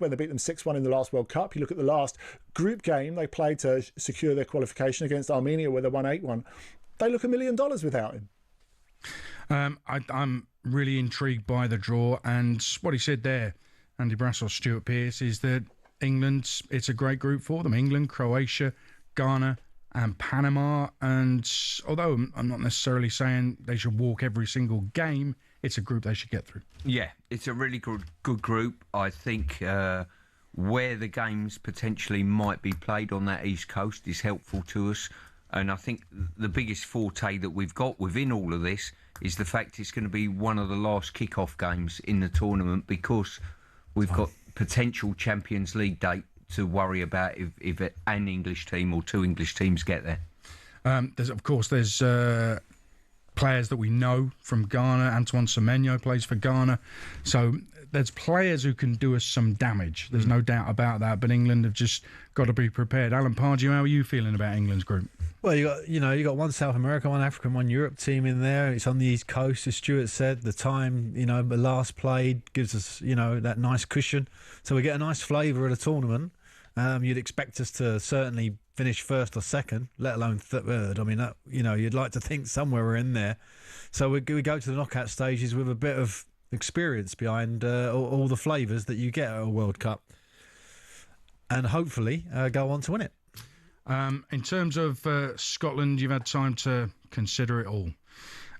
when they beat them 6-1 in the last World Cup. You look at the last group game they played to secure their qualification against Armenia, where they won 8-1. They look $1 million without him. I'm really intrigued by the draw, and what he said there, Andy Brassos, Stuart Pearce, is that England, it's a great group for them. England, Croatia, Ghana and Panama. And although I'm not necessarily saying they should walk every single game, it's a group they should get through. Yeah, it's a really good group. I think where the games potentially might be played on that East Coast is helpful to us. And I think the biggest forte that we've got within all of this is the fact it's going to be one of the last kick-off games in the tournament, because we've got potential Champions League date to worry about if an English team or two English teams get there. There's players that we know from Ghana. Antoine Semenyo plays for Ghana. So there's players who can do us some damage. There's no doubt about that. But England have just got to be prepared. Alan Pardew, how are you feeling about England's group? Well, you got one South American, one African, one Europe team in there. It's on the East Coast, as Stuart said. The time, the last played gives us, that nice cushion. So we get a nice flavour of the tournament. You'd expect us to certainly finish first or second, let alone third. I mean, you'd like to think somewhere we're in there. So we go to the knockout stages with a bit of experience behind all the flavours that you get at a World Cup, and hopefully go on to win it. In terms of Scotland, you've had time to consider it all.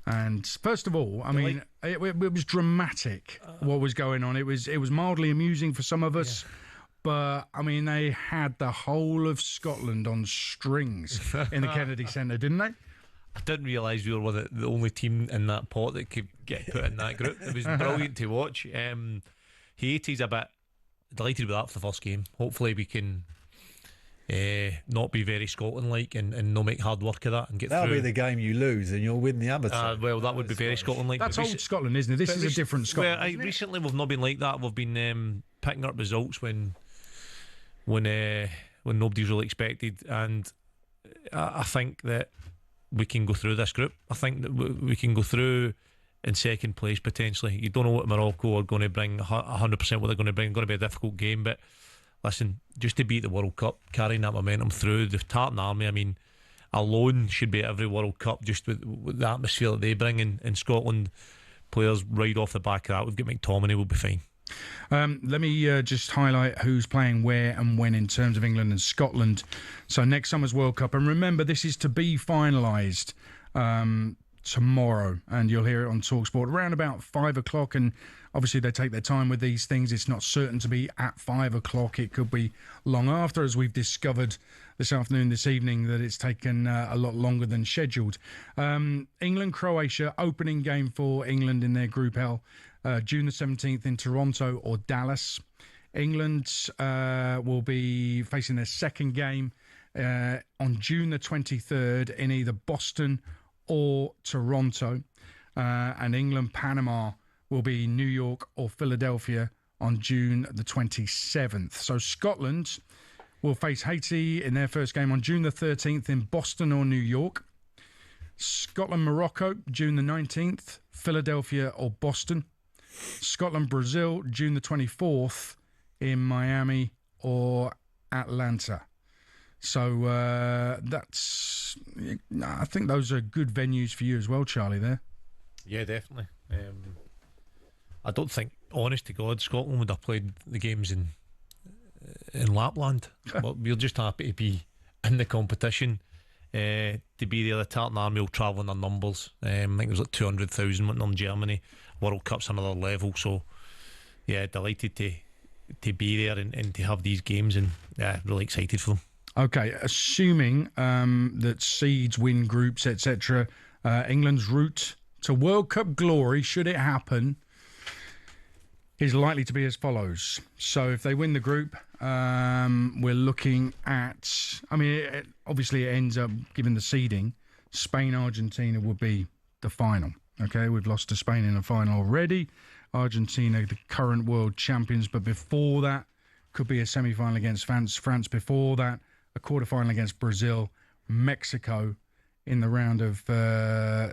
And first of all, I mean, it was dramatic what was going on. It was mildly amusing for some of us. Yeah. But, I mean, they had the whole of Scotland on strings in the Kennedy Centre, didn't they? I didn't realise we were the only team in that pot that could get put in that group. It was brilliant to watch. Haiti's a bit delighted with that for the first game. Hopefully we can not be very Scotland-like and not make hard work of that and get That'll through. Be the game you lose and you'll win the other two. Well, that would be very Scotland-like. That's old Scotland, isn't it? This is a different Scotland. Well, recently we've not been like that. We've been picking up results when nobody's really expected, and I think that we can go through this group. I think that we can go through in second place potentially. You don't know what Morocco are going to bring 100% what they're going to bring. It's going to be a difficult game, but listen, just to beat the World Cup, carrying that momentum through the Tartan Army, I mean, alone should be at every World Cup, just with the atmosphere that they bring in Scotland. Players ride off the back of that. We've got McTominay, we'll be fine. Let me just highlight who's playing where and when in terms of England and Scotland. So next summer's World Cup, and remember, this is to be finalised tomorrow, and you'll hear it on talkSPORT around about 5 o'clock. And obviously they take their time with these things. It's not certain to be at 5 o'clock. It could be long after, as we've discovered this afternoon, this evening, that it's taken a lot longer than scheduled. England, Croatia, opening game for England in their Group L, June the 17th in Toronto or Dallas. England will be facing their second game on June the 23rd in either Boston or Toronto. And England, Panama will be New York or Philadelphia on June the 27th. So Scotland will face Haiti in their first game on June the 13th in Boston or New York. Scotland, Morocco, June the 19th, Philadelphia or Boston. Scotland, Brazil, June the 24th in Miami or Atlanta. So I think those are good venues for you as well, Charlie, there. Yeah, definitely. I don't think, honest to God, Scotland would have played the games in Lapland. But we're just happy to be in the competition, to be there. The Tartan Army will travel in their numbers. I think there's like 200,000 went on Germany. World Cup's another level, so yeah, delighted to be there and to have these games, and yeah, really excited for them. Okay, assuming that seeds win groups, etc., England's route to World Cup glory, should it happen, is likely to be as follows. So if they win the group, we're looking at, I mean, obviously it ends up, given the seeding, Spain-Argentina would be the final. Okay, we've lost to Spain in the final already. Argentina, the current world champions, but before that, could be a semi-final against France before that, a quarter-final against Brazil, Mexico in the round of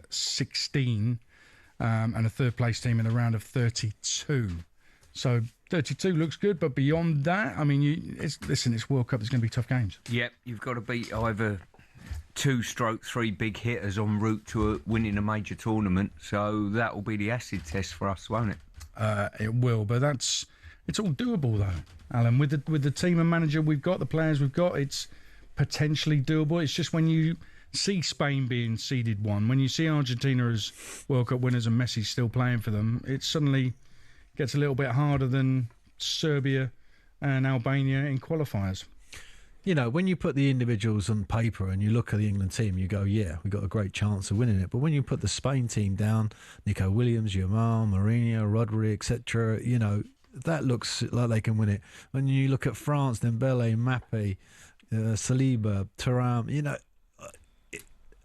16, and a third-place team in the round of 32. So 32 looks good, but beyond that, I mean, it's World Cup. There's going to be tough games. Yep, you've got to beat either 2/3 big hitters en route to winning a major tournament. So that will be the acid test for us, won't it? It will, but it's all doable though, Alan. With the team and manager we've got, the players we've got, it's potentially doable. It's just when you see Spain being seeded one, when you see Argentina as World Cup winners and Messi still playing for them, it suddenly gets a little bit harder than Serbia and Albania in qualifiers. You know, when you put the individuals on paper and you look at the England team, you go, yeah, we've got a great chance of winning it. But when you put the Spain team down, Nico Williams, Yamal, Mourinho, Rodri, etc., you know, that looks like they can win it. When you look at France, Dembele, Mbappe, Saliba, Thuram, you know,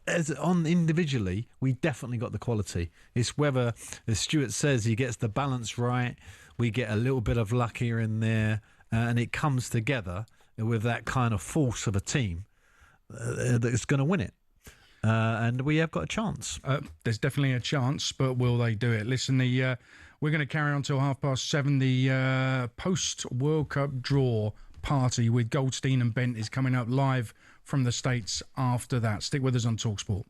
as on individually, we definitely got the quality. It's whether, as Stuart says, he gets the balance right. We get a little bit of luck here and there, and it comes together with that kind of force of a team that's going to win it. And we have got a chance. There's definitely a chance, but will they do it? Listen, we're going to carry on till 7:30. The post-World Cup draw party with Goldstein and Bent is coming up live from the States after that. Stick with us on talkSPORT.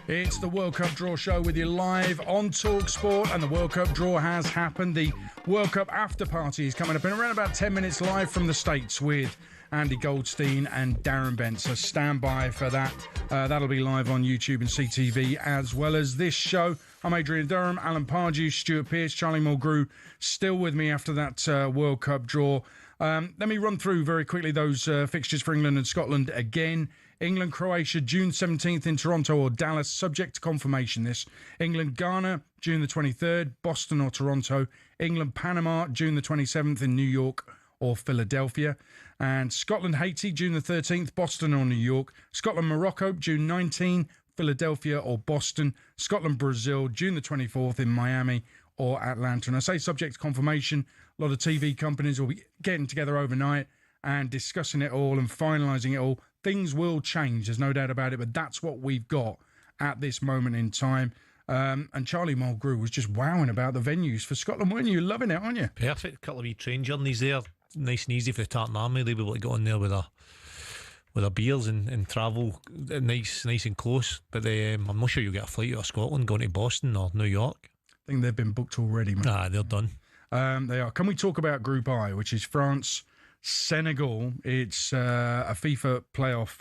It's the World Cup Draw Show with you live on talkSPORT, and the World Cup Draw has happened. The World Cup Afterparty is coming up in around about 10 minutes live from the States with Andy Goldstein and Darren Bent. So stand by for that. That'll be live on YouTube and CTV as well as this show. I'm Adrian Durham, Alan Pardew, Stuart Pearce, Charlie Mulgrew still with me after that World Cup draw. Let me run through very quickly those fixtures for England and Scotland again. England, Croatia, June 17th in Toronto or Dallas, subject to confirmation this. England, Ghana, June the 23rd, Boston or Toronto. England, Panama, June the 27th in New York or Philadelphia. And Scotland, Haiti, June the 13th, Boston or New York. Scotland, Morocco, June 19, Philadelphia or Boston. Scotland, Brazil, June the 24th in Miami or Atlanta. And I say subject to confirmation, a lot of TV companies will be getting together overnight and discussing it all and finalising it all. Things will change, there's no doubt about it, but that's what we've got at this moment in time. And Charlie Mulgrew was just wowing about the venues for Scotland, weren't you? Loving it, aren't you? Perfect. Couple of wee train journeys there. Nice and easy for the Tartan Army. They'll be able to go on there with their beers and travel nice and close. But I'm not sure you'll get a flight out of Scotland going to Boston or New York. I think they've been booked already, mate. They're done. They are. Can we talk about Group I, which is France, Senegal? It's a FIFA playoff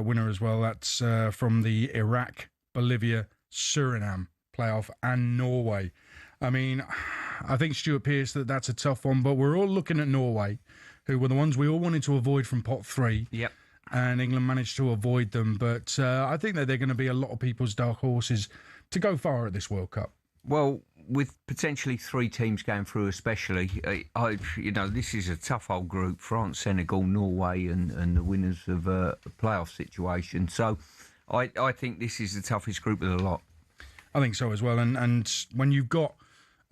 winner as well. That's from the Iraq, Bolivia, Suriname playoff and Norway. I mean, I think Stuart Pearce that's a tough one, but we're all looking at Norway, who were the ones we all wanted to avoid from pot 3. Yep. And England managed to avoid them. But I think that they're going to be a lot of people's dark horses to go far at this World Cup. Well, with potentially 3 teams going through, especially, this is a tough old group: France, Senegal, Norway, and the winners of a playoff situation. So, I think this is the toughest group of the lot. I think so as well. And when you've got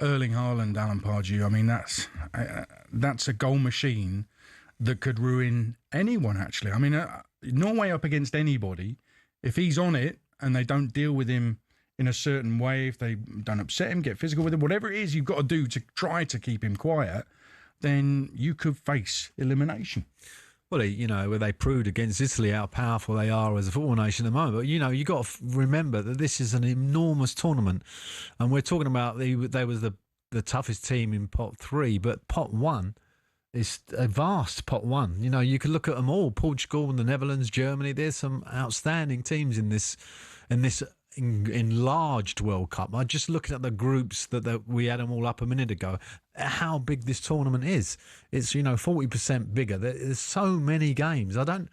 Erling Haaland, Alan Pardew, I mean that's a goal machine that could ruin anyone. Actually, I mean Norway up against anybody. If he's on it and they don't deal with him in a certain way, if they don't upset him, get physical with him, whatever it is you've got to do to try to keep him quiet, then you could face elimination. Well, they proved against Italy how powerful they are as a football nation at the moment. But, you got to remember that this is an enormous tournament. And we're talking about they was the toughest team in pot 3, but pot 1 is a vast pot 1. You could look at them all: Portugal and the Netherlands, Germany. There's some outstanding teams in this enlarged World Cup. I'm just looking at the groups that we had them all up a minute ago. How big this tournament is. It's 40% bigger. There's so many games. I don't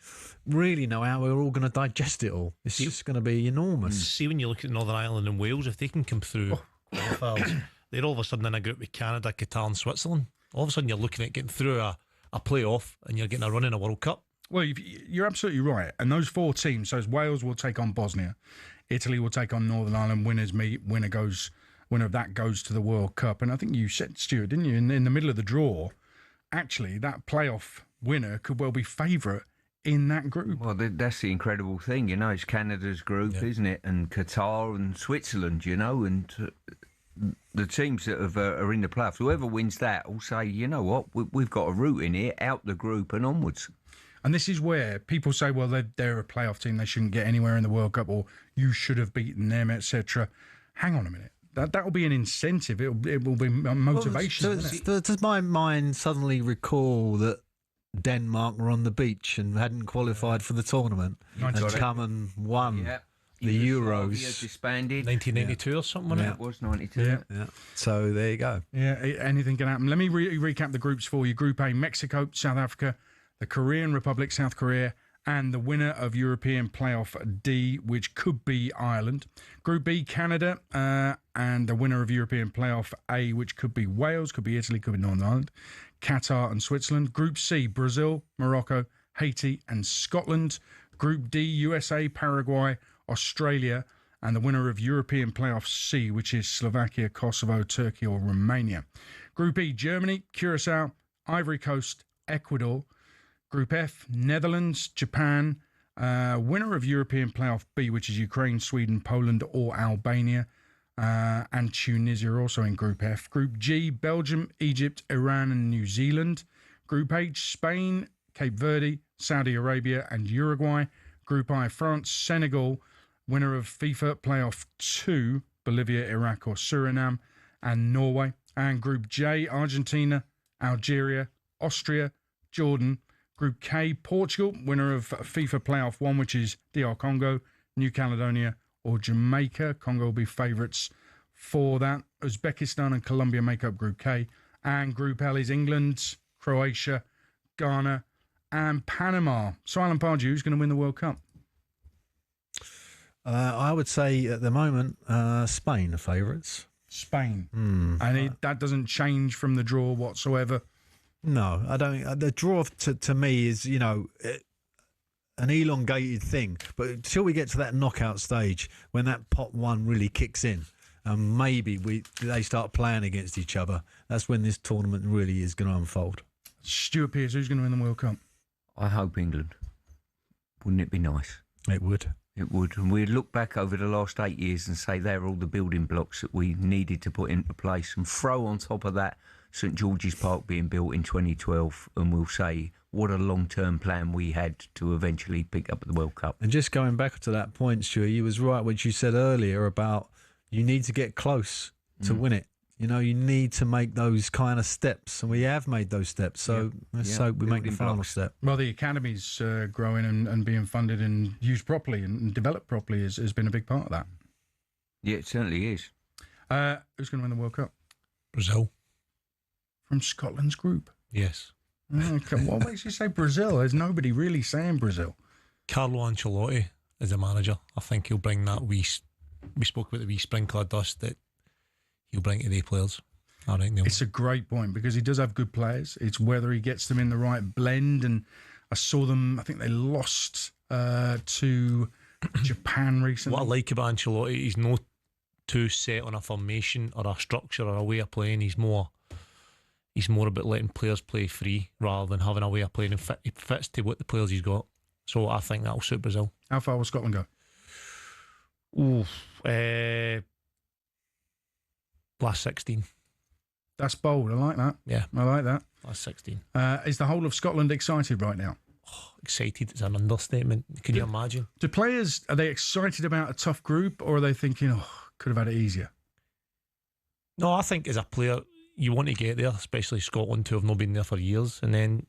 really know how we're all going to digest it all. It's just going to be enormous. See, when you look at Northern Ireland and Wales, if they can come through qualifiers, they're all of a sudden in a group with Canada, Qatar and Switzerland. All of a sudden you're looking at getting through a playoff and you're getting a run in a World Cup. Well, you're absolutely right. And those 4 teams, so Wales will take on Bosnia, Italy will take on Northern Ireland, winners meet, winner of that goes to the World Cup. And I think you said, Stuart, didn't you, in the middle of the draw, actually that playoff winner could well be favourite in that group. Well, that's the incredible thing, it's Canada's group, isn't it? And Qatar and Switzerland, and the teams that are in the playoffs, whoever wins that will say, you know what, we've got a route in here, out the group and onwards. And this is where people say, well, they're a playoff team, they shouldn't get anywhere in the World Cup, or you should have beaten them, etc. Hang on a minute. That will be an incentive. It will be a motivation. Does my mind suddenly recall that Denmark were on the beach and hadn't qualified for the tournament and come and won the Euros? Disbanded. 1992 or something, wasn't it? It was 92. Yeah. So there you go. Yeah, anything can happen. Let me recap the groups for you. Group A, Mexico, South Africa, the Korean Republic, South Korea, and the winner of European Playoff D, which could be Ireland. Group B, Canada, and the winner of European Playoff A, which could be Wales, could be Italy, could be Northern Ireland, Qatar and Switzerland. Group C, Brazil, Morocco, Haiti and Scotland. Group D, USA, Paraguay, Australia, and the winner of European Playoff C, which is Slovakia, Kosovo, Turkey or Romania. Group E, Germany, Curacao, Ivory Coast, Ecuador. Group F, Netherlands, Japan, winner of European Playoff B, which is Ukraine, Sweden, Poland or Albania, and Tunisia are also in Group F. Group G, Belgium, Egypt, Iran and New Zealand. Group H, Spain, Cape Verde, Saudi Arabia and Uruguay. Group I, France, Senegal, winner of FIFA Playoff 2, Bolivia, Iraq or Suriname, and Norway. And Group J, Argentina, Algeria, Austria, Jordan. Group K, Portugal, winner of FIFA Playoff 1, which is DR Congo, New Caledonia or Jamaica. Congo will be favourites for that. Uzbekistan and Colombia make up Group K. And Group L is England, Croatia, Ghana and Panama. So Alan Pardew, who's going to win the World Cup? I would say at the moment, Spain are favourites. Spain. And that doesn't change from the draw whatsoever. No, I don't. The draw to me is, an elongated thing. But until we get to that knockout stage, when that pot one really kicks in, and maybe they start playing against each other, that's when this tournament really is going to unfold. Stuart Pearce, who's going to win the World Cup? I hope England. Wouldn't it be nice? It would. It would. And we'd look back over the last 8 years and say they're all the building blocks that we needed to put into place, and throw on top of that St George's Park being built in 2012, and we'll say what a long-term plan we had to eventually pick up the World Cup. And just going back to that point, Stuart, you was right what you said earlier about you need to get close to win it. You need to make those kind of steps, and we have made those steps. So let's hope we make the final step. Well, the academy's growing and being funded and used properly and developed properly has been a big part of that. Yeah, it certainly is. Who's going to win the World Cup? Brazil. From Scotland's group? Yes. Okay. What makes you say Brazil? There's nobody really saying Brazil. Carlo Ancelotti is a manager. I think he'll bring that we spoke about the wee sprinkle of dust that he'll bring to the players. I think it's a great point because he does have good players. It's whether he gets them in the right blend. And I saw them, I think they lost to Japan recently. What I like about Ancelotti, he's not too set on a formation or a structure or a way of playing. He's more about letting players play free rather than having a way of playing. And it fits to what the players he's got. So I think that'll suit Brazil. How far will Scotland go? Last 16. That's bold. I like that. Yeah. I like that. Last 16. Is the whole of Scotland excited right now? Oh, excited is an understatement. Can you imagine? Do players, are they excited about a tough group, or are they thinking, could have had it easier? No, I think as a player, you want to get there, especially Scotland, who have not been there for years. And then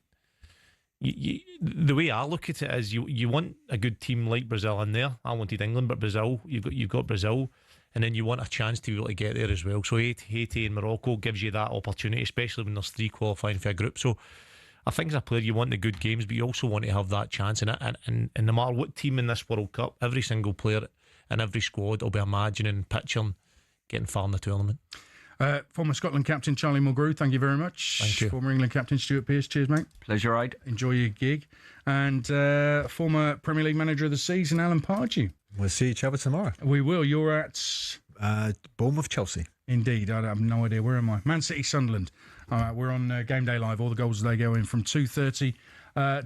the way I look at it is you want a good team like Brazil in there. I wanted England, but Brazil, you've got Brazil. And then you want a chance to be able to get there as well. So Haiti and Morocco gives you that opportunity, especially when there's 3 qualifying for a group. So I think as a player, you want the good games, but you also want to have that chance in it. And no matter what team in this World Cup, every single player and every squad will be imagining, picturing, getting far in the tournament. Former Scotland captain Charlie Mulgrew, thank you very much. Thank you. Former England captain Stuart Pearce, cheers, mate. Pleasure, Aid. Enjoy your gig. And former Premier League manager of the season, Alan Pardew. We'll see each other tomorrow. We will. You're at Bournemouth, Chelsea. Indeed. I have no idea. Where am I? Man City, Sunderland. All right, we're on Game Day Live. All the goals they go in from 2:30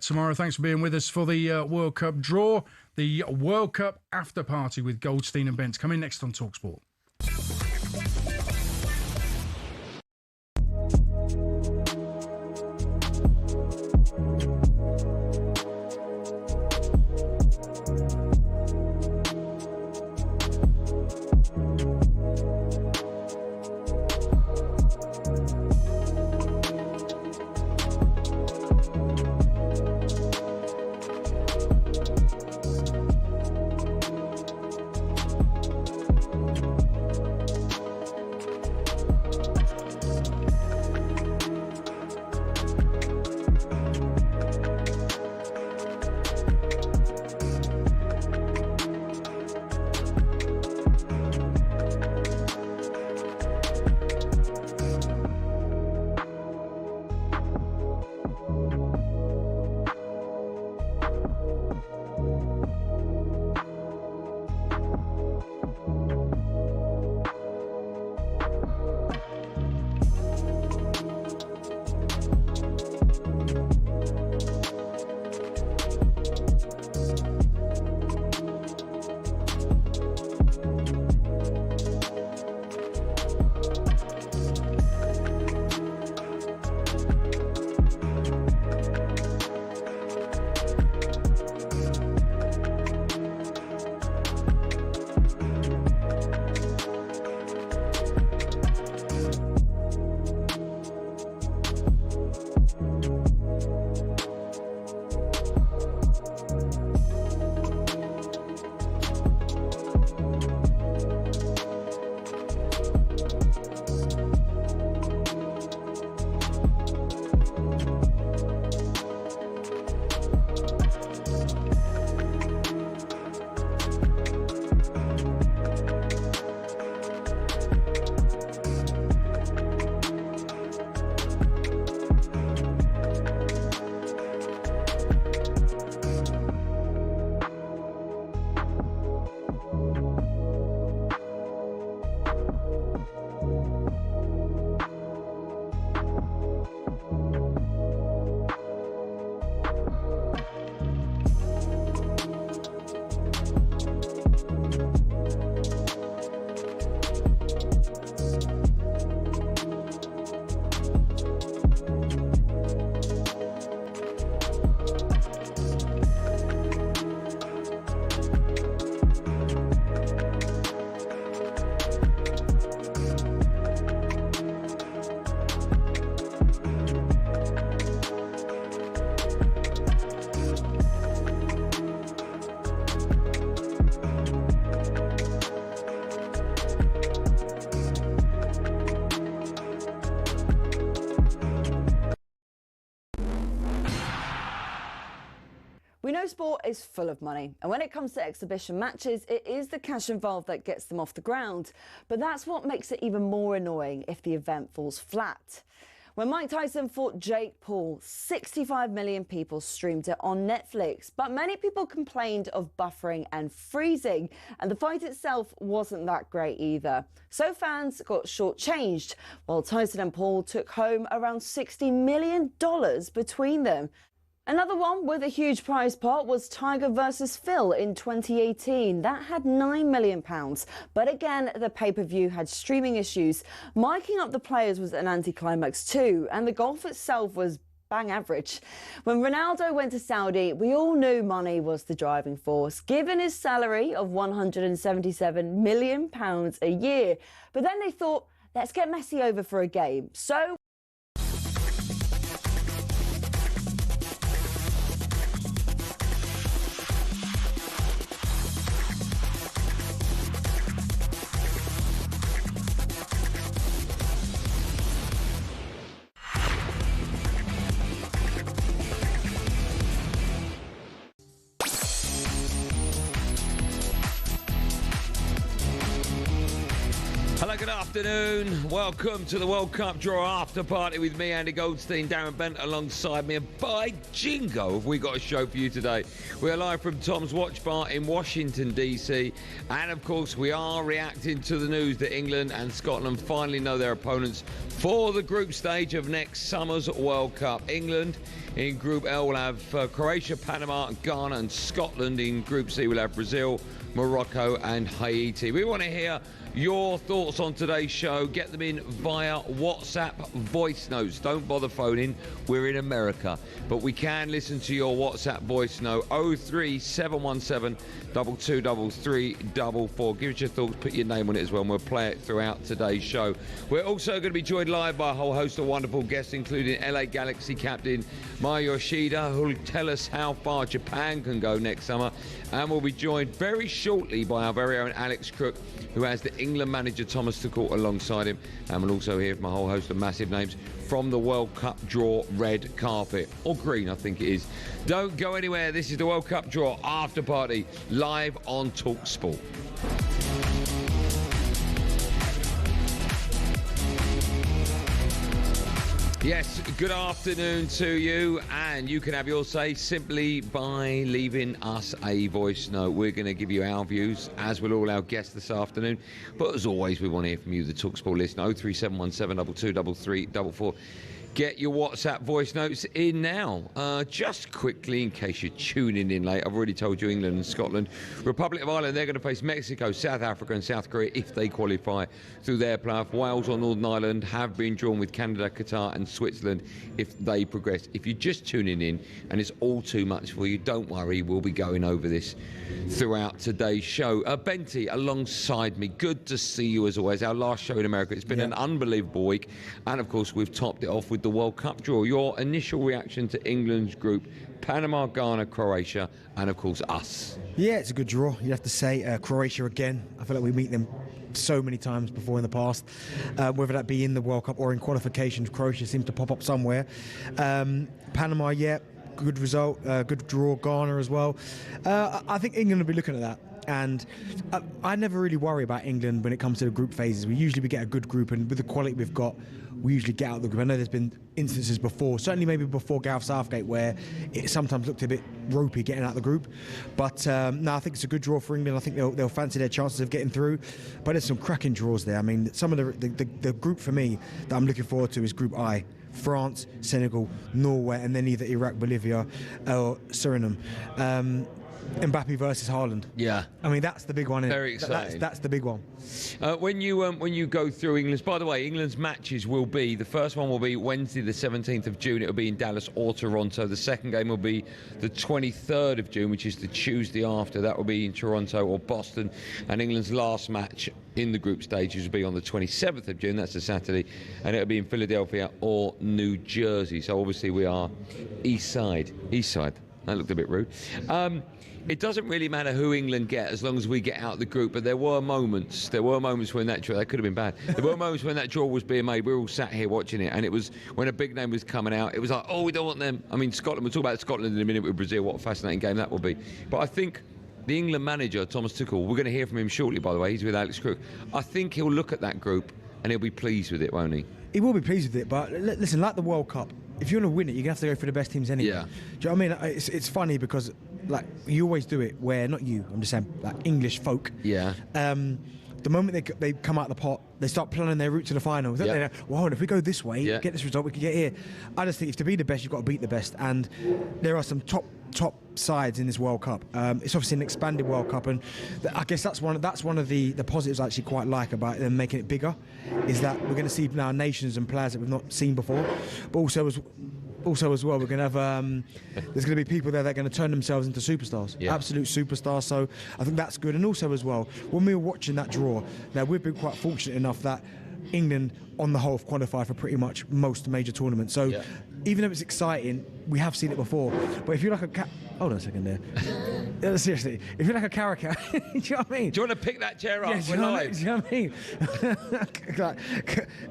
tomorrow. Thanks for being with us for the World Cup draw. The World Cup after party with Goldstein and Bent coming next on talkSPORT. We know sport is full of money, and when it comes to exhibition matches, it is the cash involved that gets them off the ground. But that's what makes it even more annoying if the event falls flat. When Mike Tyson fought Jake Paul, 65 million people streamed it on Netflix, but many people complained of buffering and freezing, and the fight itself wasn't that great either. So fans got shortchanged, while Tyson and Paul took home around $60 million between them. Another one with a huge prize pot was Tiger versus Phil in 2018. That had £9 million. But again, the pay-per-view had streaming issues. Miking up the players was an anticlimax too, and the golf itself was bang average. When Ronaldo went to Saudi, we all knew money was the driving force, given his salary of £177 million a year. But then they thought, let's get Messi over for a game. So hello, good afternoon. Welcome to the World Cup Draw After Party with me, Andy Goldstein Darren Bent, alongside me. And by jingo, have we got a show for you today. We are live from Tom's Watch Bar in Washington, D.C. And, of course, we are reacting to the news that England and Scotland finally know their opponents for the group stage of next summer's World Cup. England in Group L will have Croatia, Panama, Ghana and Scotland. In Group C we'll have Brazil, Morocco and Haiti. We want to hear your thoughts on today's show. Get them in via WhatsApp voice notes. Don't bother phoning. We're in America. But we can listen to your WhatsApp voice note. 03717 223344. Give us your thoughts. Put your name on it as well, and we'll play it throughout today's show. We're also going to be joined live by a whole host of wonderful guests, including LA Galaxy captain Maya Yoshida, who'll tell us how far Japan can go next summer. And we'll be joined very shortly by our very own Alex Crook, who has the England manager Thomas Tuchel alongside him. And we'll also hear from a whole host of massive names from the World Cup Draw red carpet, or green I think it is. Don't go anywhere. This is the World Cup Draw After Party live on talkSPORT. Yes, good afternoon to you, and you can have your say simply by leaving us a voice note. We're going to give you our views, as will all our guests this afternoon. But as always, we want to hear from you, the talkSPORT listener. 03717 223344. Get your WhatsApp voice notes in now. Just quickly, in case you're tuning in late, I've already told you England and Scotland. Republic of Ireland, they're going to face Mexico, South Africa and South Korea if they qualify through their playoff. Wales or Northern Ireland have been drawn with Canada, Qatar and Switzerland if they progress. If you're just tuning in and it's all too much for you, don't worry, we'll be going over this throughout today's show. Benty alongside me, good to see you as always. Our last show in America. It's been an unbelievable week, and of course we've topped it off with the World Cup draw. Your initial reaction to England's group: Panama, Ghana, Croatia, and of course us. Yeah, it's a good draw. You have to say Croatia again. I feel like we meet them so many times before in the past, whether that be in the World Cup or in qualifications. Croatia seems to pop up somewhere. Panama, yeah, good result, good draw. Ghana as well. I think England will be looking at that. And I never really worry about England when it comes to the group phases. We get a good group, and with the quality we've got, we usually get out of the group. I know there's been instances before, certainly maybe before Gareth Southgate, where it sometimes looked a bit ropey getting out of the group. But no, I think it's a good draw for England. I think they'll fancy their chances of getting through. But there's some cracking draws there. I mean, some of the group for me that I'm looking forward to is Group I. France, Senegal, Norway, and then either Iraq, Bolivia, or Suriname. Mbappe versus Haaland. Yeah, I mean that's the big one. Very exciting. That's the big one. When you go through England's, by the way, England's matches will be, the first one will be Wednesday the 17th of June. It'll be in Dallas or Toronto. The second game will be the 23rd of June, which is the Tuesday after. That will be in Toronto or Boston. And England's last match in the group stages will be on the 27th of June. That's a Saturday, and it'll be in Philadelphia or New Jersey. So obviously we are east side. That looked a bit rude. it doesn't really matter who England get as long as we get out of the group. But there were moments when that draw, that could have been bad. There were moments when that draw was being made. We were all sat here watching it, and it was when a big name was coming out. It was like, oh, we don't want them. I mean, Scotland. We'll talk about Scotland in a minute with Brazil. What a fascinating game that will be. But I think the England manager, Thomas Tuchel, we're going to hear from him shortly. By the way, he's with Alex Crook. I think he'll look at that group and he'll be pleased with it, won't he? He will be pleased with it, but listen, like the World Cup, if you want to win it, you're going to have to go for the best teams anyway. Yeah. Do you know what I mean? It's funny because, like, you always do it where, not you, I'm just saying, like, English folk. Yeah. The moment they come out of the pot, they start planning their route to the final. Don't they? Well, if we go this way, get this result, we can get here. I just think if to be the best, you've got to beat the best. And there are some top sides in this World Cup. It's obviously an expanded World Cup, and I guess that's one of the positives I actually quite like about them making it bigger, is that we're going to see now nations and players that we've not seen before, but also as well, we're going to have there's going to be people there that are going to turn themselves into superstars, absolute superstars. So I think that's good. And also as well, when we were watching that draw, now we've been quite fortunate enough that England on the whole have qualified for pretty much most major tournaments. So even though it's exciting, we have seen it before. But if you're like hold on a second there. Seriously, if you're like a caracal, do you know what I mean? Do you want to pick that chair up? Do you know what I mean? Like,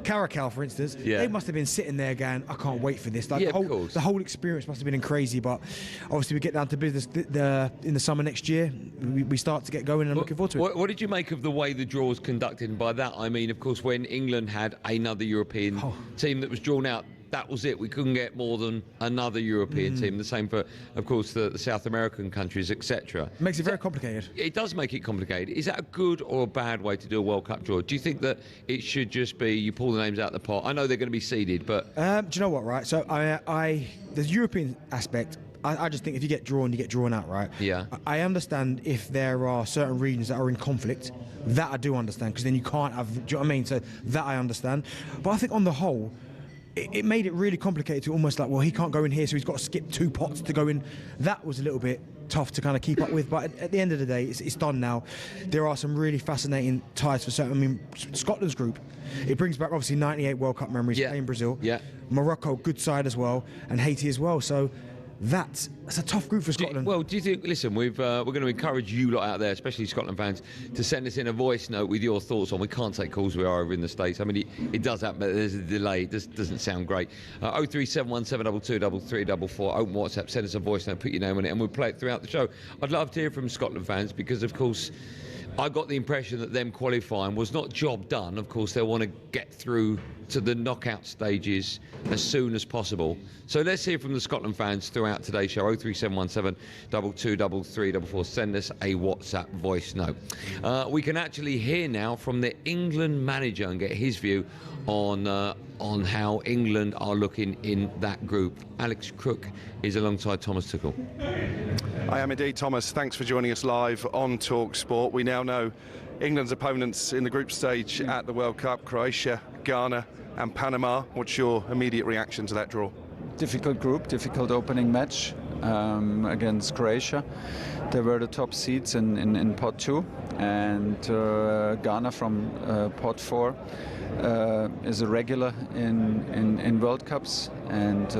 Caracal, for instance, they must have been sitting there going, I can't wait for this. Like, the whole experience must have been crazy. But obviously, we get down to business in the summer next year. We start to get going, and I'm looking forward to it. What did you make of the way the draw was conducted? And by that, I mean, of course, when England had another European team that was drawn out, that was it. We couldn't get more than another European team. The same for, of course, the South American countries, etc. Makes it very complicated. It does make it complicated. Is that a good or a bad way to do a World Cup draw? Do you think that it should just be you pull the names out of the pot? I know they're going to be seeded, but do you know what? Right. So the European aspect. I just think if you get drawn, you get drawn out, right? Yeah. I understand if there are certain regions that are in conflict. That I do understand, because then you can't have. Do you know what I mean? So that I understand. But I think on the whole, it made it really complicated to almost like, well, he can't go in here, so he's got to skip 2 pots to go in. That was a little bit tough to kind of keep up with, but at the end of the day, it's done now. There are some really fascinating ties for certain. I mean, Scotland's group, it brings back obviously 98 World Cup memories, playing Brazil. Morocco, good side as well, and Haiti as well. So that's a tough group for Scotland. Do you think, listen, we're going to encourage you lot out there, especially Scotland fans, to send us in a voice note with your thoughts on. We can't take calls, we are over in the States. I mean, it does happen, but there's a delay. It doesn't sound great. 03717223344, open WhatsApp, send us a voice note, put your name on it, and we'll play it throughout the show. I'd love to hear from Scotland fans, because, of course, I got the impression that them qualifying was not job done. Of course, they'll want to get through to the knockout stages as soon as possible. So let's hear from the Scotland fans throughout today's show. 03717 223344. Send us a WhatsApp voice note. We can actually hear now from the England manager and get his view on how England are looking in that group. Alex Crook is alongside Thomas Tuchel. I am indeed, Thomas. Thanks for joining us live on talkSPORT. We now know England's opponents in the group stage at the World Cup: Croatia, Ghana and Panama. What's your immediate reaction to that draw? Difficult group, difficult opening match against Croatia. They were the top seeds in pot 2, and Ghana from pot 4 is a regular in World Cups, and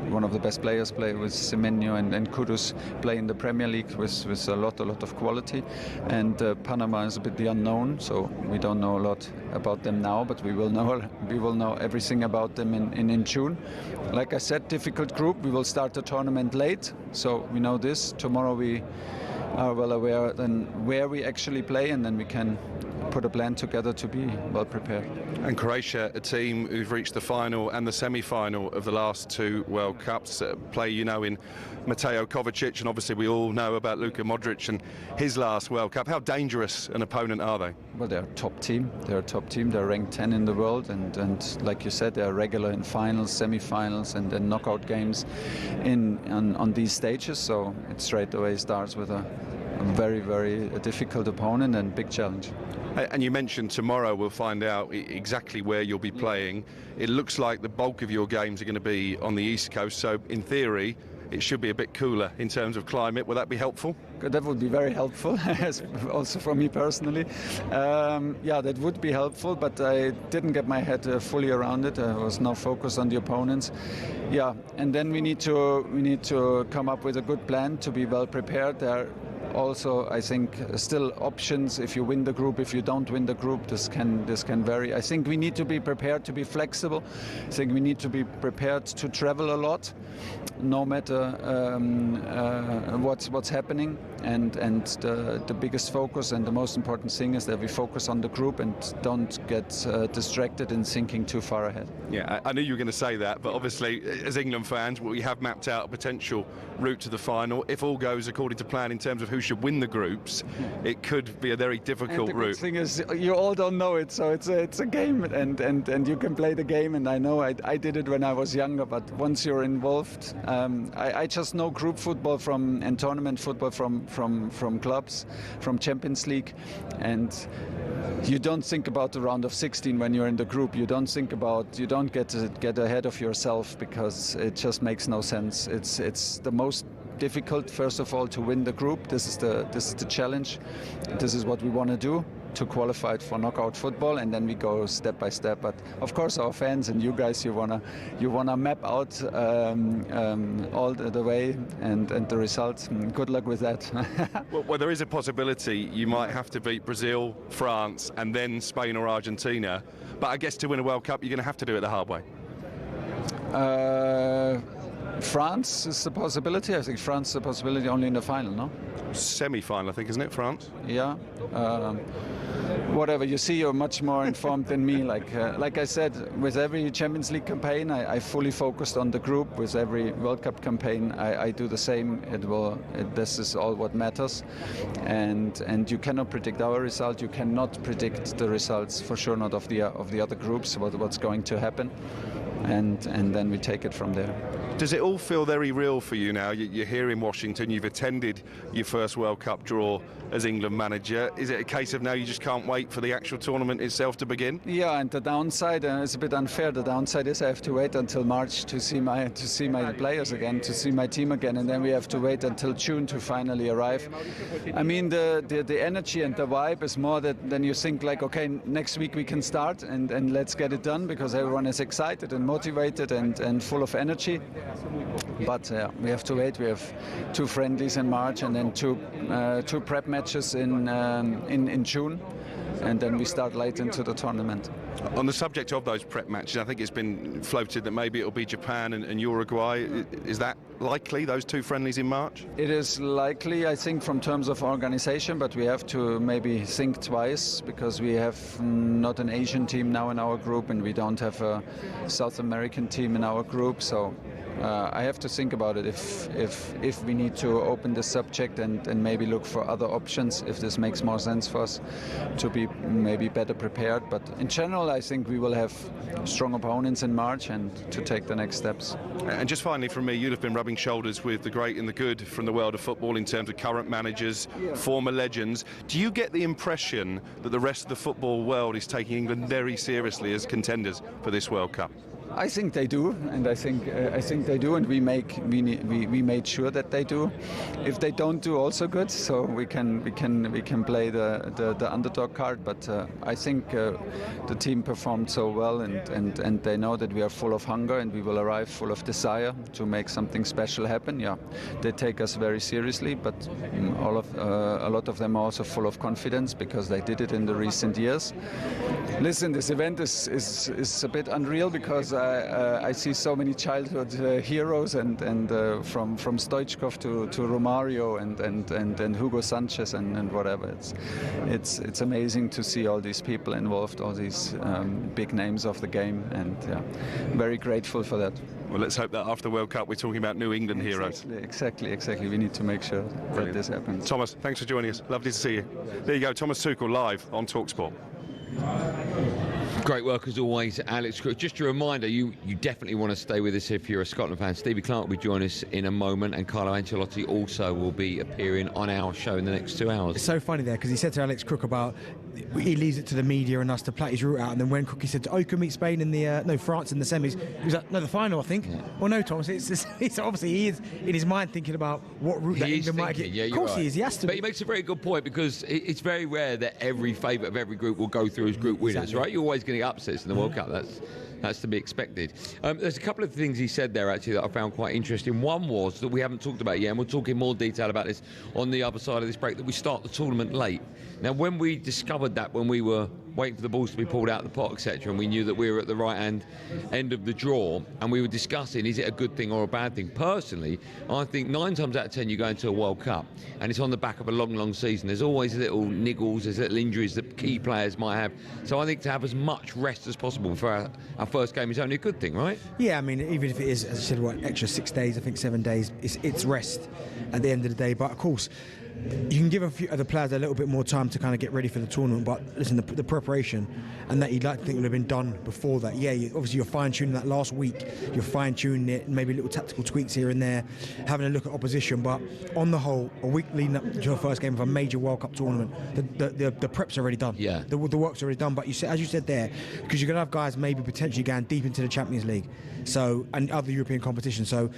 one of the best players play with Semenyo and Kudus play in the Premier League with a lot of quality. And Panama is a bit the unknown, so we don't know a lot about them now, but we will know everything about them in June. Like I said, difficult group. We will start the tournament late, so we know this. Tomorrow we are well aware then where we actually play, and then we can put a plan together to be well prepared. And Croatia, a team who've reached the final and the semi-final of the last 2 World Cups, play, you know, in Mateo Kovacic, and obviously we all know about Luka Modric and his last World Cup. How dangerous an opponent are they? Well, they're a top team. They're ranked 10 in the world, and like you said, they're regular in finals, semi-finals, and then knockout games on these stages. So it straight away starts with a very, very difficult opponent and big challenge. And you mentioned tomorrow we'll find out exactly where you'll be playing. It looks like the bulk of your games are going to be on the East Coast, so in theory it should be a bit cooler in terms of climate. Will that be helpful? That would be very helpful, also for me personally. Yeah, that would be helpful, but I didn't get my head fully around it. I was now focused on the opponents. Yeah, and then we need to come up with a good plan to be well prepared. There also, I think, still options if you win the group. If you don't win the group, this can vary. I think we need to be prepared to be flexible. I think we need to be prepared to travel a lot, no matter what's happening. And the biggest focus and the most important thing is that we focus on the group and don't get distracted in thinking too far ahead. Yeah, I knew you were going to say that, but obviously, as England fans, we have mapped out a potential route to the final. If all goes according to plan in terms of who should win the groups, it could be a very difficult and the route. The thing is, you all don't know it, so it's a game, and you can play the game. And I know I did it when I was younger, but once you're involved, I just know group football and tournament football from clubs, from Champions League, and you don't think about the round of 16 when you're in the group. You don't get ahead of yourself, because it just makes no sense. It's the most difficult, first of all, to win the group. This is the challenge. This is what we want to do, to qualify for knockout football, and then we go step by step. But of course, our fans and you guys, you wanna map out all the way and the results. Good luck with that. Well, there is a possibility you might have to beat Brazil, France, and then Spain or Argentina. But I guess to win a World Cup, you're going to have to do it the hard way. France is a possibility. I think France is a possibility only in the final, no? Semi-final, I think, isn't it, France? Yeah. Whatever. You see, you're much more informed than me. Like I said, with every Champions League campaign, I fully focused on the group. With every World Cup campaign, I do the same. This is all what matters. And you cannot predict our result. You cannot predict the results, for sure not of the other groups, what's going to happen. And then we take it from there. Does it all feel very real for you now? You're here in Washington, you've attended your first World Cup draw as England manager. Is it a case of now you just can't wait for the actual tournament itself to begin? Yeah, and the downside, it's a bit unfair, the downside is I have to wait until March to see my players again, to see my team again, and then we have to wait until June to finally arrive. I mean, the energy and the vibe is more than you think, like, okay, next week we can start and let's get it done, because everyone is excited and motivated and full of energy. But we have to wait. We have 2 friendlies in March and then two prep matches in June, and then we start late into the tournament. On the subject of those prep matches, I think it's been floated that maybe it'll be Japan and Uruguay. Is that likely, those 2 friendlies in March? It is likely, I think, from terms of organization, but we have to maybe think twice, because we have not an Asian team now in our group, and we don't have a South American team in our group, so I have to think about it if we need to open the subject and maybe look for other options, if this makes more sense for us to be maybe better prepared. But in general, I think we will have strong opponents in March and to take the next steps. And just finally from me, you'd have been rubbing shoulders with the great and the good from the world of football in terms of current managers, former legends. Do you get the impression that the rest of the football world is taking England very seriously as contenders for this World Cup? I think they do, and I think they do, and we made sure that they do. If they don't do, also good. So we can play the underdog card. But I think the team performed so well, and they know that we are full of hunger, and we will arrive full of desire to make something special happen. Yeah, they take us very seriously, but a lot of them are also full of confidence, because they did it in the recent years. Listen, this event is a bit unreal, because I see so many childhood heroes and from Stoichkov to Romario and Hugo Sanchez and whatever. It's amazing to see all these people involved, all these big names of the game, and very grateful for that. Well, let's hope that after the World Cup we're talking about New England heroes. Exactly. We need to make sure that this happens. Thomas, thanks for joining us. Lovely to see you. There you go, Thomas Tuchel live on talkSPORT. Great work as always, Alex Crook. Just a reminder, you definitely want to stay with us if you're a Scotland fan. Stevie Clark will be joining us in a moment, and Carlo Ancelotti also will be appearing on our show in the next 2 hours. It's so funny there because he said to Alex Crook about he leaves it to the media and us to plot his route out, and then when Crookie said, "Oh, you can meet Spain in the France in the semis," he was like, "No, the final, I think." Yeah. Well, no, Thomas. It's obviously he is in his mind thinking about what route that England might get. Yeah, of course right. he is. He has to. But he makes a very good point because it's very rare that every favourite of every group will go through as group winners, exactly. right? You're always going to get upsets in the World Cup. That's to be expected. There's a couple of things he said there actually that I found quite interesting. One was that we haven't talked about yet, and we'll talk in more detail about this on the other side of this break, that we start the tournament late. Now, when we discovered that, when we were waiting for the balls to be pulled out of the pot, etc., and we knew that we were at the right end of the draw, and we were discussing, is it a good thing or a bad thing? Personally, I think 9 times out of 10 you go into a World Cup and it's on the back of a long season. There's always little niggles, there's little injuries that key players might have. So I think to have as much rest as possible for our first game is only a good thing, right? Yeah, I mean, even if it is, as I said, what, extra 6 days, I think 7 days, it's rest at the end of the day. But of course, you can give a few other players a little bit more time to kind of get ready for the tournament, but listen, the preparation and that you'd like to think would have been done before that. Yeah, obviously you're fine-tuning that last week, you're fine-tuning it, maybe little tactical tweaks here and there, having a look at opposition, but on the whole, a week leading up to your first game of a major World Cup tournament, the prep's already done. Yeah. The work's already done, but you said, as you said there, because you're going to have guys maybe potentially going deep into the Champions League and other European competitions, so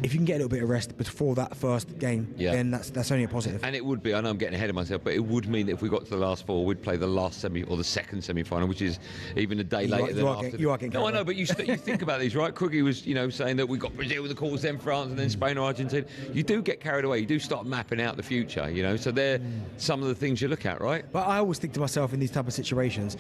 if you can get a little bit of rest before that first game, then that's only a positive. And it would be, I know I'm getting ahead of myself, but it would mean that if we got to the last 4, we'd play the last semi or the second semi-final, which is even a day later than after. You are getting No, I know, but you think about these, right? Crookie was, saying that we got Brazil in the quarters, then France, and then Spain or Argentina. You do get carried away. You do start mapping out the future, So they're some of the things you look at, right? But I always think to myself in these type of situations,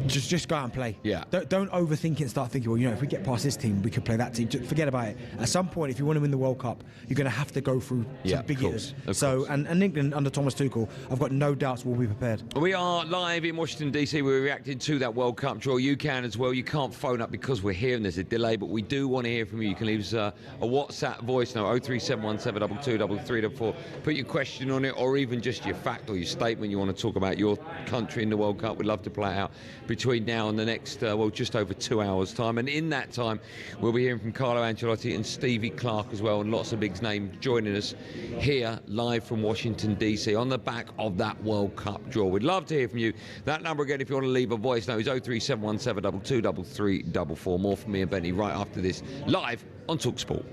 just go out and play. Yeah. Don't overthink it and start thinking, well, if we get past this team, we could play that team. Forget about it. At some point, if you want to win the World Cup, you're going to have to go through some big hitters. So, and England under Thomas Tuchel, I've got no doubts will be prepared. We are live in Washington, D.C. We're reacting to that World Cup draw. You can as well. You can't phone up because we're here and there's a delay, but we do want to hear from you. You can leave us a WhatsApp voice note, 03717223344. Put your question on it, or even just your fact or your statement you want to talk about your country in the World Cup. We'd love to play it out between now and the next, just over 2 hours' time. And in that time, we'll be hearing from Carlo Ancelotti and Stevie Clark as well, and lots of big names joining us here live from Washington, D.C. on the back of that World Cup draw. We'd love to hear from you. That number again, if you want to leave a voice note, is 03717223344. More from me and Benny right after this, live on talkSPORT.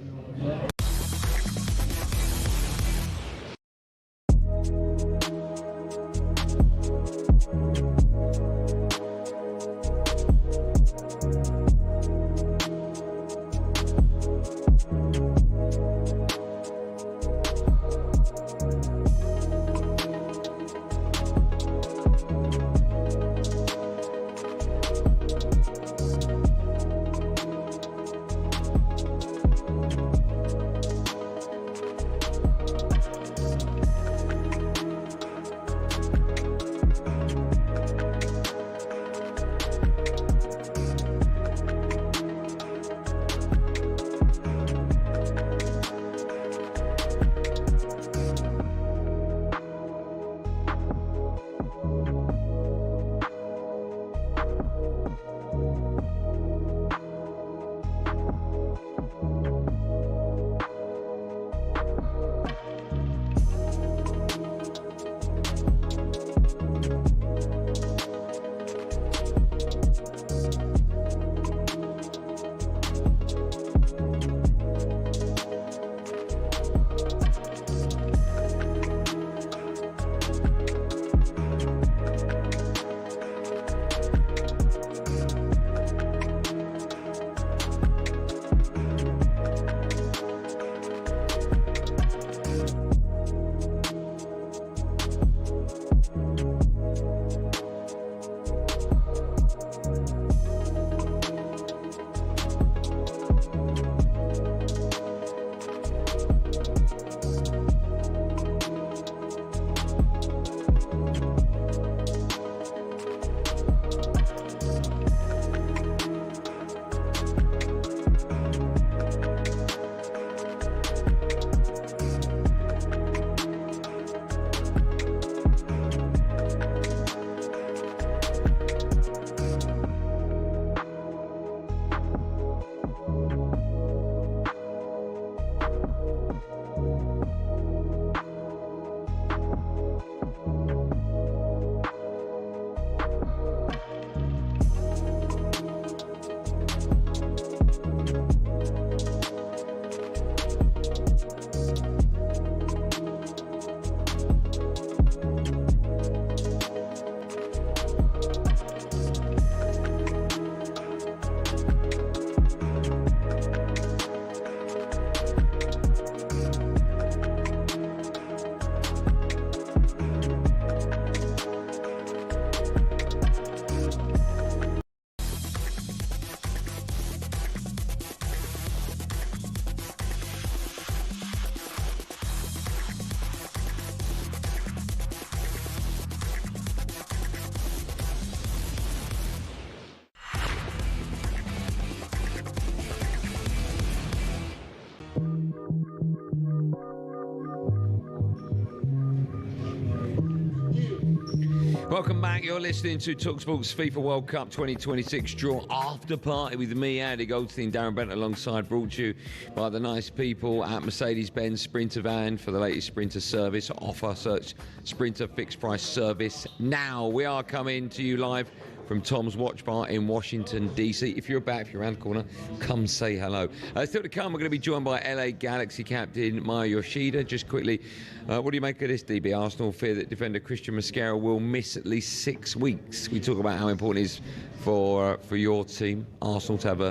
Welcome back. You're listening to talkSPORT's FIFA World Cup 2026 draw after party with me, Andy Goldstein Darren Bent, alongside, brought to you by the nice people at Mercedes-Benz Sprinter Van for the latest Sprinter service offer. Search Sprinter Fixed Price Service now. We are coming to you live from Tom's Watch Bar in Washington, D.C. If you're around the corner, come say hello. Still to come, we're going to be joined by LA Galaxy captain Maya Yoshida. Just quickly, what do you make of this, DB? Arsenal fear that defender Christian Mosquera will miss at least 6 weeks. We talk about how important it is for your team, Arsenal, to have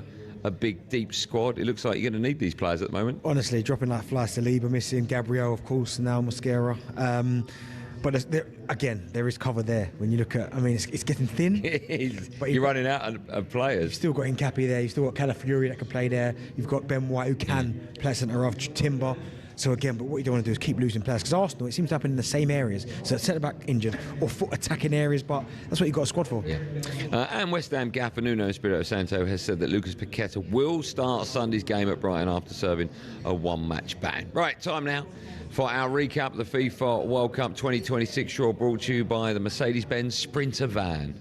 a big, deep squad. It looks like you're going to need these players at the moment. Honestly, dropping like flies to Saliba, missing Gabriel, of course, now Mosquera. But there is cover there. When you look at, I mean, it's getting thin. It is. But you're running out of players. You've still got Nkappi there. You've still got Calafiori that can play there. You've got Ben White who can play centre of Timber. So again, but what you don't want to do is keep losing players, because Arsenal, it seems to happen in the same areas. So centre back injured or foot attacking areas, but that's what you've got a squad for. Yeah. And West Ham gaffer Nuno Espirito Santo has said that Lucas Paqueta will start Sunday's game at Brighton after serving a one-match ban. Right, time now for our recap of the FIFA World Cup 2026 draw, brought to you by the Mercedes-Benz Sprinter Van.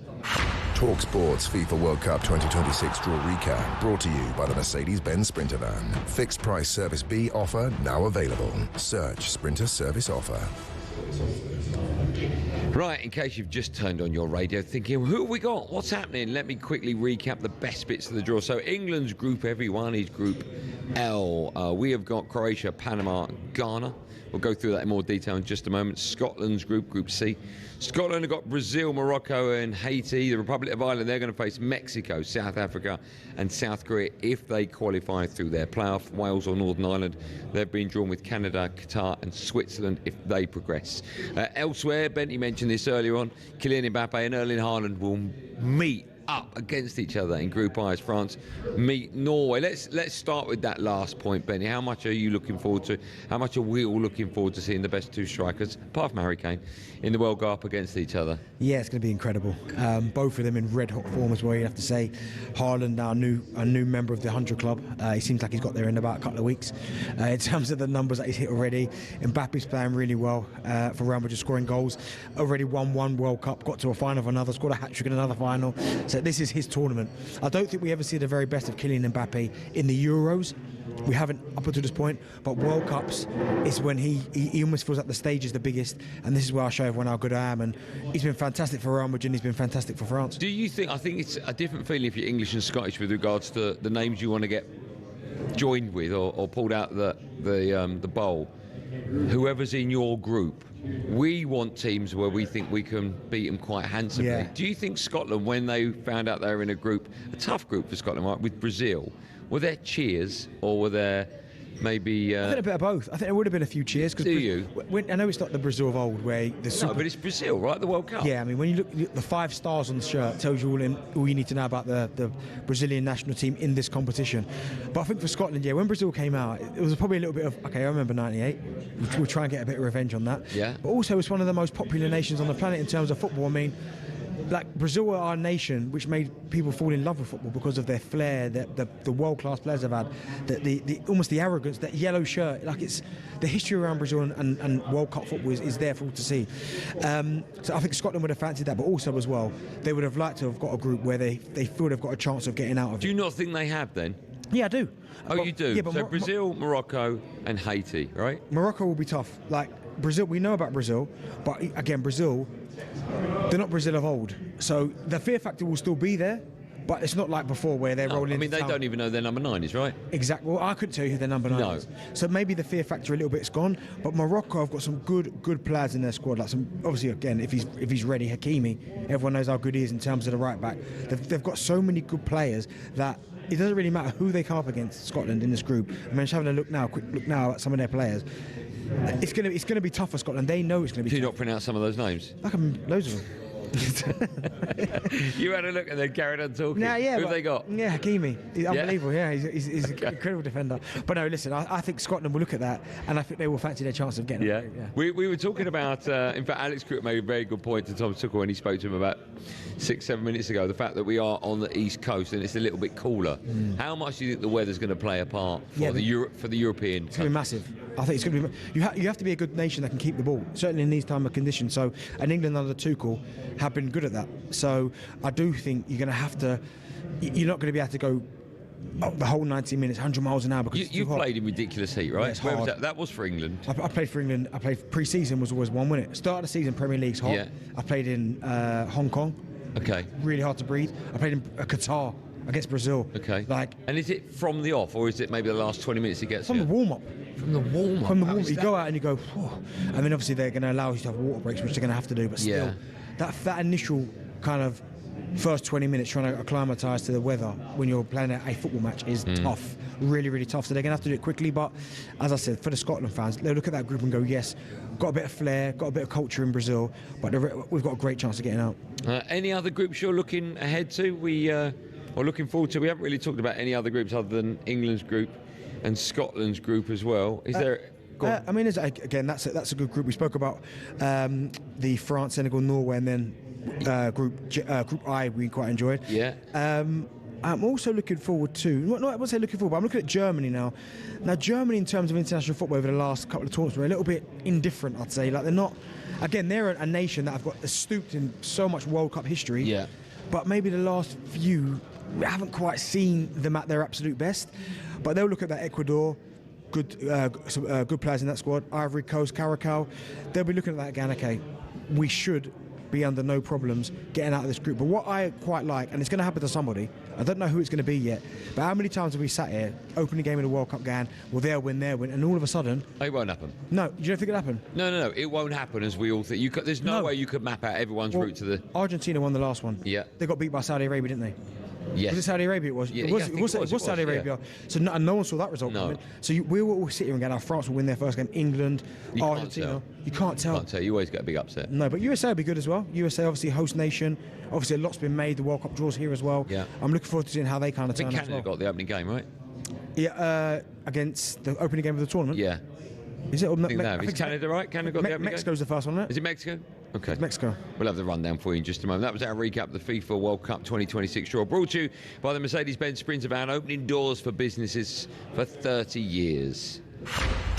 talkSPORT's FIFA World Cup 2026 draw recap, brought to you by the Mercedes-Benz Sprinter Van. Fixed price Service B offer now available. Search Sprinter Service Offer. Right, in case you've just turned on your radio thinking, who have we got? What's happening? Let me quickly recap the best bits of the draw. So England's Group everyone is Group L. We have got Croatia, Panama, Ghana. We'll go through that in more detail in just a moment. Scotland's Group C. Scotland have got Brazil, Morocco and Haiti. The Republic of Ireland, they're going to face Mexico, South Africa and South Korea if they qualify through their playoff. Wales or Northern Ireland, they've been drawn with Canada, Qatar and Switzerland if they progress. Elsewhere, Benty mentioned this earlier on, Kylian Mbappe and Erling Haaland will meet up against each other in Group I as France meet Norway. Let's start with that last point, Benny. How much are you looking forward to? How much are we all looking forward to seeing the best two strikers, apart from Harry Kane, in the World Cup up against each other? Yeah, it's going to be incredible. Both of them in red hot form as well, you have to say. Haaland, a new member of the 100 Club. He seems like he's got there in about a couple of weeks. In terms of the numbers that he's hit already, Mbappe's playing really well for Real Madrid, scoring goals. Already won one World Cup, got to a final of another, scored a hat-trick in another final. So this is his tournament. I don't think we ever see the very best of Kylian Mbappe in the Euros. We haven't up until this point, but World Cups is when he almost feels like the stage is the biggest, and this is where I show everyone how good I am. And he's been fantastic for Real Madrid, he's been fantastic for France. Do you think, I think it's a different feeling if you're English and Scottish with regards to the names you want to get joined with or pulled out the bowl. Whoever's in your group, we want teams where we think we can beat them quite handsomely. Yeah. Do you think Scotland, when they found out they were in a group, a tough group for Scotland, right, with Brazil, were there cheers or were there maybe... I think a bit of both. I think there would have been a few cheers. Do you? I know it's not the Brazil of old where No, but it's Brazil, right? The World Cup. Yeah, I mean, when you look, the 5 stars on the shirt tells you all you need to know about the Brazilian national team in this competition. But I think for Scotland, yeah, when Brazil came out, it was probably a little bit of, okay, I remember 98. We'll try and get a bit of revenge on that. Yeah. But also, it's one of the most popular nations on the planet in terms of football. I mean, like Brazil are our nation, which made people fall in love with football because of their flair, the world-class players they've had, the almost the arrogance, that yellow shirt. Like, it's the history around Brazil and World Cup football is there for all to see. So I think Scotland would have fancied that, but also as well, they would have liked to have got a group where they feel they've got a chance of getting out of it. Do you not think they have then? Yeah, I do. Oh, you do? Yeah, but so Brazil, Morocco and Haiti, right? Morocco will be tough. Like Brazil, we know about Brazil, but again, Brazil, they're not Brazil of old. So the fear factor will still be there, but it's not like before where they're rolling. I mean, they don't even know their number 9 is, right? Exactly. Well, I couldn't tell you who their number 9 is. So maybe the fear factor a little bit's gone. But Morocco have got some good players in their squad. Like some, obviously, again, if he's ready, Hakimi. Everyone knows how good he is in terms of the right back. They've got so many good players that it doesn't really matter who they come up against, Scotland, in this group. I mean, just having a quick look now at some of their players. It's gonna be tough for Scotland. They know it's gonna be. Do you tough. not pronounce some of those names? Like loads of them. You had a look and then carried on talking. Nah, yeah, who have they got? Yeah, Hakimi. He's unbelievable. Yeah, he's an incredible defender. But no, listen, I think Scotland will look at that, and I think they will fancy their chance of getting it. Yeah. We were talking about, in fact, Alex Crook made a very good point to Tom Tuchel when he spoke to him about 6-7 minutes ago, the fact that we are on the East Coast and it's a little bit cooler. How much do you think the weather's going to play a part for the European? It's going to be massive. I think it's going to be. You have to be a good nation that can keep the ball, certainly in these type of conditions. So, and England under Tuchel have been good at that. So I do think you're not going to be able to go the whole 90 minutes, 100 miles an hour. Because you played in ridiculous heat, right? Yeah, Where was that? That was for England. I played for England. I played pre-season was always one, wasn't it? Start of the season, Premier League's hot. Yeah. I played in Hong Kong. Okay. Really hard to breathe. I played in Qatar against Brazil. Okay. Like, and is it from the off, or is it maybe the last 20 minutes it gets from the warm-up? From the warm-up. From the warm-up. You go out and you go, whew. And then obviously they're going to allow you to have water breaks, which they're going to have to do. But still, that initial kind of first 20 minutes trying to acclimatise to the weather when you're playing a football match is tough. Really, really tough. So they're going to have to do it quickly. But as I said, for the Scotland fans, they'll look at that group and go, yes, got a bit of flair, got a bit of culture in Brazil, but we've got a great chance of getting out. Any other groups you're looking ahead to? Or looking forward to? We haven't really talked about any other groups other than England's group and Scotland's group as well. Is there? I mean, again, that's a good group. We spoke about the France, Senegal, Norway, and then Group I we quite enjoyed. Yeah. I'm also looking forward to, not I won't say looking forward, but I'm looking at Germany now. Now, Germany, in terms of international football over the last couple of tournaments, were a little bit indifferent, I'd say. Like, they're not, again, they're a nation that have got stooped in so much World Cup history. Yeah. But maybe the last few, we haven't quite seen them at their absolute best. But they'll look at that Ecuador, good players in that squad, Ivory Coast, Caracas. They'll be looking at that again, okay, we should be under no problems getting out of this group. But what I quite like, and it's going to happen to somebody, I don't know who it's going to be yet, but how many times have we sat here, opening game of the World Cup game, well, they'll win, and all of a sudden... It won't happen. No, do you don't think it'll happen? No, it won't happen as we all think. There's no way you could map out everyone's route to the... Argentina won the last one. Yeah. They got beat by Saudi Arabia, didn't they? Yes. Was it Saudi Arabia? It was. Yeah, it was Saudi Arabia. Yeah. So no one saw that result coming. So we will sit here and go, now France will win their first game. England, Argentina. You can't tell. You always get a big upset. No, but USA will be good as well. USA, obviously, host nation. Obviously, a lot's been made. The World Cup draws here as well. Yeah. I'm looking forward to seeing how they kind of turn out. I think Canada got the opening game, right? Yeah, against the opening game of the tournament. Yeah. Is it? Is Canada right? Canada got the opening Mexico's game? the first one, isn't it? Is it Mexico? Okay. It's Mexico. We'll have the rundown for you in just a moment. That was our recap of the FIFA World Cup 2026 draw, brought to you by the Mercedes-Benz Sprinter van, opening doors for businesses for 30 years.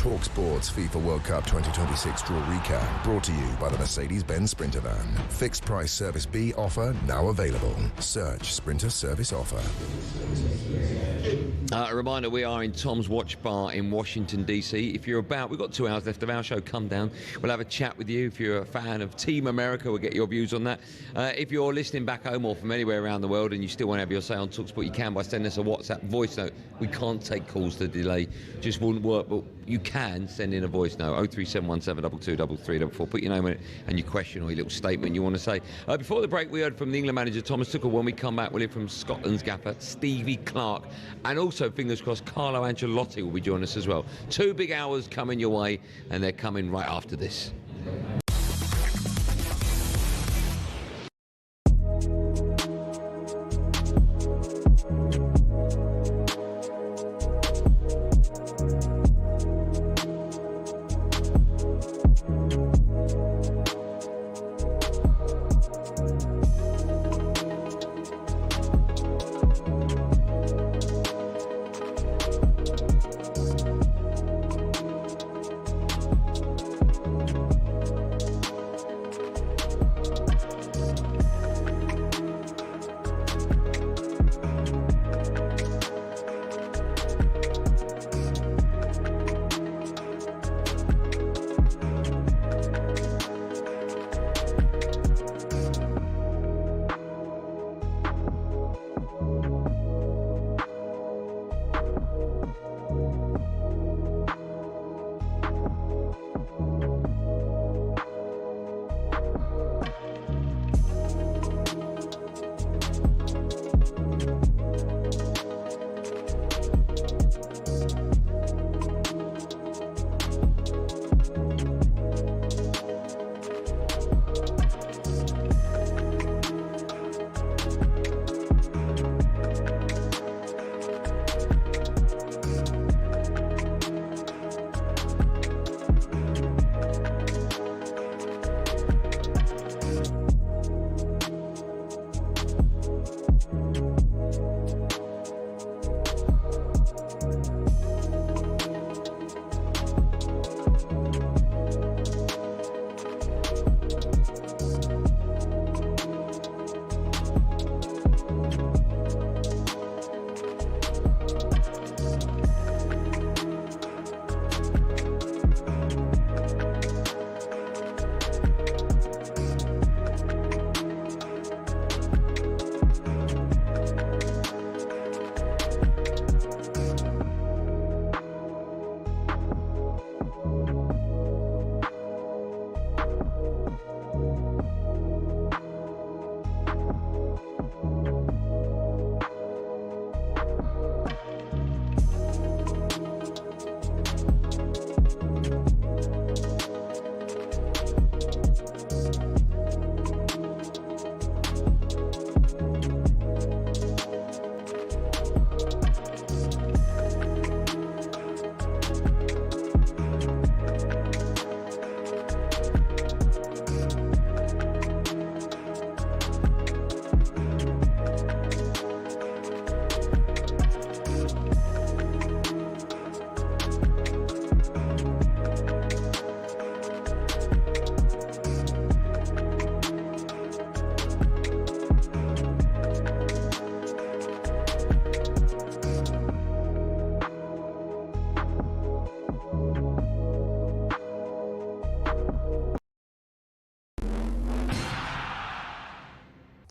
talkSPORT's FIFA World Cup 2026 draw recap, brought to you by the Mercedes-Benz Sprinter van. Fixed price Service B offer now available. Search Sprinter Service Offer. A reminder, we are in Tom's Watch Bar in Washington, D.C. If you're about, we've got 2 hours left of our show, come down. We'll have a chat with you. If you're a fan of Team America, we'll get your views on that. If you're listening back home or from anywhere around the world and you still want to have your say on talkSPORT, you can by sending us a WhatsApp voice note. We can't take calls, the delay just wouldn't work, but you can send in a voice note, 03717223344. Put your name on it and your question or your little statement you want to say. Before the break, we heard from the England manager, Thomas Tuchel. When we come back, we'll hear from Scotland's gaffer, Stevie Clark, and also, fingers crossed, Carlo Ancelotti will be joining us as well. 2 big hours coming your way, and they're coming right after this.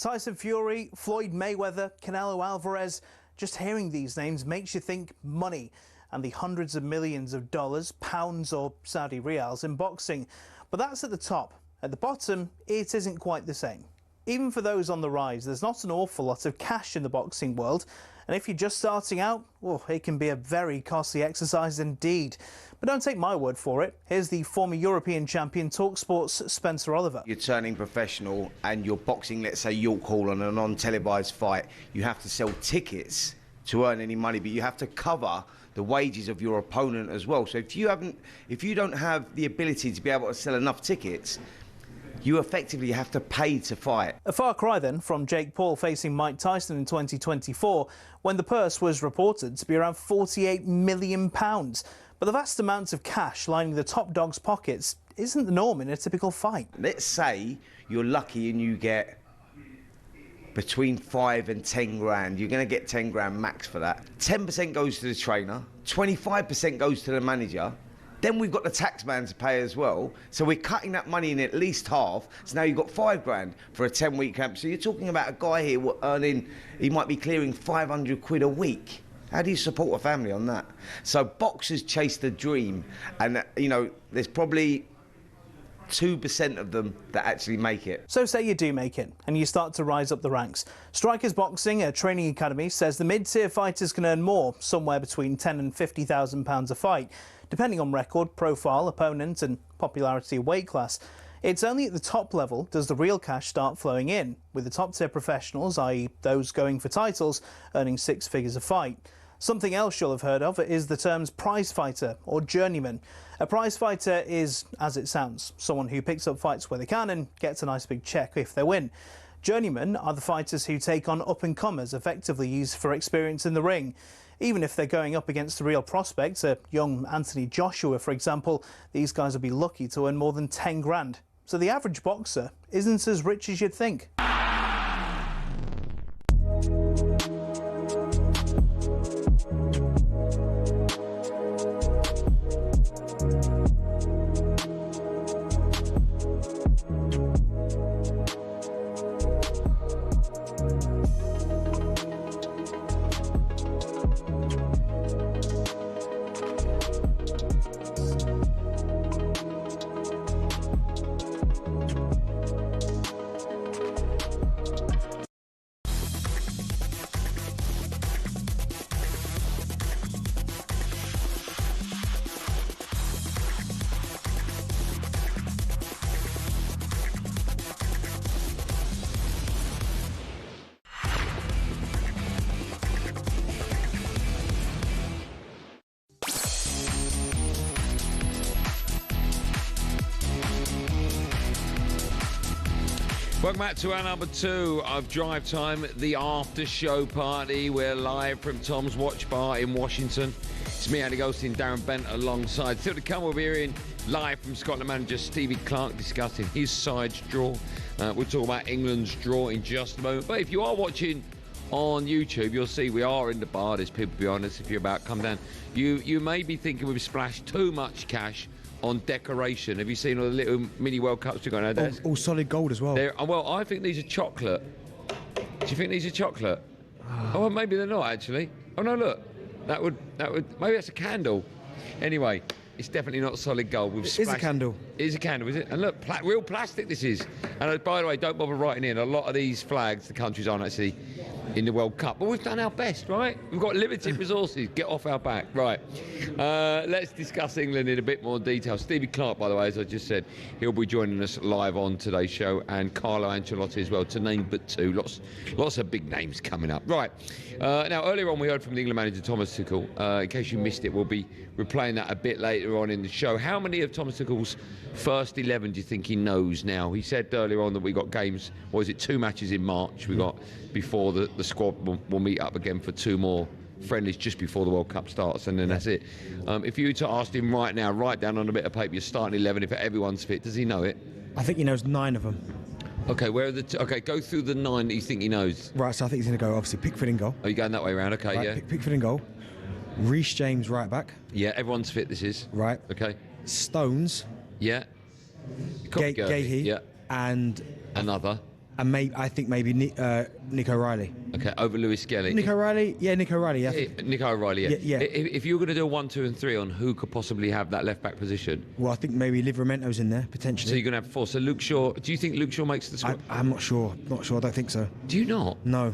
Tyson Fury, Floyd Mayweather, Canelo Alvarez. Just hearing these names makes you think money and the hundreds of millions of dollars, pounds or Saudi riyals in boxing. But that's at the top. At the bottom, it isn't quite the same. Even for those on the rise, there's not an awful lot of cash in the boxing world. And if you're just starting out, well, it can be a very costly exercise indeed. But don't take my word for it. Here's the former European champion, talkSPORT's Spencer Oliver. You're turning professional and you're boxing, let's say, York Hall on a non-televised fight. You have to sell tickets to earn any money, but you have to cover the wages of your opponent as well. So if you don't have the ability to be able to sell enough tickets, you effectively have to pay to fight. A far cry then from Jake Paul facing Mike Tyson in 2024, when the purse was reported to be around £48 million. But the vast amounts of cash lining the top dog's pockets isn't the norm in a typical fight. Let's say you're lucky and you get between 5 and 10 grand. You're going to get 10 grand max for that. 10% goes to the trainer, 25% goes to the manager. Then we've got the tax man to pay as well. So we're cutting that money in at least half. So now you've got 5 grand for a 10-week camp. So you're talking about a guy here earning, he might be clearing 500 quid a week. How do you support a family on that? So boxers chase the dream. And, you know, there's probably 2% of them that actually make it. So say you do make it and you start to rise up the ranks. Strikers Boxing, a training academy, says the mid-tier fighters can earn more, somewhere between £10,000 and £50,000 a fight, depending on record, profile, opponent and popularity of weight class. It's only at the top level does the real cash start flowing in, with the top-tier professionals, i.e. those going for titles, earning 6 figures a fight. Something else you'll have heard of is the terms prize fighter or journeyman. A prize fighter is, as it sounds, someone who picks up fights where they can and gets a nice big check if they win. Journeymen are the fighters who take on up-and-comers, effectively used for experience in the ring. Even if they're going up against the real prospects, a young Anthony Joshua, for example, these guys will be lucky to earn more than 10 grand. So the average boxer isn't as rich as you'd think. Welcome back to our number 2 of Drive Time, the after show party. We're live from Tom's Watch Bar in Washington. It's me, Andy Goldstein Darren Bent, alongside. Still to come, we'll be hearing live from Scotland manager Stevie Clark discussing his side's draw. We'll talk about England's draw in just a moment. But if you are watching on YouTube, you'll see we are in the bar. There's people behind us. If you're about to come down, you may be thinking we've splashed too much cash on decoration. Have you seen all the little mini World Cups we've got on our desk? All solid gold as well. Well, I think these are chocolate. Do you think these are chocolate? Oh, well, maybe they're not actually. Oh no, look. That would maybe that's a candle. Anyway, it's definitely not solid gold. It is a candle. It is a candle, is it? And look, real plastic this is. And by the way, don't bother writing in. A lot of these flags, the countries aren't actually in the World Cup. But we've done our best, right? We've got limited resources. Get off our back. Right. Let's discuss England in a bit more detail. Stevie Clark, by the way, as I just said, he'll be joining us live on today's show, and Carlo Ancelotti as well, to name but 2. Lots of big names coming up. Right. Now, earlier on, we heard from the England manager, Thomas Tuchel. In case you missed it, we'll be replaying that a bit later on in the show. How many of Thomas Tuchel's first 11 do you think he knows now? He said earlier on that we got games, what is it, 2 matches in March we got before the squad will meet up again for 2 more friendlies just before the World Cup starts, and then that's it. If you were to ask him right now, write down on a bit of paper your starting 11 if everyone's fit, does he know it? I think he knows 9 of them. Okay, where are the okay, go through the 9 that you think he knows. Right, so I think he's going to go, obviously, Pickford in goal. Are you going that way around? Okay, right, yeah. Pickford in goal. Reece James right back. Yeah, everyone's fit, this is. Right. Okay. Stones. Yeah. Gahey. Yeah. And another. and I think maybe Nico Riley. Okay, over Lewis Skelly. Nico Riley, yeah. Nico Riley, yeah. If you were going to do a 1, 2 and 3 on who could possibly have that left back position, well, I think maybe Livramento's in there potentially. So you're going to have 4. So Luke Shaw. Do you think Luke Shaw makes the squad? I'm not sure. I don't think so. Do you not? No.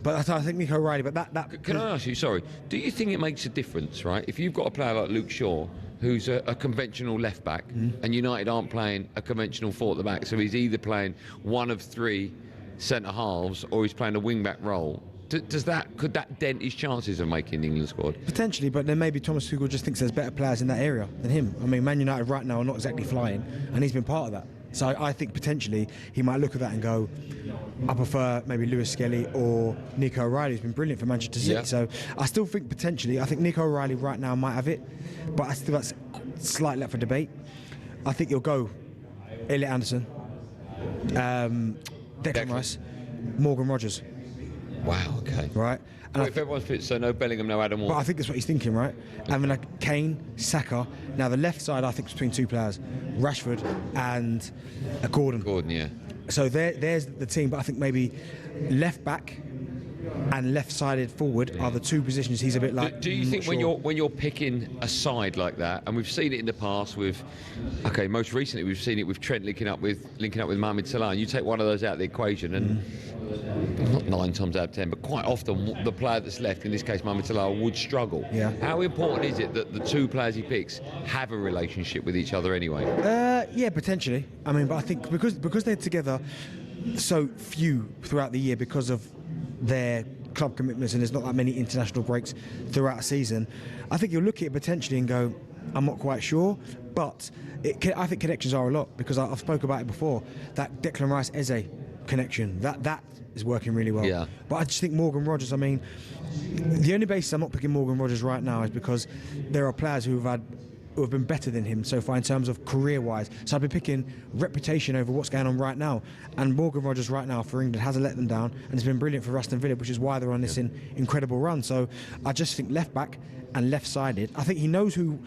But I think Nico Riley. But that. Can I ask you? Sorry. Do you think it makes a difference, right? If you've got a player like Luke Shaw, who's a conventional left back, and United aren't playing a conventional 4 at the back, so he's either playing one of 3 centre halves or he's playing a wing back role. Could that dent his chances of making the England squad? Potentially, but then maybe Thomas Tuchel just thinks there's better players in that area than him. I mean, Man United right now are not exactly flying, and he's been part of that. So I think potentially he might look at that and go, I prefer maybe Lewis Skelly or Nico O'Reilly, who's been brilliant for Manchester City. Yeah. So I still think potentially, I think Nico O'Reilly right now might have it, but I still that's slightly up for debate. I think he'll go Elliot Anderson, Declan Rice, Morgan Rogers. Wow, okay. Right. And if everyone's fit, so no Bellingham, no Adam Ward. But I think that's what he's thinking, right? And then like Kane, Saka. Now the left side, I think, is between 2 players, Rashford and Gordon. Gordon, yeah. So there's the team, but I think maybe left back and left-sided forward are the 2 positions he's a bit like. Do you think when you're picking a side like that, and we've seen it in the past with, most recently we've seen it with Trent linking up with Mohamed Salah, and you take one of those out of the equation, and not 9 times out of 10, but quite often the player that's left, in this case Mohamed Salah, would struggle. Yeah. How important is it that the 2 players he picks have a relationship with each other anyway? Yeah, potentially. I mean, but I think because they're together so few throughout the year because of their club commitments, and there's not that many international breaks throughout a season, I think you'll look at it potentially and go, I'm not quite sure, but I think connections are a lot, because I've spoke about it before, that Declan Rice-Eze connection, that is working really well. Yeah. But I just think Morgan Rogers, I mean, the only basis I'm not picking Morgan Rogers right now is because there are players who have been better than him so far in terms of career-wise. So I've been picking reputation over what's going on right now. And Morgan Rogers right now for England hasn't let them down, and it's been brilliant for Aston Villa, which is why they're on this incredible run. So I just think left-back and left-sided. I think he knows who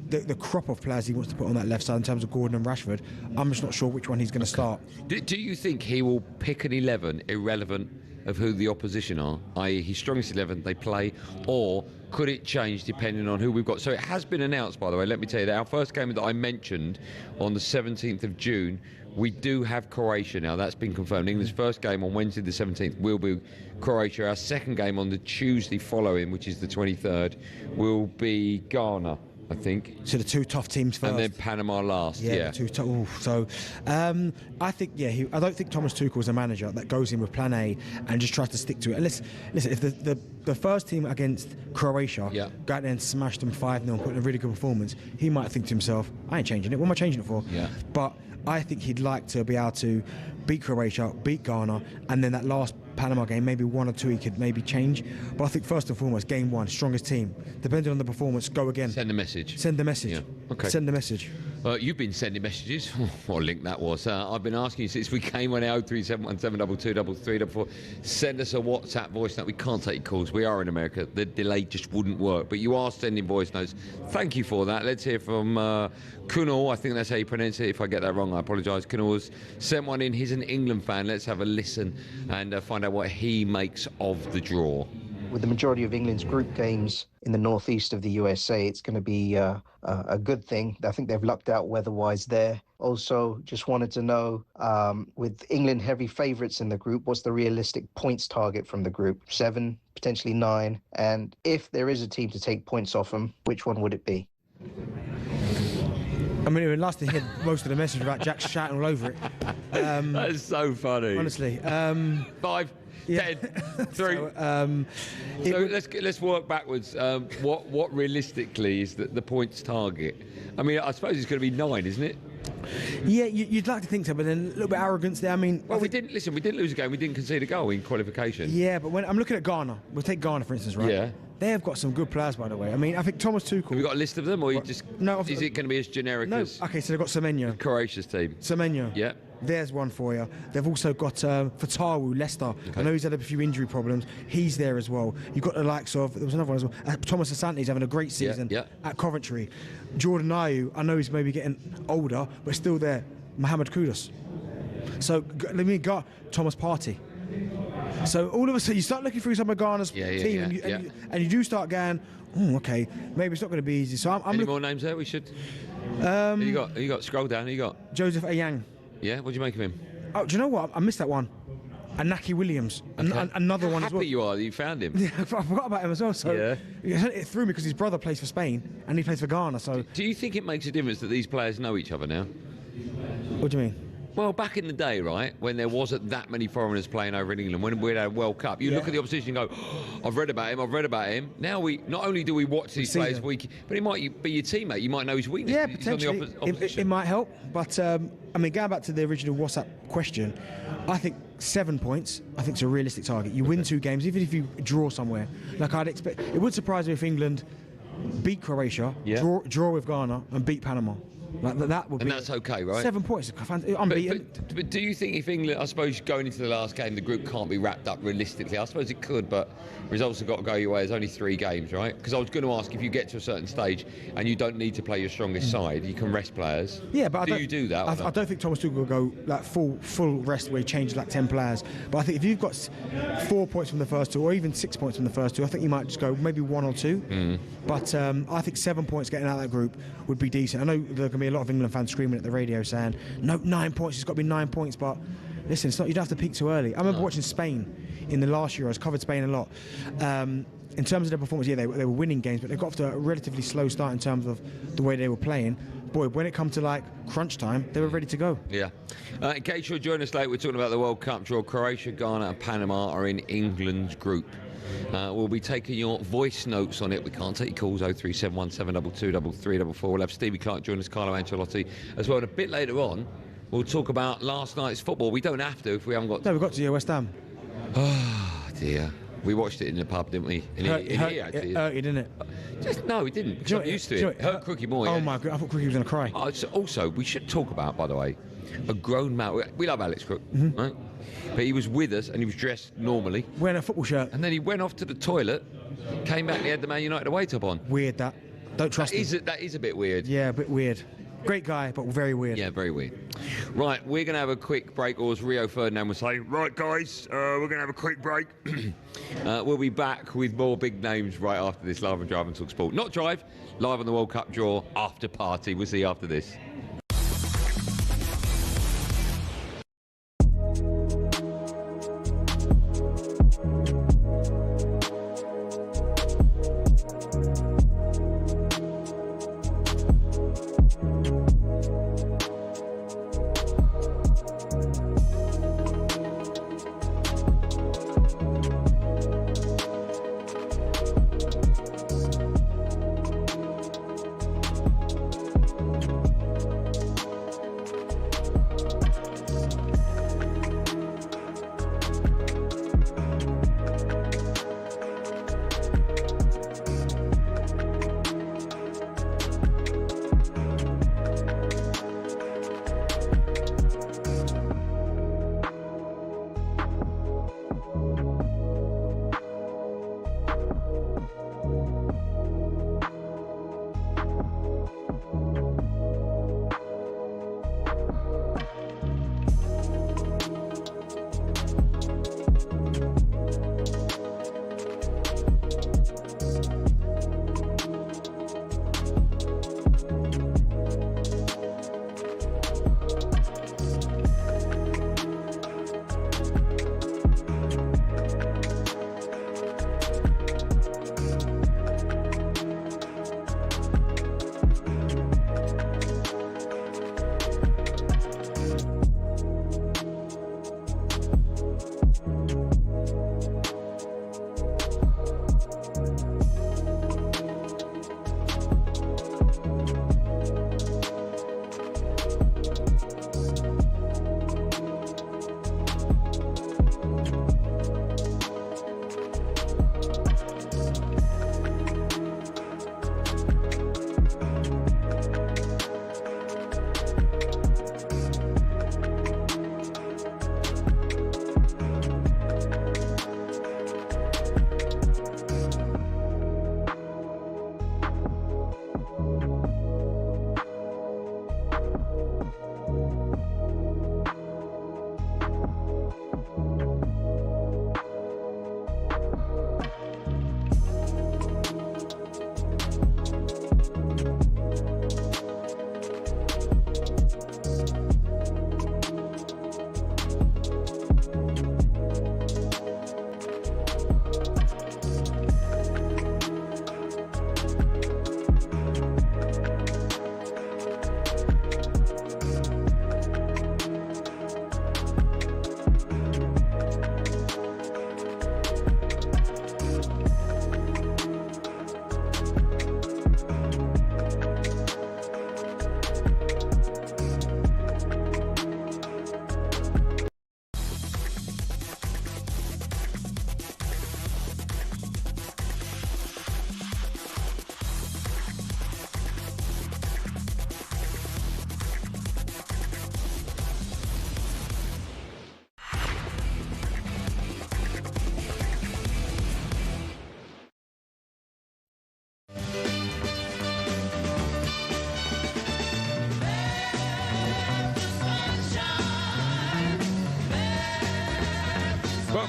the crop of players he wants to put on that left side in terms of Gordon and Rashford. I'm just not sure which one he's going to start. Do you think he will pick an 11 irrelevant of who the opposition are, i.e. his strongest 11 they play, or could it change depending on who we've got? So it has been announced, by the way, let me tell you that our first game that I mentioned on the 17th of June, we do have Croatia now. That's been confirmed. England's first game on Wednesday the 17th will be Croatia. Our second game on the Tuesday following, which is the 23rd, will be Ghana, I think. So the 2 tough teams first. And then Panama last, yeah. So I think, I don't think Thomas Tuchel is a manager that goes in with plan A and just tries to stick to it. And listen, if the first team against Croatia go out there and smash them 5-0 and put in a really good performance, he might think to himself, I ain't changing it. What am I changing it for? Yeah. But I think he'd like to be able to beat Croatia, beat Ghana, and then that last Panama game, maybe 1 or 2 he could maybe change. But I think first and foremost, game 1, strongest team. Depending on the performance, go again. Send a message. Send the message. Yeah. Okay. Send the message. You've been sending messages. What a link that was. I've been asking you since we came on 03717222334. Send us a WhatsApp voice note. We can't take calls. We are in America. The delay just wouldn't work. But you are sending voice notes. Thank you for that. Let's hear from Kunal. I think that's how you pronounce it. If I get that wrong, I apologise. Kunal's sent one in. He's an England fan. Let's have a listen and find out what he makes of the draw. With the majority of England's group games in the northeast of the USA, it's going to be a good thing. I think they've lucked out weather-wise there. Also, just wanted to know, with England heavy favourites in the group, what's the realistic points target from the group? 7, potentially 9. And if there is a team to take points off them, which one would it be? I mean, it would last to hear most of the message about Jack shouting all over it. That is so funny. Honestly. 5, 10, 3. So let's work backwards. What realistically is the points target? I mean, I suppose it's going to be 9, isn't it? Yeah, you'd like to think so, but then a little bit of arrogance there. I mean, we didn't lose a game. We didn't concede a goal in qualification. Yeah, but when I'm looking at Ghana, we'll take Ghana for instance, right? Yeah. They have got some good players, by the way. I mean, I think Thomas Tuchel. Have you got a list of them, or you just? No. Is it going to be as generic as? Okay, so they've got Semenyo. Croatia's team. Semenyo. Yeah. There's one for you. They've also got Fatawu, Leicester. Okay. I know he's had a few injury problems. He's there as well. You've got the likes of, there was another one as well, Thomas Asante's having a great season at Coventry. Jordan Ayew, I know he's maybe getting older, but still there. Mohamed Kudus. So let me go Thomas Partey. So all of a sudden you start looking through some of Ghana's team, and you do start going, oh, okay, maybe it's not going to be easy. So I'm Any more names there? We should. Who you got? Scroll down. Who you got? Joseph Ayang. Yeah. What do you make of him? Oh, do you know what? I missed that one. And Naki Williams, another one as well. Happy you are that you found him. Yeah, I forgot about him as well. So it threw me because his brother plays for Spain and he plays for Ghana. So do you think it makes a difference that these players know each other now? What do you mean? Well, back in the day, right, when there wasn't that many foreigners playing over in England, when we had a World Cup, you look at the opposition and go, oh, I've read about him. Now we not only do we watch these players week, but he might be your teammate. You might know his weakness. Yeah, potentially. It might help. But, I mean, going back to the original WhatsApp question, I think 7 points, I think, is a realistic target. You win 2 games, even if you draw somewhere. Like I'd expect, it would surprise me if England beat Croatia, draw with Ghana, and beat Panama. Like that would be. And that's okay, right? 7 points, unbeaten. But do you think if England, I suppose going into the last game, the group can't be wrapped up realistically? I suppose it could, but results have got to go your way. There's only 3 games, right? Because I was going to ask, if you get to a certain stage and you don't need to play your strongest side, you can rest players. Yeah, but do you do that? I don't think Thomas Tuchel will go like full rest where he changes like 10 players. But I think if you've got 4 points from the first 2, or even 6 points from the first 2, I think you might just go maybe 1 or 2. But I think 7 points getting out of that group would be decent. I know there are going to be a lot of England fans screaming at the radio saying, no, 9 points, it's got to be 9 points. But listen, it's not, you don't have to peak too early. I remember watching Spain in the last Euros, covered Spain a lot. In terms of their performance, they were winning games, but they got off to a relatively slow start in terms of the way they were playing. Boy, when it come to like crunch time, they were ready to go. Yeah. In case you're joining us late, we're talking about the World Cup draw. Croatia, Ghana and Panama are in England's group. We'll be taking your voice notes on it. We can't take your calls. 0371 722 3344. We'll have Stevie Clark join us, Carlo Ancelotti as well. And a bit later on, we'll talk about last night's football. We don't have to if we haven't got to. No, we've got to West Ham. Oh, dear. We watched it in the pub, didn't we? It hurt you, didn't it? No, we didn't, because I'm used to it. It hurt Crookie more. Oh, my God. I thought Crookie was going to cry. Also, we should talk about, by the way, a grown man. We love Alex Crook, right? But he was with us and he was dressed normally. Wearing a football shirt. And then he went off to the toilet, came back and he had the Man United away top on. Weird, that. Don't trust him. That is a bit weird. Yeah, a bit weird. Great guy, but very weird. Yeah, very weird. Right, we're going to have a quick break, or as Rio Ferdinand would say, right, guys, we're going to have a quick break. We'll be back with more big names right after this, live on Drive and talkSPORT. Not Drive, live on the World Cup draw, after party. We'll see you after this.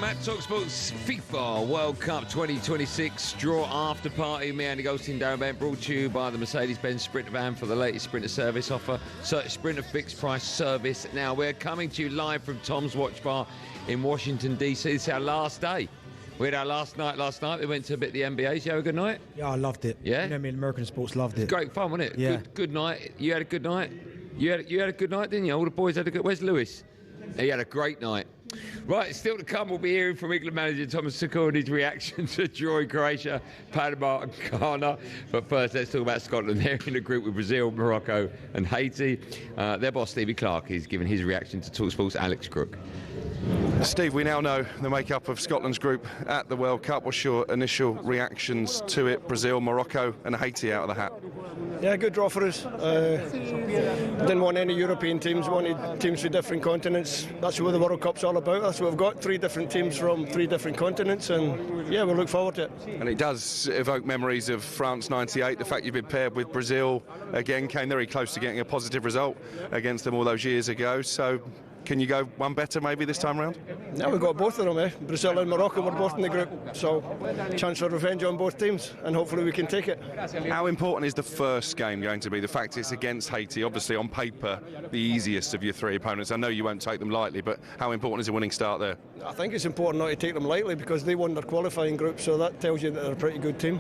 at talkSPORT's FIFA World Cup 2026 draw after party. Me, Andy Goldstein Darren Bent, brought to you by the Mercedes-Benz Sprinter van for the latest Sprinter service offer. Search Sprinter fixed price service. Now, we're coming to you live from Tom's Watch Bar in Washington, D.C. It's our last day. We had our last night last night. We went to a bit of the NBA. Did you have a good night? Yeah, I loved it. Yeah? You know me, American sports, loved it. Great fun, wasn't it? Yeah. Good night. You had a good night? You had a good night, didn't you? All the boys had a good... Where's Lewis? He had a great night. Right, still to come, we'll be hearing from England manager Thomas Tuchel and his reaction to drawing Croatia, Panama and Ghana. But first, let's talk about Scotland. They're in a group with Brazil, Morocco and Haiti. Their boss, Stevie Clark, is giving his reaction to talkSPORT's Alex Crook. Steve, we now know the makeup of Scotland's group at the World Cup. What's your initial reactions to it? Brazil, Morocco and Haiti out of the hat. Yeah, good draw for us. Didn't want any European teams, wanted teams from different continents. That's what the World Cup's all about. That's what we've got, 3 different teams from 3 different continents, and yeah, we'll look forward to it. And it does evoke memories of France '98. The fact you've been paired with Brazil again, came very close to getting a positive result against them all those years ago. So can you go one better maybe this time round? Yeah, we've got both of them, Brazil and Morocco were both in the group, so chance for revenge on both teams, and hopefully we can take it. How important is the first game going to be? The fact it's against Haiti, obviously on paper the easiest of your 3 opponents. I know you won't take them lightly, but how important is a winning start there? I think it's important not to take them lightly because they won their qualifying group, so that tells you that they're a pretty good team.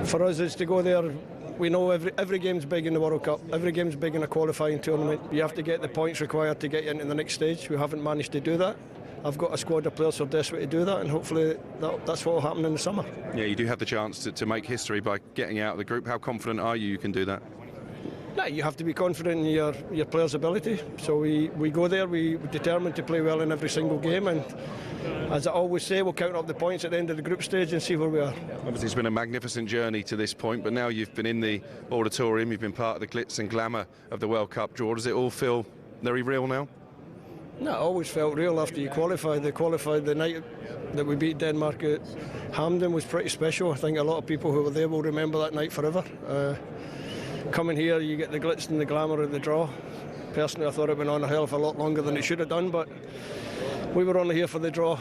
For us, it's to go there. We know every game's big in the World Cup. Every game's big in a qualifying tournament. You have to get the points required to get you into the next stage. We haven't managed to do that. I've got a squad of players who are desperate to do that, and hopefully that's what will happen in the summer. Yeah, you do have the chance to make history by getting out of the group. How confident are you can do that? No, you have to be confident in your players' ability. So we go there, we're determined to play well in every single game, and as I always say, we'll count up the points at the end of the group stage and see where we are. Obviously it's been a magnificent journey to this point, but now you've been in the auditorium, you've been part of the glitz and glamour of the World Cup draw. Does it all feel very real now? No, it always felt real after you qualified. They qualified the night that we beat Denmark at Hampden was pretty special. I think a lot of people who were there will remember that night forever. Coming here, you get the glitz and the glamour of the draw. Personally, I thought it went on a hell of a lot longer than it should have done, but we were only here for the draw.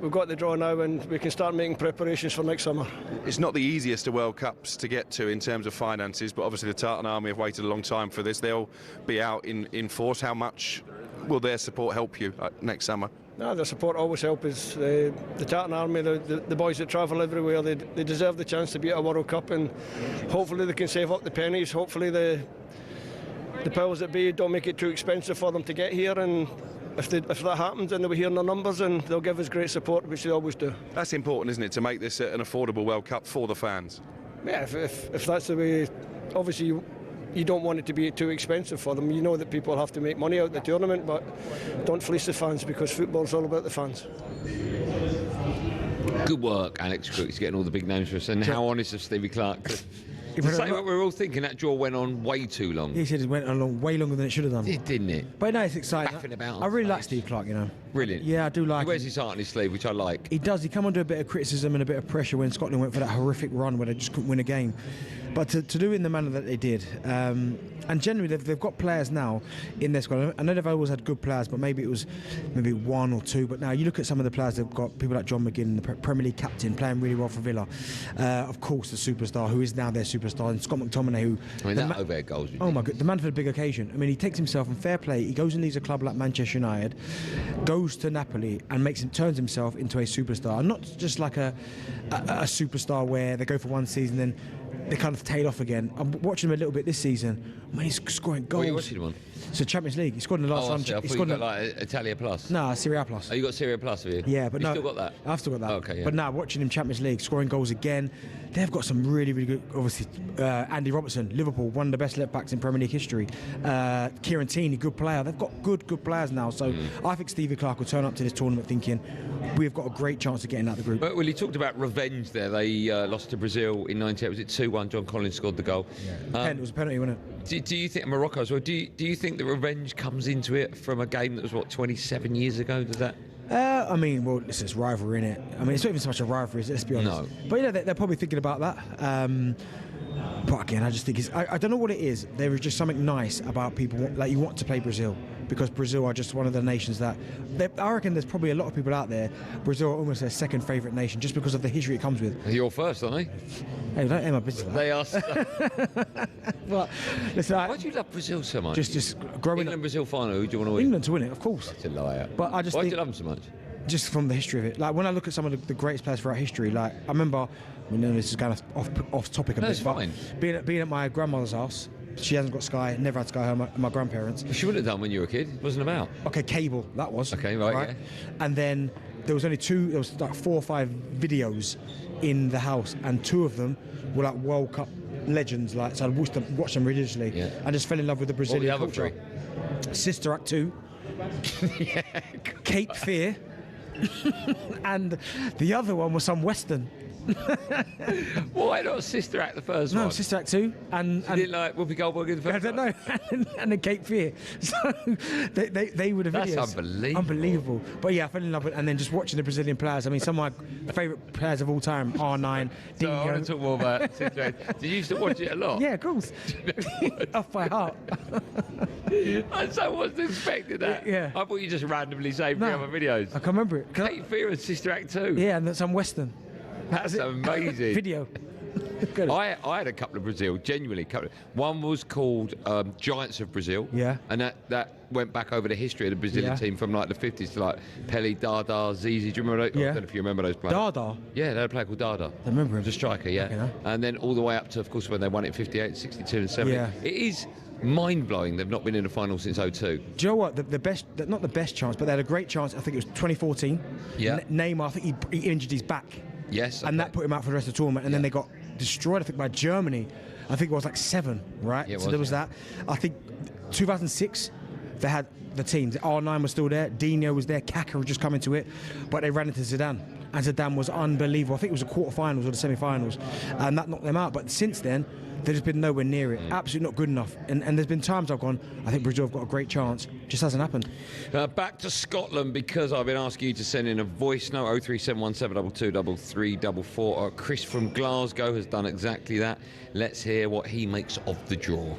We've got the draw now and we can start making preparations for next summer. It's not the easiest of World Cups to get to in terms of finances, but obviously the Tartan Army have waited a long time for this. They'll be out in force. How much will their support help you next summer? No, their support always helps us. The Tartan Army, the boys that travel everywhere, they deserve the chance to be at a World Cup, and hopefully they can save up the pennies. Hopefully the powers that be don't make it too expensive for them to get here, and if that happens, then they'll be hearing their numbers and they'll give us great support, which they always do. That's important, isn't it, to make this an affordable World Cup for the fans? Yeah, if that's the way, obviously you don't want it to be too expensive for them. You know that people have to make money out of the tournament, but don't fleece the fans because football's all about the fans. Good work, Alex Crook. He's getting all the big names for us. And how honest of Stevie Clark to say what we're all thinking. That draw went on way too long. He said it went on way longer than it should have done. It didn't it? But no, it's exciting. Baffing about I really like Steve Clark, you know. Brilliant. Yeah, I do like He wears him. his heart on his sleeve, which I like. He does. He come under a bit of criticism and a bit of pressure when Scotland went for that horrific run where they just couldn't win a game. But to do it in the manner that they did, and generally they've got players now in their squad. I know they've always had good players, but maybe it was 1 or 2. But now you look at some of the players they've got, people like John McGinn, the Premier League captain, playing really well for Villa. Of course, the superstar who is now their superstar, and Scott McTominay, who... I mean, that overhead goals. Oh my God, the man for the big occasion. I mean, he takes himself and fair play. He goes and leaves a club like Manchester United, goes to Napoli and turns himself into a superstar, and not just like a superstar where they go for one season then they kind of tail off again. I'm watching him a little bit this season. I mean, he's scoring goals. What are you watching him on? So Champions League. He scored in the last time. I thought you got like Italia Plus. No, Serie A Plus. Oh, you got Serie A Plus, have you? Yeah, but you no, still got that? I've still got that. Oh, okay, yeah. But now watching him Champions League, scoring goals again. They've got some really, really good. Obviously, Andy Robertson, Liverpool, one of the best left backs in Premier League history. Kieran Tierney, good player. They've got good players now. So I think Stevie Clark will turn up to this tournament thinking we've got a great chance of getting out of the group. Well, he talked about revenge there. They lost to Brazil in '98. Was it 2-1? John Collins scored the goal. Yeah. It was a penalty, wasn't it? Do you think Morocco as well? Do you think the revenge comes into it from a game that was 27 years ago? Does that? I mean, well, it's rivalry, innit? I mean, it's not even so much a rivalry, let's be honest. No. But yeah, they're probably thinking about that. But again, I just think I don't know what it is. There is just something nice about people. Like, you want to play Brazil. because Brazil are just one of the nations that I reckon there's probably a lot of people out there. Brazil are almost their second favourite nation just because of the history it comes with. You're first, aren't they? Hey, don't aim my business. They are. But listen, why do you love Brazil so much? Just growing England up. Brazil final. Who do you want to win? England to win it, of course. That's a liar. But I just why think, do you love them so much? Just from the history of it. Like when I look at some of the greatest players throughout history, like I remember, this is kind of off topic a bit, it's but fine. being at my grandmother's house. She hasn't got Sky, never had Sky, my grandparents. She wouldn't have done when you were a kid. It wasn't about. Okay, cable, that was. Okay, right. Yeah. And then there was like 4 or 5 videos in the house, and 2 of them were like World Cup legends. Like, so I watched them religiously, and just fell in love with the Brazilian culture. Sister Act 2, Cape Fear, and the other one was some Western. Why not Sister Act the first one? No, Sister Act 2. And didn't like Whoopi Goldberg in the first I don't know. and the Cape Fear. So they would have videos. That's unbelievable. Unbelievable. But yeah, I fell in love with it. And then just watching the Brazilian players. I mean, some of my favourite players of all time, R9, So I want to talk more about Sister Act. Did you used to watch it a lot? Yeah, of course. Off by heart. I wasn't expecting that. Yeah. I thought you just randomly saved 3 other videos. I can remember it. Cape Fear and Sister Act 2. Yeah, and some Western. That's amazing. Video. I had a couple of Brazil, genuinely. One was called Giants of Brazil. Yeah. And that went back over the history of the Brazilian team from like the 50s to like Pele, Dada, Zizi. Do you remember those? Yeah. I don't know if you remember those players. Dada? Yeah, they had a player called Dada. I remember him. The striker, yeah. Okay, and then all the way up to, of course, when they won it in 58, 62 and 70. Yeah. It is mind-blowing they've not been in the final since 02. Do you know what? The best, not the best chance, but they had a great chance. I think it was 2014. Yeah. Neymar, I think he injured his back. Yes. And that put him out for the rest of the tournament. And then they got destroyed, I think, by Germany. I think it was like 7, right? Yeah, so there was that. I think 2006, they had the team. R9 was still there. Dino was there. Kaka was just coming to it. But they ran into Zidane. And Zidane was unbelievable. I think it was the quarterfinals or the semi-finals. And that knocked them out. But since then, they've just been nowhere near it. Absolutely not good enough. And there's been times I've gone, I think Brazil have got a great chance. Just hasn't happened. Back to Scotland, because I've been asking you to send in a voice note. 03717223344. Chris from Glasgow has done exactly that. Let's hear what he makes of the draw.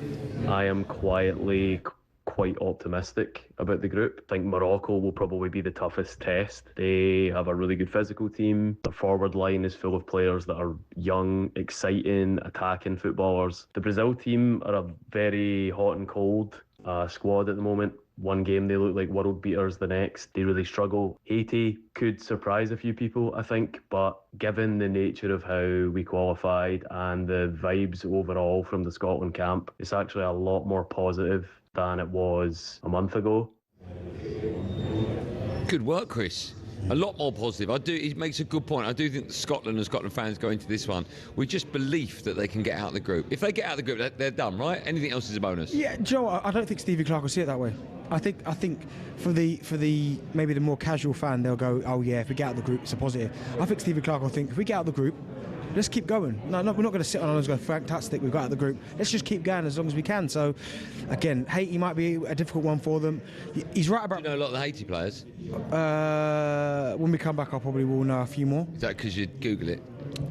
I am quietly quite optimistic about the group. I think Morocco will probably be the toughest test. They have a really good physical team. The forward line is full of players that are young, exciting, attacking footballers. The Brazil team are a very hot and cold squad at the moment. One game they look like world beaters, the next they really struggle. Haiti could surprise a few people, I think, but given the nature of how we qualified and the vibes overall from the Scotland camp, it's actually a lot more positive than it was a month ago. Good work, Chris. A lot more positive. He makes a good point. I do think that Scotland and Scotland fans go into this one with just belief that they can get out of the group. If they get out of the group, they're done, right? Anything else is a bonus. Yeah, Joe, I don't think Stevie Clark will see it that way. I think for the maybe the more casual fan, they'll go, oh yeah, if we get out of the group, it's a positive. I think Stevie Clark will think, if we get out of the group, let's keep going. No, we're not going to sit on and go, fantastic, we've got out of the group. Let's just keep going as long as we can. So, again, Haiti might be a difficult one for them. He's right about... Do you know a lot of the Haiti players? When we come back, I probably will know a few more. Is that because you'd Google it?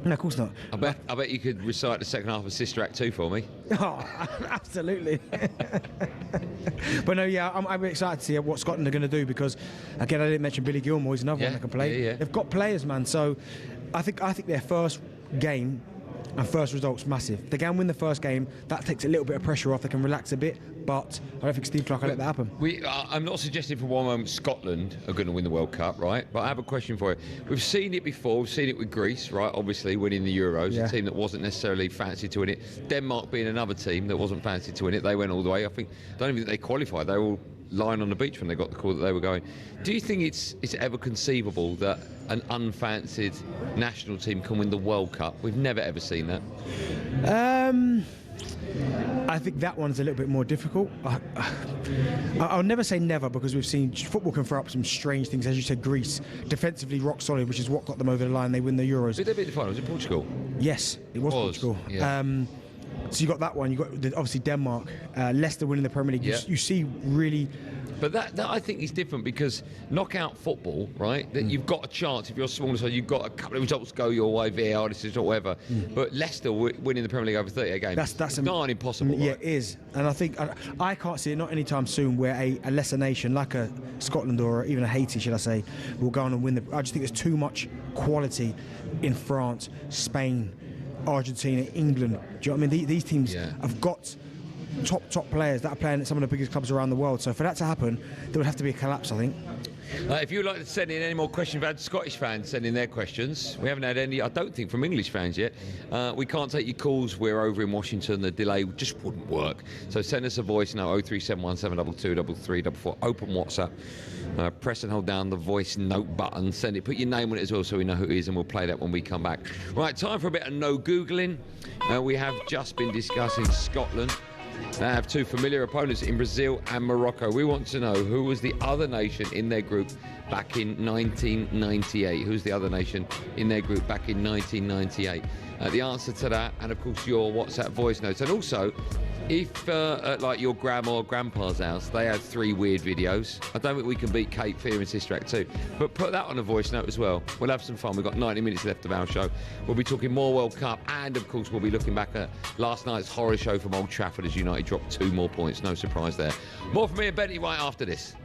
No, of course not. I bet you could recite the second half of Sister Act 2 for me. Oh, absolutely. But no, yeah, I'm excited to see what Scotland are going to do because, again, I didn't mention Billy Gilmore. He's another one that can play. Yeah. They've got players, man. So I think their first game and first result's massive. They can win the first game. That takes a little bit of pressure off. They can relax a bit. But I don't think Steve Clark will let that happen. I'm not suggesting for one moment Scotland are going to win the World Cup, right? But I have a question for you. We've seen it before. We've seen it with Greece, right? Obviously winning the Euros, a team that wasn't necessarily fancied to win it. Denmark being another team that wasn't fancied to win it. They went all the way. I don't even think they qualified. They were all lying on the beach when they got the call that they were going. Do you think it's ever conceivable that an unfancied national team can win the World Cup? We've never ever seen that. I think that one's a little bit more difficult. I'll never say never because we've seen football can throw up some strange things. As you said, Greece, defensively rock solid, which is what got them over the line. They win the Euros. Did they beat the final? Was it Portugal? Yes, it was Portugal. Yeah. So you got that one. You got obviously Denmark, Leicester winning the Premier League. Yeah. You see really But that I think is different because knockout football, right? That you've got a chance if you're smaller, so you've got a couple of results go your way, VAR decisions or whatever. But Leicester winning the Premier League over 38 games, that's darn impossible. Yeah, right? it is. And I think I can't see it not anytime soon where a lesser nation like a Scotland or even a Haiti, should I say, will go on and win the. I just think there's too much quality in France, Spain, Argentina, England. Do you know what I mean? These teams have got top players that are playing at some of the biggest clubs around the world. So for that to happen, there would have to be a collapse, I think. If you'd like to send in any more questions, we've had Scottish fans send in their questions. We haven't had any, I don't think, from English fans yet. We can't take your calls. We're over in Washington. The delay just wouldn't work. So send us a voice now, 0371 722 3344. Open WhatsApp. Press and hold down the voice note button. Send it. Put your name on it as well so we know who it is, and we'll play that when we come back. Right, time for a bit of no Googling. We have just been discussing Scotland. They have two familiar opponents in Brazil and Morocco. We want to know who was the other nation in their group back in 1998. Who's the other nation in their group back in 1998? The answer to that, and of course your WhatsApp voice notes. And also, if at like your grandma or grandpa's house, they had 3 weird videos, I don't think we can beat Cape Fear and Sister Act 2. But put that on a voice note as well. We'll have some fun. We've got 90 minutes left of our show. We'll be talking more World Cup, and of course we'll be looking back at last night's horror show from Old Trafford as United dropped 2 more points. No surprise there. More from me and Benny right after this.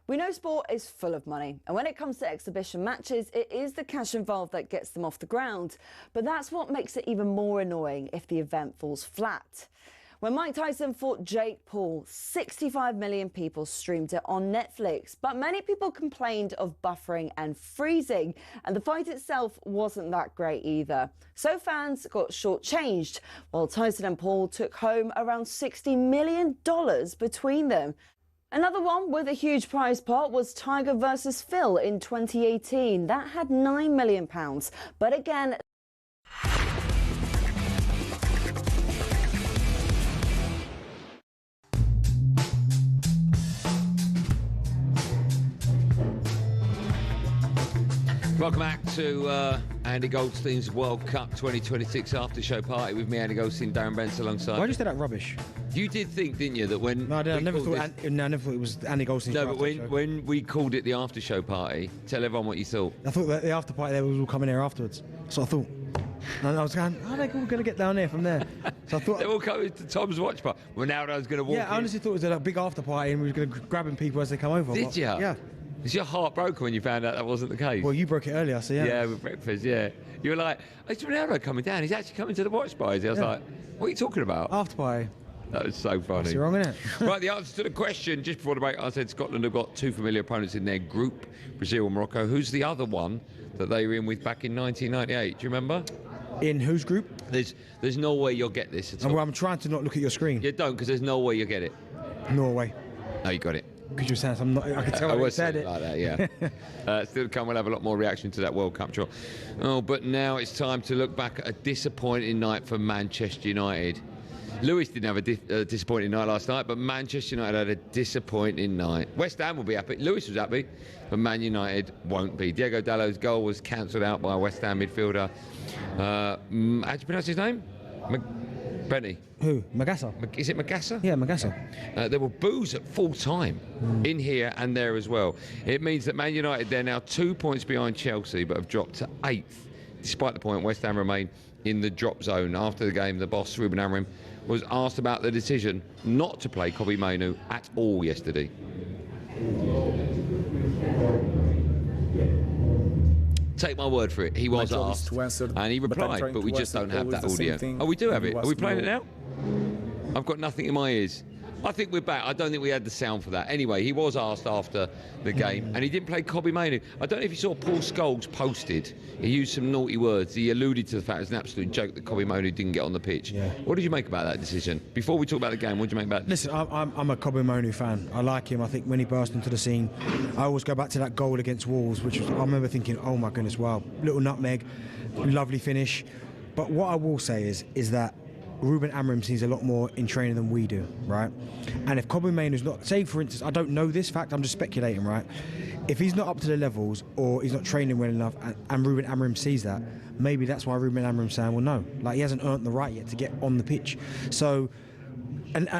We know sport is full of money, and when it comes to exhibition matches, it is the cash involved that gets them off the ground. But that's what makes it even more annoying if the event falls flat. When Mike Tyson fought Jake Paul, 65 million people streamed it on Netflix, but many people complained of buffering and freezing, and the fight itself wasn't that great either. So fans got shortchanged, while Tyson and Paul took home around $60 million between them. Another one with a huge prize pot was Tiger versus Phil in 2018. That had £9 million. But again, welcome back to Andy Goldstein's World Cup 2026 after show party with me, Andy Goldstein, Darren Bent alongside. Why did you say that rubbish? You did think, didn't you, that when... No, I never thought it was Andy Goldstein's No, but when we called it the after show party, tell everyone what you thought. I thought that the after party there was all coming here afterwards. So I thought. And I was going, how are they all going to get down there from there? So I thought... They're all coming to Tom's watch party. Ronaldo's going to walk in. I honestly thought it was a big after party and we were going to grabbing people as they come over. Did you? Yeah. Was your heart broken when you found out that wasn't the case? Well, you broke it earlier, so yeah. Yeah, with breakfast, yeah. You were like, it's Ronaldo coming down. He's actually coming to the watch party. I was like, what are you talking about? After party. That was so funny. That's wrong, isn't it? Right, the answer to the question, just before the break, I said Scotland have got two familiar opponents in their group, Brazil and Morocco. Who's the other one that they were in with back in 1998? Do you remember? In whose group? There's no way you'll get this at all. Well, I'm trying to not look at your screen. You don't, because there's no way you'll get it. Norway. No, you got it. Because you were saying I'm not. I can tell you said it like that, yeah. Still to come, we'll have a lot more reaction to that World Cup draw. Oh, but now it's time to look back at a disappointing night for Manchester United. Lewis didn't have a disappointing night last night, but Manchester United had a disappointing night. West Ham will be happy. Lewis was happy, but Man United won't be. Diego Dallo's goal was cancelled out by a West Ham midfielder. How do you pronounce his name? Benny. Who? Magassa. Is it Magassa? Yeah, Magassa. There were boos at full time in here and there as well. It means that Man United, they're now 2 points behind Chelsea, but have dropped to 8th. Despite the point, West Ham remain in the drop zone. After the game, the boss, Ruben Amorim, was asked about the decision not to play Kobbie Mainoo at all yesterday. Take my word for it, he was asked, and he replied, but we just don't have that audio. Oh, we do have it. Are we playing it now? I've got nothing in my ears. I think we're back. I don't think we had the sound for that. Anyway, he was asked after the game, and he didn't play Kobbie Mainoo. I don't know if you saw Paul Scholes posted. He used some naughty words. He alluded to the fact it's an absolute joke that Kobbie Mainoo didn't get on the pitch. Yeah. What did you make about that decision? Before we talk about the game, what did you make about it? Listen, I'm a Kobbie Mainoo fan. I like him. I think when he burst into the scene, I always go back to that goal against Wolves, which was, I remember thinking, oh my goodness, wow, little nutmeg, lovely finish. But what I will say is that Ruben Amorim sees a lot more in training than we do, right? And if Kobbie Mainoo's not, say for instance, I don't know this fact, I'm just speculating, right? If he's not up to the levels or he's not training well enough and Ruben Amorim sees that, maybe that's why Ruben Amorim's saying, well, no, like he hasn't earned the right yet to get on the pitch. So,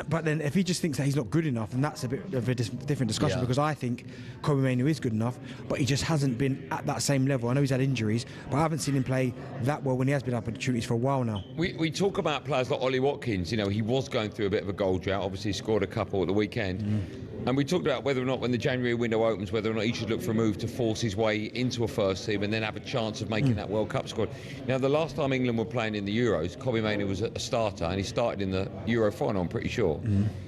but then if he just thinks that he's not good enough, then that's a bit of a different discussion, because I think Kobbie Mainoo is good enough, but he just hasn't been at that same level. I know he's had injuries, but I haven't seen him play that well when he has been up opportunities for a while now. We talk about players like Ollie Watkins. You know, he was going through a bit of a goal drought. Obviously, he scored a couple at the weekend. And we talked about whether or not when the January window opens, whether or not he should look for a move to force his way into a first team and then have a chance of making that World Cup squad. Now, the last time England were playing in the Euros, Kobbie Mainoo was a starter, and he started in the Euro final, I'm pretty sure.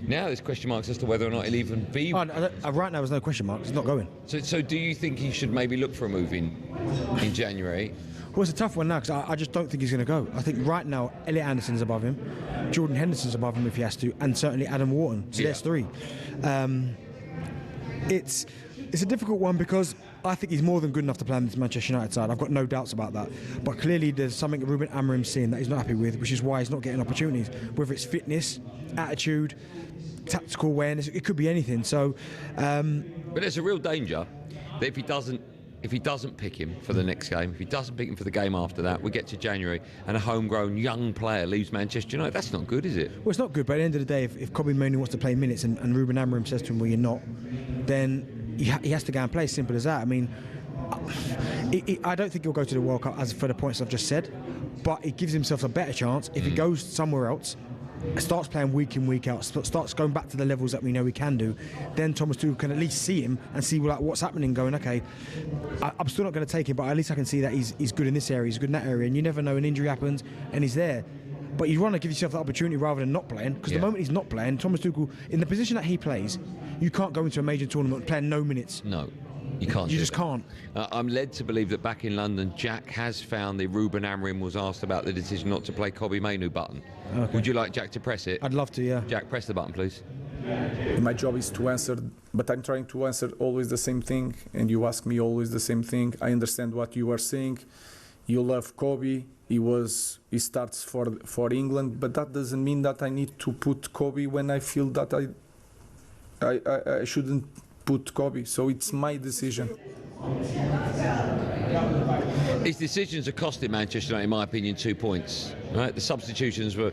Now there's question marks as to whether or not he'll even be... Right now there's no question marks, he's not going. So do you think he should maybe look for a move in January? Well, it's a tough one now, because I just don't think he's going to go. I think right now, Elliot Anderson's above him, Jordan Henderson's above him if he has to, and certainly Adam Wharton. So there's three. It's a difficult one because I think he's more than good enough to play on this Manchester United side. I've got no doubts about that. But clearly there's something Ruben Amorim's seeing that he's not happy with, which is why he's not getting opportunities. Whether it's fitness, attitude, tactical awareness, it could be anything. So, but there's a real danger that if he doesn't pick him for the next game, if he doesn't pick him for the game after that, we get to January and a homegrown young player leaves Manchester United. That's not good, is it? Well, it's not good, but at the end of the day, if Kobbie Mainoo wants to play minutes and Ruben Amorim says to him, well, you're not, then he has to go and play, simple as that. I mean, I don't think he'll go to the World Cup as for the points I've just said, but he gives himself a better chance if he goes somewhere else, starts playing week in, week out, starts going back to the levels that we know he can do, then Thomas Tuchel can at least see him and see like what's happening, going, okay, I'm still not going to take him, but at least I can see that he's good in this area, he's good in that area, and you never know, an injury happens and he's there. But you want to give yourself the opportunity rather than not playing, because the moment he's not playing, Thomas Tuchel, in the position that he plays, you can't go into a major tournament playing no minutes. No. You can't. You just can't. I'm led to believe that back in London, Jack has found the Ruben Amorim was asked about the decision not to play Kobbie Mainoo button. Okay. Would you like Jack to press it? I'd love to, yeah. Jack, press the button, please. My job is to answer, but I'm trying to answer always the same thing, and you ask me always the same thing. I understand what you are saying. You love Kobe. He starts for England, but that doesn't mean that I need to put Kobe when I feel that I shouldn't put Kobe. So it's my decision. His decisions are costing Manchester United, in my opinion, 2 points. Right? The substitutions were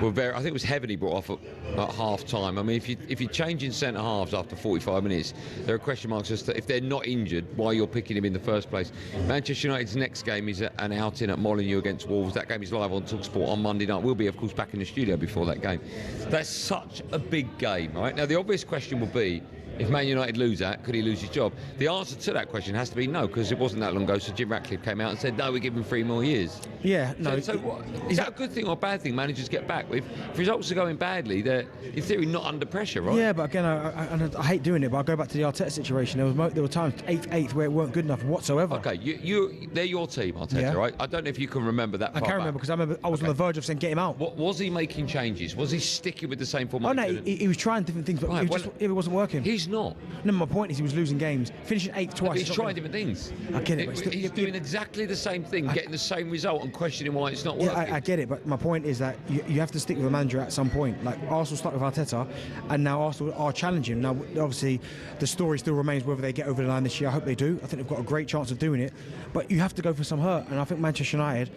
very. I think it was Heaven he brought off at half time. I mean, if you're changing centre halves after 45 minutes, there are question marks as to if they're not injured, why you're picking him in the first place. Manchester United's next game is an outing at Molineux against Wolves. That game is live on talkSPORT on Monday night. We'll be, of course, back in the studio before that game. That's such a big game, right? Now, the obvious question will be, if Man United lose that, could he lose his job? The answer to that question has to be no, because it wasn't that long ago. So Jim Ratcliffe came out and said, no, we give him 3 more years. Yeah, no. So what, is that a good thing or a bad thing? Managers get back with. If results are going badly, they're in theory not under pressure, right? Yeah, but again, I hate doing it. But I go back to the Arteta situation. There were times 8th where it weren't good enough whatsoever. Okay, they're your team, Arteta, right? I don't know if you can remember that. I can remember because I was on the verge of saying get him out. What was he making changes? Was he sticking with the same format? Oh no, he was trying different things, but it wasn't working. He's not. No, my point is he was losing games, finishing 8th twice. But he's trying different things. I get it. He's doing exactly the same thing, getting the same result, and questioning why it's not working. Yeah, I get it, but my point is that you have to stick with a manager at some point. Like Arsenal stuck with Arteta, and now Arsenal are challenging. Now, obviously, the story still remains whether they get over the line this year. I hope they do. I think they've got a great chance of doing it, but you have to go for some hurt, and I think Manchester United.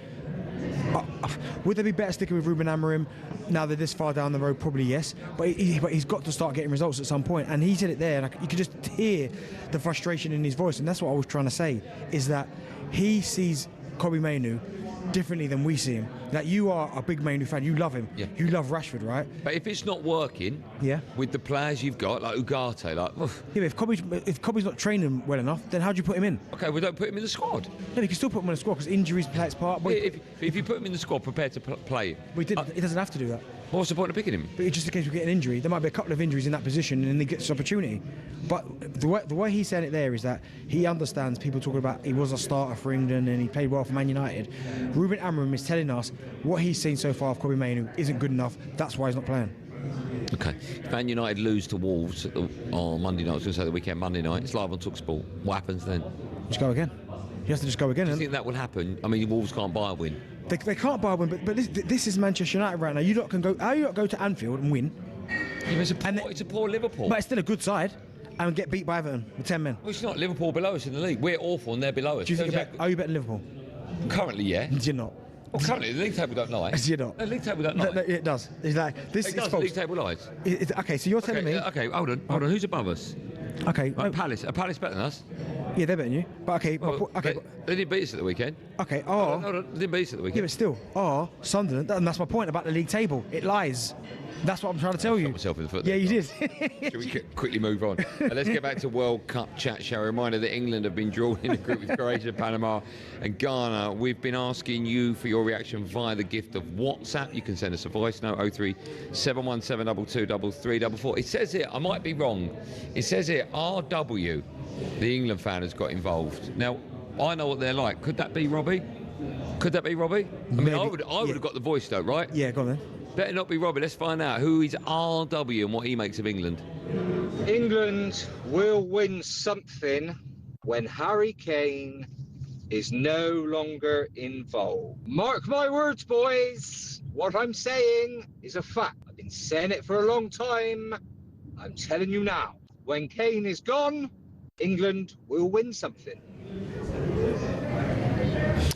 Would they be better sticking with Ruben Amorim now they're this far down the road? Probably yes, but he's got to start getting results at some point, and he said it there, and you could just hear the frustration in his voice, and that's what I was trying to say, is that he sees Kobe Mainoo differently than we see him. That you are a big Mainoo fan, you love him, you love Rashford, right? But if it's not working, with the players you've got, like Ugarte, but if Kobe's not training well enough, then how do you put him in? Okay, we don't put him in the squad. No, you can still put him in the squad because injuries play its part. If you put him in the squad, prepared to play him. He doesn't have to do that. What's the point of picking him? But just in case we get an injury, there might be a couple of injuries in that position, and then he gets this opportunity. But the way he's saying it there is that he understands people talking about he was a starter for England and he played well for Man United. Ruben Amorim is telling us what he's seen so far of Kobe Mainoo isn't good enough. That's why he's not playing. Okay. If Man United lose to Wolves on Monday night, I was going to say the weekend, Monday night, it's live on talkSPORT. What happens then? Just go again. You have to just go again. Do you think that will happen? I mean, Wolves can't buy a win. They can't buy a win, but this is Manchester United right now. You lot can go. How you not go to Anfield and win? Yeah, it's a poor Liverpool. But it's still a good side, and get beat by Everton with 10 men. Well, it's not. Liverpool below us in the league. We're awful and they're below us. Do you think are you betting Liverpool? Currently, yeah. You're not. Well, currently, the league table don't lie. You're not. The league table don't lie. No, it does. It's like this. It does. The league table lies. Okay, so you're telling me. Okay, hold on. Who's above us? Okay. Right, Palace. Are Palace better than us? Yeah, they're better than you. But okay. They didn't beat us at the weekend. Okay. Hold on. They didn't beat us at the weekend. Yeah, but still. Sunderland. And that's my point about the league table. It lies. That's what I'm trying to tell you. Shot myself in the foot. Yeah, you did. Should we quickly move on? Let's get back to World Cup chat show. A reminder that England have been drawn in a group with Croatia, Panama and Ghana. We've been asking you for your reaction via the gift of WhatsApp. You can send us a voice note, 03 717 223344. It says here, I might be wrong, it says here, RW, the England fan, has got involved. Now, I know what they're like. Could that be Robbie? Could that be Robbie? I mean, I would have got the voice note, right? Yeah, go on then. Better not be Robbie. Let's find out who is RW and what he makes of England. England will win something when Harry Kane is no longer involved. Mark my words, boys. What I'm saying is a fact. I've been saying it for a long time. I'm telling you now. When Kane is gone, England will win something.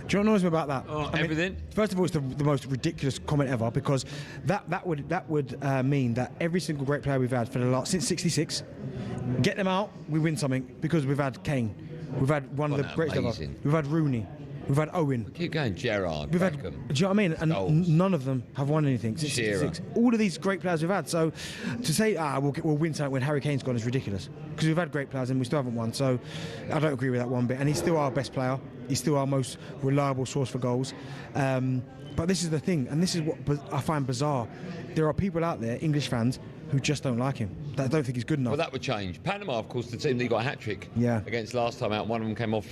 Do you know what annoys me about that? Everything. First of all, it's the most ridiculous comment ever, because that would mean that every single great player we've had for the last since '66, get them out, we win something, because we've had Kane, we've had one of the greatest ever, we've had Rooney, we've had Owen. Keep going, Gerrard, we've had, do you know what I mean? And none of them have won anything since '66. All of these great players we've had. So to say we'll win something when Harry Kane's gone is ridiculous, because we've had great players and we still haven't won. So I don't agree with that one bit. And he's still our best player. He's still our most reliable source for goals. But this is the thing, and this is what I find bizarre. There are people out there, English fans, who just don't like him, that don't think he's good enough. Well, that would change. Panama, of course, the team that got a hat-trick against last time out, one of them came off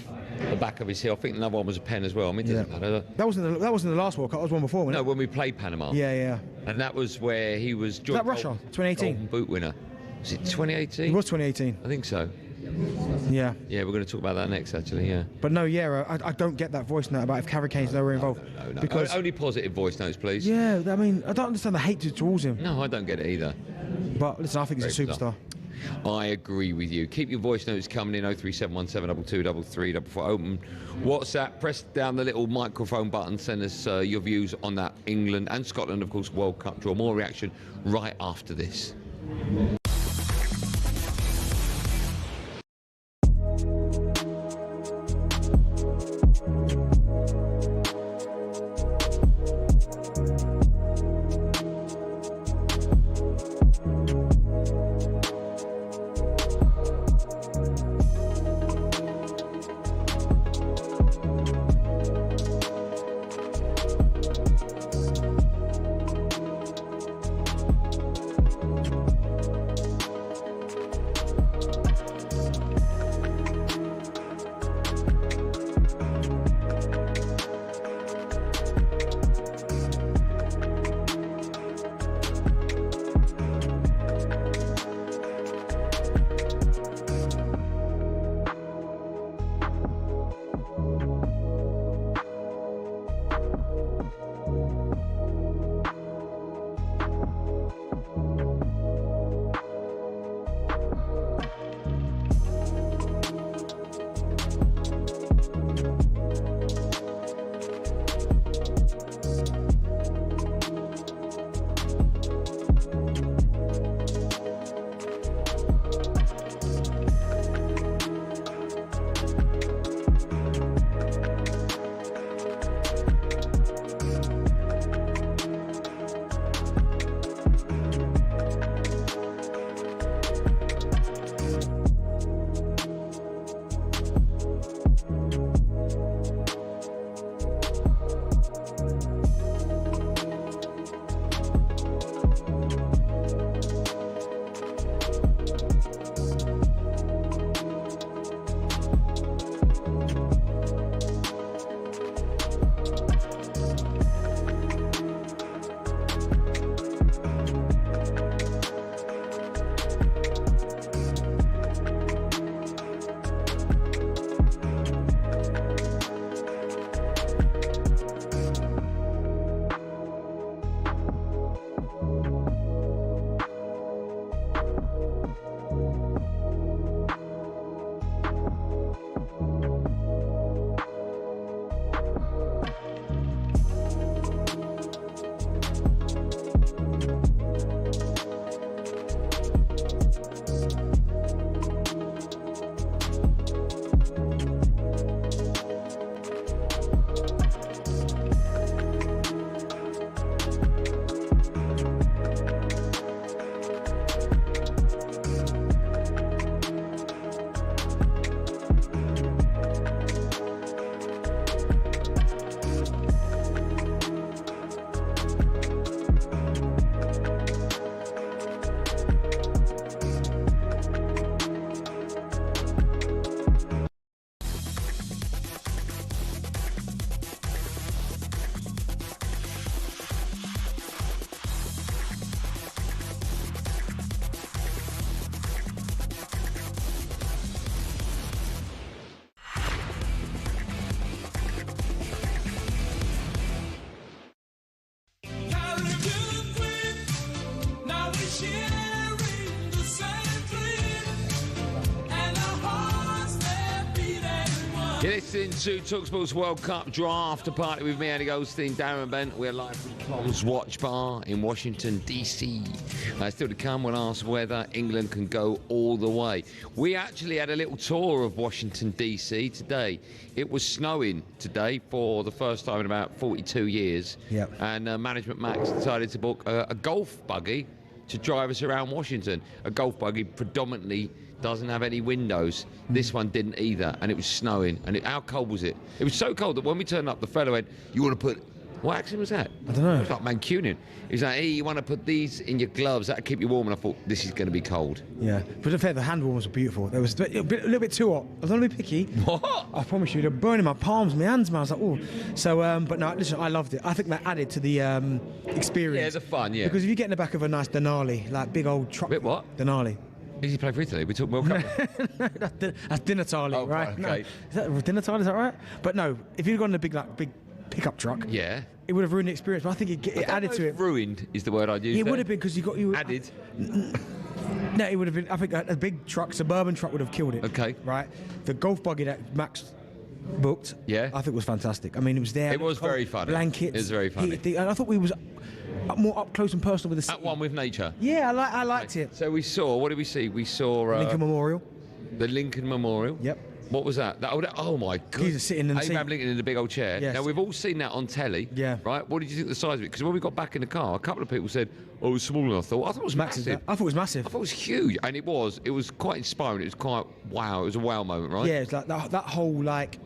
the back of his heel. I think another one was a pen as well. I mean, it doesn't matter. That wasn't the last World Cup. That was one before, wasn't No, when we played Panama. Yeah. And that was where he was That Russia, 2018. Golden Boot winner. Was it 2018? It was 2018. I think so. Yeah. Yeah, we're going to talk about that next, actually. Yeah. But no, I don't get that voice note about if Harry Kane's nowhere involved. No. Because Only positive voice notes, please. yeah, I mean, I don't understand the hatred towards him. No, I don't get it either. But listen, I think he's a superstar. I agree with you. Keep your voice notes coming in 03717223334. Open WhatsApp. Press down the little microphone button. Send us your views on that England and Scotland, of course, World Cup draw. More reaction right after this. You're listening to talkSPORT's World Cup draft party with me, Andy Goldstein Darren Bent. We're live from Tom's Watch Bar in Washington, D.C. Still to come, we'll ask whether England can go all the way. We actually had a little tour of Washington, D.C. today. It was snowing today for the first time in about 42 years. Yep. And Management Max decided to book a golf buggy to drive us around Washington. A golf buggy predominantly doesn't have any windows. This one didn't either, and it was snowing. And how cold was it? It was so cold that when we turned up, the fellow went, "You want to put What accent was that? I don't know. It was like Mancunian. He was like, hey, you want to put these in your gloves, that'll keep you warm. And I thought, this is going to be cold. Yeah, but to be fair, the hand warmers were beautiful. It was a little bit too hot. I was going to be picky. What? I promise you, they're burning my palms, my hands, man. I was like, oh. So, but no, listen, I loved it. I think that added to the experience. Yeah, the fun, yeah. Because if you get in the back of a nice Denali, like big old truck. Bit what? Denali. Did he play for Italy? We talk World Cup. That's dinner tali, Oh, right? right, No. okay. Is that dinner tali? Is that right? But no, if you'd gone in a big pickup truck, Yeah. it would have ruined the experience. But I think it added to it. Ruined is the word I'd use. It there. would have been because you added. No, it would have been. I think a big truck, suburban truck, would have killed it. Okay. Right. The golf buggy that Max booked. Yeah. I think was fantastic. I mean, it was there. It was very funny. Blankets. It was very funny. And I thought we was more up close and personal with the city. At one with nature. Yeah, I liked it. So we saw. What did we see? We saw Lincoln Memorial. The Lincoln Memorial. Yep. What was that? Oh my God! He's sitting in the Abraham seat. Lincoln in the big old chair. Yes. Now we've all seen that on telly. Yeah. Right. What did you think of the size of it? Because when we got back in the car, a couple of people said, "Oh, it was small." And I thought it was massive. I thought it was massive. I thought it was huge, and it was. It was quite inspiring. It was quite wow. It was a wow moment, right? Yeah, it's like that whole like.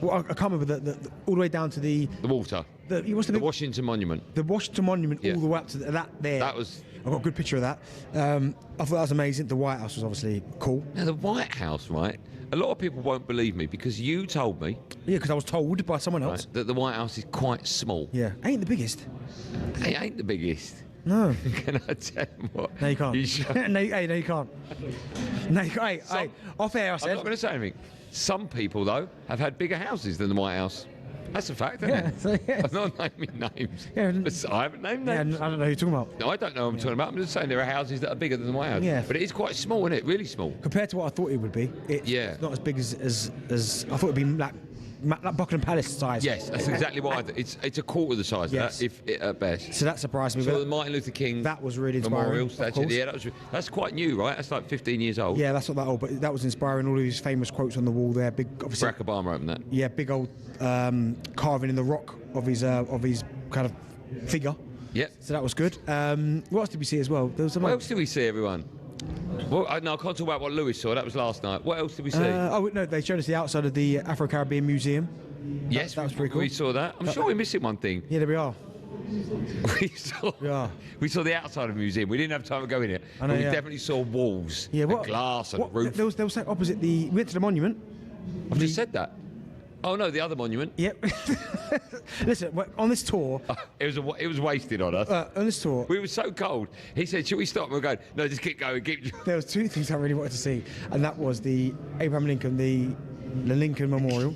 Well, I can't remember the all the way down to the water. The Washington Monument. The Washington Monument all the way up to that there. That was. I've got a good picture of that. I thought that was amazing. The White House was obviously cool. Now the White House, right? A lot of people won't believe me because you told me. Yeah, because I was told by someone else that the White House is quite small. Yeah, ain't the biggest. It ain't the biggest. No. Can I tell you what? No, you can't. You sure? No, you can't. No, hey, off air, I said. I'm not going to say anything. Some people, though, have had bigger houses than the White House. That's a fact, isn't it? So, yes. I'm not naming names. Yeah. I haven't named names. Yeah, I don't know who you're talking about. No, I don't know what I'm talking about. I'm just saying there are houses that are bigger than the White House. Yeah. But it is quite small, isn't it? Really small. Compared to what I thought it would be, it's not as big as I thought it'd be like Buckingham Palace size. Yes, that's exactly what I thought. It's a quarter of the size Yes. of that, if at best. So that surprised me. So the Martin Luther King that was really Memorial inspiring. statue. Yeah, that's quite new, right? That's like 15 years old. Yeah, that's not that old, but that was inspiring. All of his famous quotes on the wall there. Big, obviously. Barack Obama opened that. Yeah, big old carving in the rock of his kind of figure. Yep. So that was good. What else did we see as well? There was What else did we see, everyone? Well, no, I can't talk about what Lewis saw. That was last night. What else did we see? No, they showed us the outside of the Afro-Caribbean Museum. Yes, that was pretty cool. We saw that. I'm sure we're missing one thing. Yeah, there we are. We saw the outside of the museum. We didn't have time to go in it. I know, but we yeah. definitely saw walls, Yeah, and glass, and roof. There was something opposite the. We went to the monument. I've just said that. Oh no, the other monument. Yep. Listen, on this tour, it was wasted on us. On this tour, we were so cold. He said, "Should we stop?" And we're going, "No, just keep going. Keep." There was two things I really wanted to see, and that was the Abraham Lincoln, the Lincoln Memorial,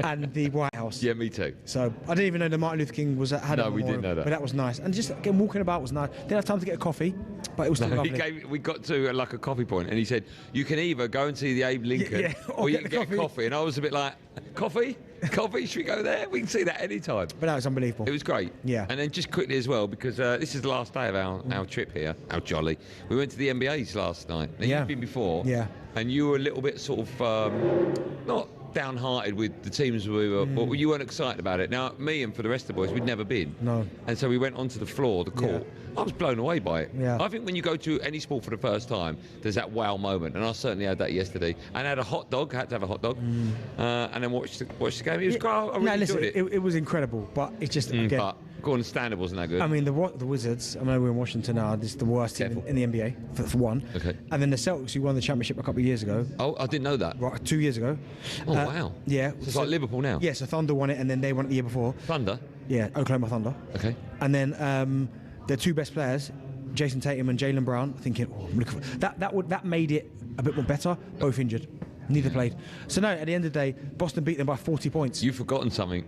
and the White House. Yeah, me too. So I didn't even know that Martin Luther King had a memorial. we didn't know that. But that was nice, and just again walking about was nice. Didn't have time to get a coffee, but it was still lovely. We got to like a coffee point, and he said, "You can either go and see the Abe Lincoln, or you can get a coffee." And I was a bit like, "Coffee? Coffee? Should we go there? We can see that any time." But that was unbelievable. It was great. Yeah. And then just quickly as well, because this is the last day of our trip here, our jolly. We went to the NBAs last night. Now, you've been before. Yeah. And you were a little bit sort of not downhearted with the teams we were, but you weren't excited about it. Now, me and for the rest of the boys, we'd never been. No. And so we went onto the floor, the court. I was blown away by it. Yeah. I think when you go to any sport for the first time, there's that wow moment, and I certainly had that yesterday. And I had a hot dog, had to have a hot dog, and then watched the game. It was great. I really enjoyed it. It was incredible, but it's just again. But Gordon Standard wasn't that good. I mean, the Wizards. I know we're in Washington now. This is the worst team in the NBA for one. Okay. And then the Celtics, who won the championship a couple of years ago. Oh, I didn't know that. Right, 2 years ago. Oh wow. Yeah. So it's like Liverpool now. Yeah, so Thunder won it, and then they won it the year before. Thunder. Yeah, Oklahoma Thunder. Okay. And then their two best players, Jason Tatum and Jaylen Brown, thinking, oh, I'm looking for that made it a bit more better. Both injured, neither played. So no, at the end of the day, Boston beat them by 40 points. You've forgotten something.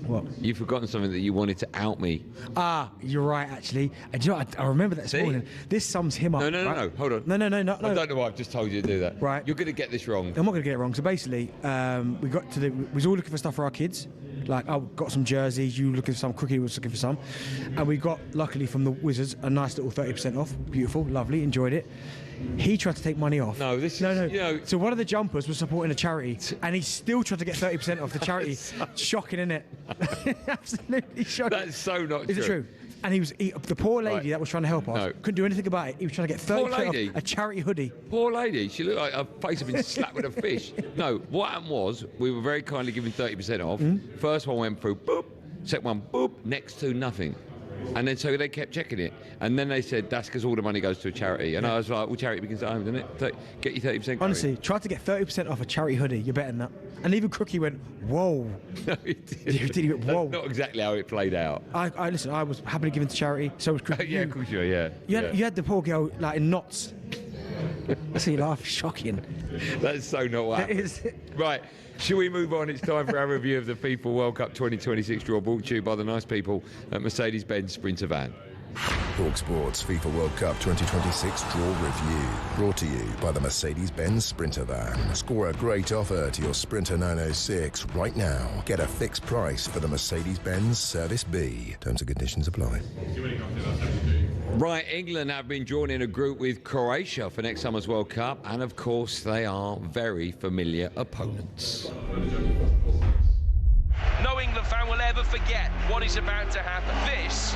What? You've forgotten something that you wanted to out me. Ah, you're right, actually. And you know, I remember that this morning. This sums him up. No, hold on. No. I don't know why I've just told you to do that. Right. You're going to get this wrong. I'm not going to get it wrong. So basically, we was all looking for stuff for our kids. Like, I got some jerseys, you looking for some, Cookie was looking for some. And we got, luckily from the Wizards, a nice little 30% off. Beautiful, lovely, enjoyed it. He tried to take money off. No, you know. So one of the jumpers was supporting a charity, and he still tried to get 30% off the charity. Shocking, isn't it? Absolutely shocking. That's so not true. Is it true? And the poor lady that was trying to help us couldn't do anything about it. He was trying to get 30% off a charity hoodie. Poor lady. She looked like her face had been slapped with a fish. No, what happened was we were very kindly given 30% off. First one went through, boop. Second one, boop, next to nothing. And then so they kept checking it. And then they said, that's because all the money goes to a charity. And I was like, well, charity begins at home, doesn't it? Get your 30% going. Honestly, try to get 30% off a charity hoodie. You're better than that. And even Crookie went, whoa. No, he did. He did, whoa. That's not exactly how it played out. Listen, I was happily given to charity. So was Crookie. Yeah, of course you were, yeah. You had the poor girl like in knots. I see you laugh. Shocking. That's so not what happened. It is. Right, shall we move on? It's time for our review of the FIFA World Cup 2026 draw, brought to you by the nice people at Mercedes-Benz Sprinter Van. talkSPORT's FIFA World Cup 2026 draw review, brought to you by the Mercedes-Benz Sprinter Van. Score a great offer to your Sprinter 906 right now. Get a fixed price for the Mercedes-Benz Service B. Terms and conditions apply. Right, England have been drawn in a group with Croatia for next summer's World Cup, and of course they are very familiar opponents. No England fan will ever forget what is about to happen. This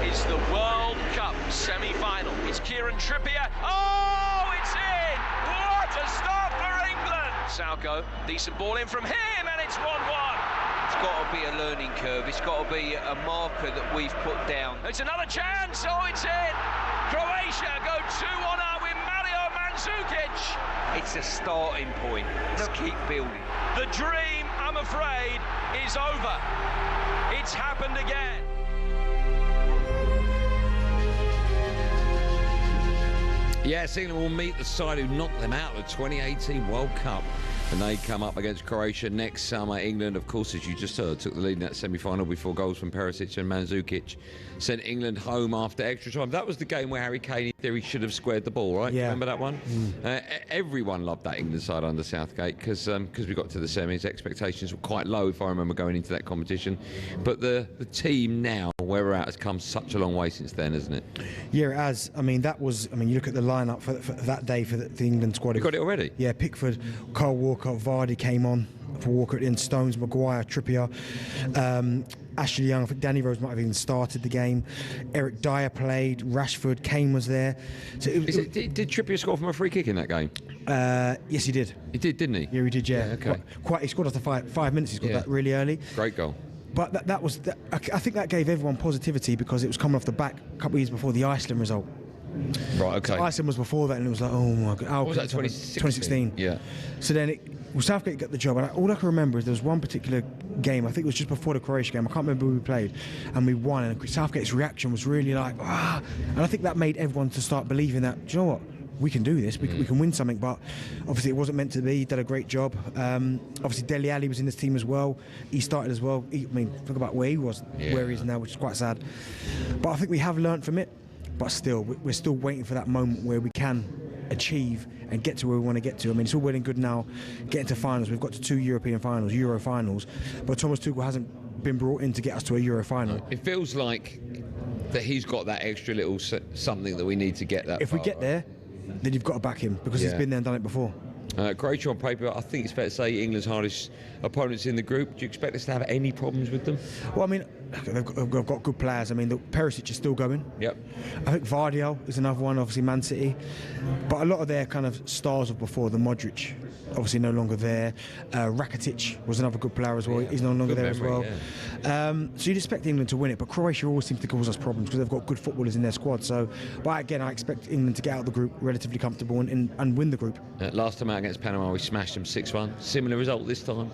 is the World Cup semi-final. It's Kieran Trippier. Oh, it's in! What a start for England! Salko, decent ball in from him, and it's 1-1. It's got to be a learning curve. It's got to be a marker that we've put down. It's another chance. Oh, it's in. Croatia go 2-1 up with Mario Mandzukic. It's a starting point. Let's keep building. The dream, I'm afraid, is over. It's happened again. Yes, England will meet the side who knocked them out of the 2018 World Cup. And they come up against Croatia next summer. England, of course, as you just heard, took the lead in that semi-final before goals from Perisic and Mandzukic. Sent England home after extra time. That was the game where Harry Kane, in theory, should have squared the ball, right? Yeah. Remember that one? Everyone loved that England side under Southgate because we got to the semis. Expectations were quite low, if I remember, going into that competition. But the team now, where we're at, has come such a long way since then, hasn't it? Yeah, it has. I mean, you look at the lineup for that day for the England squad. You got it already? Yeah, Pickford, Kyle Walker, Vardy came on for Walker at the end, Stones, Maguire, Trippier, Ashley Young. I think Danny Rose might have even started the game. Eric Dyer played, Rashford, Kane was there. So did Trippier score from a free kick in that game? Yes, he did. He did, didn't he? Yeah, he did, yeah. Okay. Quite, he scored after 5 minutes, he scored that really early. Great goal. But I think that gave everyone positivity because it was coming off the back a couple of years before the Iceland result. Right, okay. So Iceland was before that, and it was like, oh my God. What was that, 2016? Yeah. So then Southgate got the job, and all I can remember is there was one particular game, I think it was just before the Croatia game, I can't remember who we played, and we won, and Southgate's reaction was really like, ah! And I think that made everyone to start believing that, do you know what? We can do this, we can win something, but obviously it wasn't meant to be. He did a great job. Obviously Dele Alli was in this team as well. He started as well. I mean, think about where he was, where he is now, which is quite sad. But I think we have learnt from it, but still, we're still waiting for that moment where we can achieve and get to where we want to get to. I mean, it's all well and good now getting to finals. We've got to 2 European finals, Euro finals, but Thomas Tuchel hasn't been brought in to get us to a Euro final. It feels like that he's got that extra little something that we need to get that. If we get there, then you've got to back him because he's been there and done it before. Croatia on paper, I think it's fair to say England's hardest opponents in the group. Do you expect us to have any problems with them? Well, I mean, they've got good players. I mean, Perisic is still going. Yep. I think Vardy is another one, obviously Man City. But a lot of their kind of stars of before, the Modric, obviously no longer there. Rakitic was another good player as well. He's no longer there as well. So you'd expect England to win it, but Croatia always seems to cause us problems because they've got good footballers in their squad. So, but again, I expect England to get out of the group relatively comfortable and win the group. Last time out against Panama, we smashed them 6-1. Similar result this time.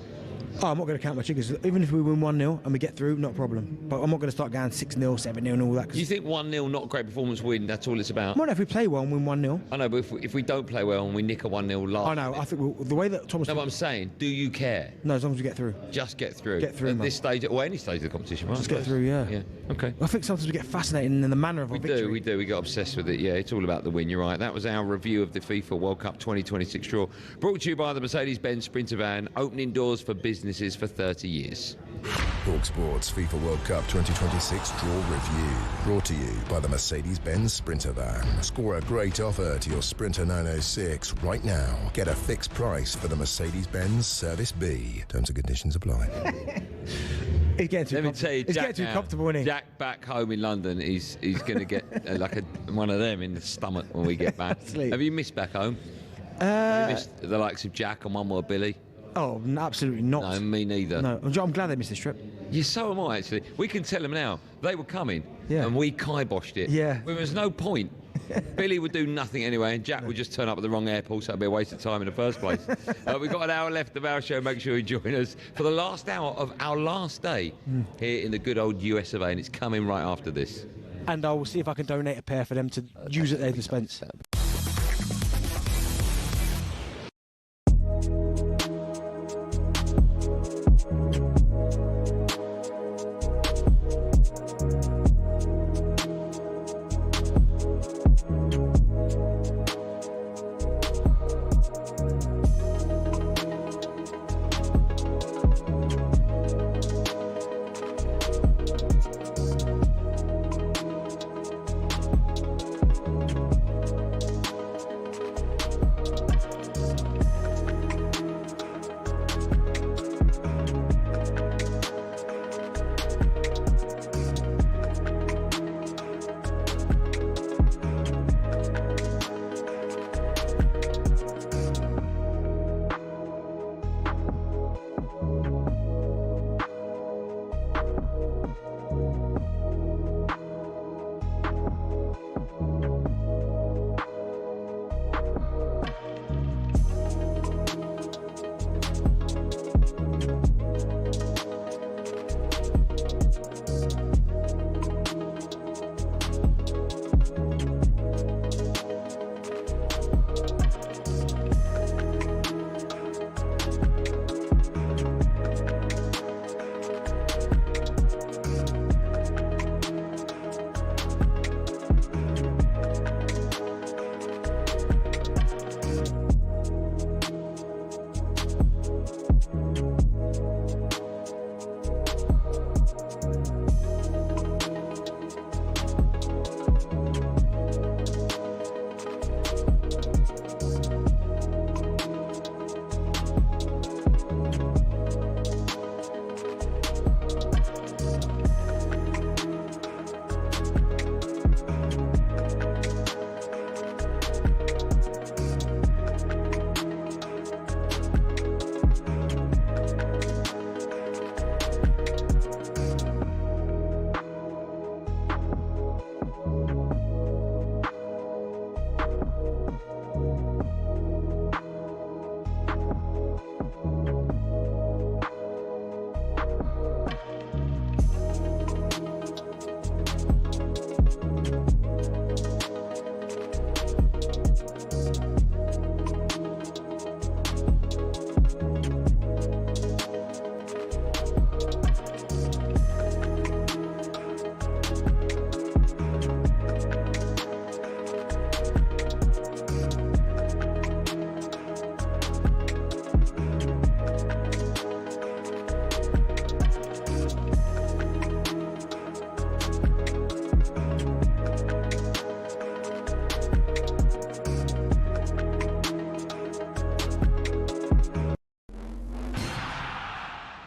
Oh, I'm not going to count my chickens. Even if we win 1-0 and we get through, not a problem. But I'm not going to start going 6-0, 7-0 and all that. You think 1-0, not a great performance, win, that's all it's about? Well, no, if we play well and win 1-0. I know, but if we don't play well and we nick a 1-0 last... I know, I think the way that Thomas... No, but I'm saying, do you care? No, as long as we get through. Just get through. Get through, at this stage, or any stage of the competition, right? Just get through, yeah. Yeah, okay. I think sometimes we get fascinated in the manner of our victory. We do. We get obsessed with it, yeah. It's all about the win, you're right. That was our review of the FIFA World Cup 2026 draw. Brought to you by the Mercedes-Benz Sprinter Van, opening doors for businesses for 30 years. talkSPORT's FIFA World Cup 2026 draw review, brought to you by the Mercedes-Benz Sprinter Van. Score a great offer to your Sprinter 906 right now. Get a fixed price for the Mercedes-Benz Service B. Terms and conditions apply. He's getting too Let me tell you, Jack, too comfortable, isn't he? Jack back home in London, he's going to get one of them in the stomach when we get back. Have you missed back home? Have you missed the likes of Jack and one more Billy? Oh, absolutely not. No, me neither. No, I'm glad they missed this trip. Yeah, so am I, actually. We can tell them now. They were coming, and we kiboshed it. Yeah. There was no point. Billy would do nothing anyway, and Jack would just turn up at the wrong airport, so it'd be a waste of time in the first place. We've got an hour left of our show. Make sure you join us for the last hour of our last day here in the good old US of A, and it's coming right after this. And I will see if I can donate a pair for them to use at their dispense.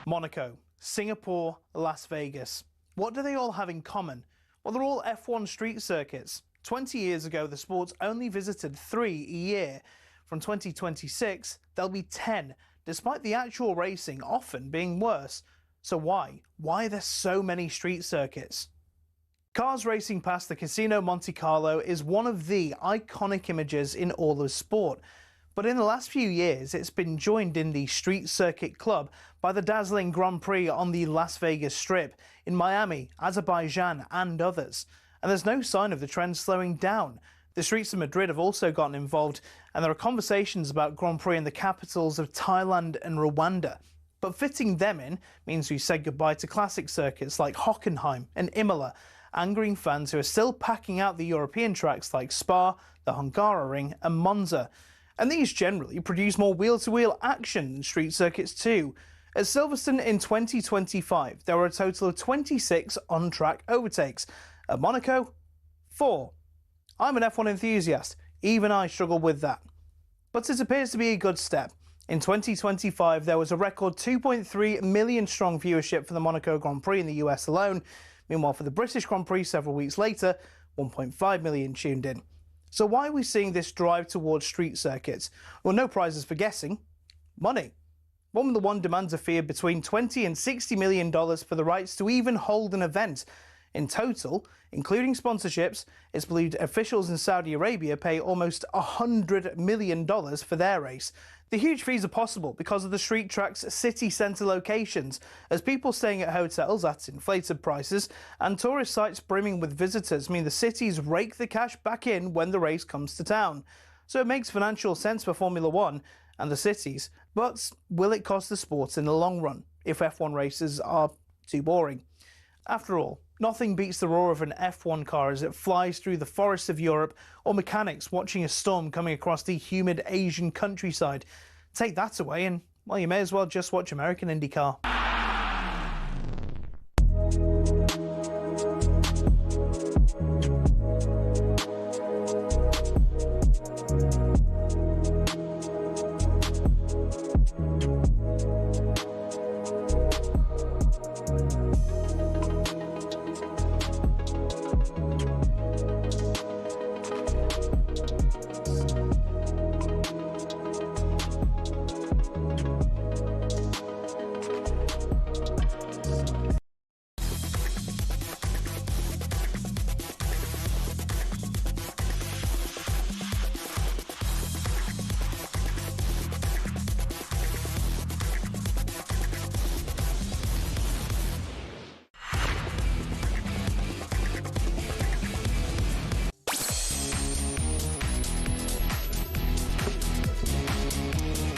Monaco, Singapore, Las Vegas. What do they all have in common? Well, they're all F1 street circuits. 20 years ago, the sports only visited 3 a year. From 2026, there'll be 10, despite the actual racing often being worse. So why? Why are there so many street circuits? Cars racing past the Casino Monte Carlo is one of the iconic images in all of sport. But in the last few years, it's been joined in the Street Circuit Club by the dazzling Grand Prix on the Las Vegas Strip, in Miami, Azerbaijan and others. And there's no sign of the trend slowing down. The streets of Madrid have also gotten involved, and there are conversations about Grand Prix in the capitals of Thailand and Rwanda. But fitting them in means we say goodbye to classic circuits like Hockenheim and Imola, angering fans who are still packing out the European tracks like Spa, the Hungaroring and Monza. And these generally produce more wheel-to-wheel action than street circuits too. At Silverstone in 2025, there were a total of 26 on-track overtakes. At Monaco, 4. I'm an F1 enthusiast, even I struggle with that. But it appears to be a good step. In 2025, there was a record 2.3 million strong viewership for the Monaco Grand Prix in the US alone. Meanwhile, for the British Grand Prix several weeks later, 1.5 million tuned in. So why are we seeing this drive towards street circuits? Well, no prizes for guessing. Money. Formula One demands a fee of between $20 and $60 million for the rights to even hold an event. In total, including sponsorships, it's believed officials in Saudi Arabia pay almost $100 million for their race. The huge fees are possible because of the street track's city centre locations, as people staying at hotels at inflated prices and tourist sites brimming with visitors mean the cities rake the cash back in when the race comes to town. So it makes financial sense for Formula One and the cities, but will it cost the sport in the long run if F1 races are too boring? After all, nothing beats the roar of an F1 car as it flies through the forests of Europe, or mechanics watching a storm coming across the humid Asian countryside. Take that away and, well, you may as well just watch American IndyCar.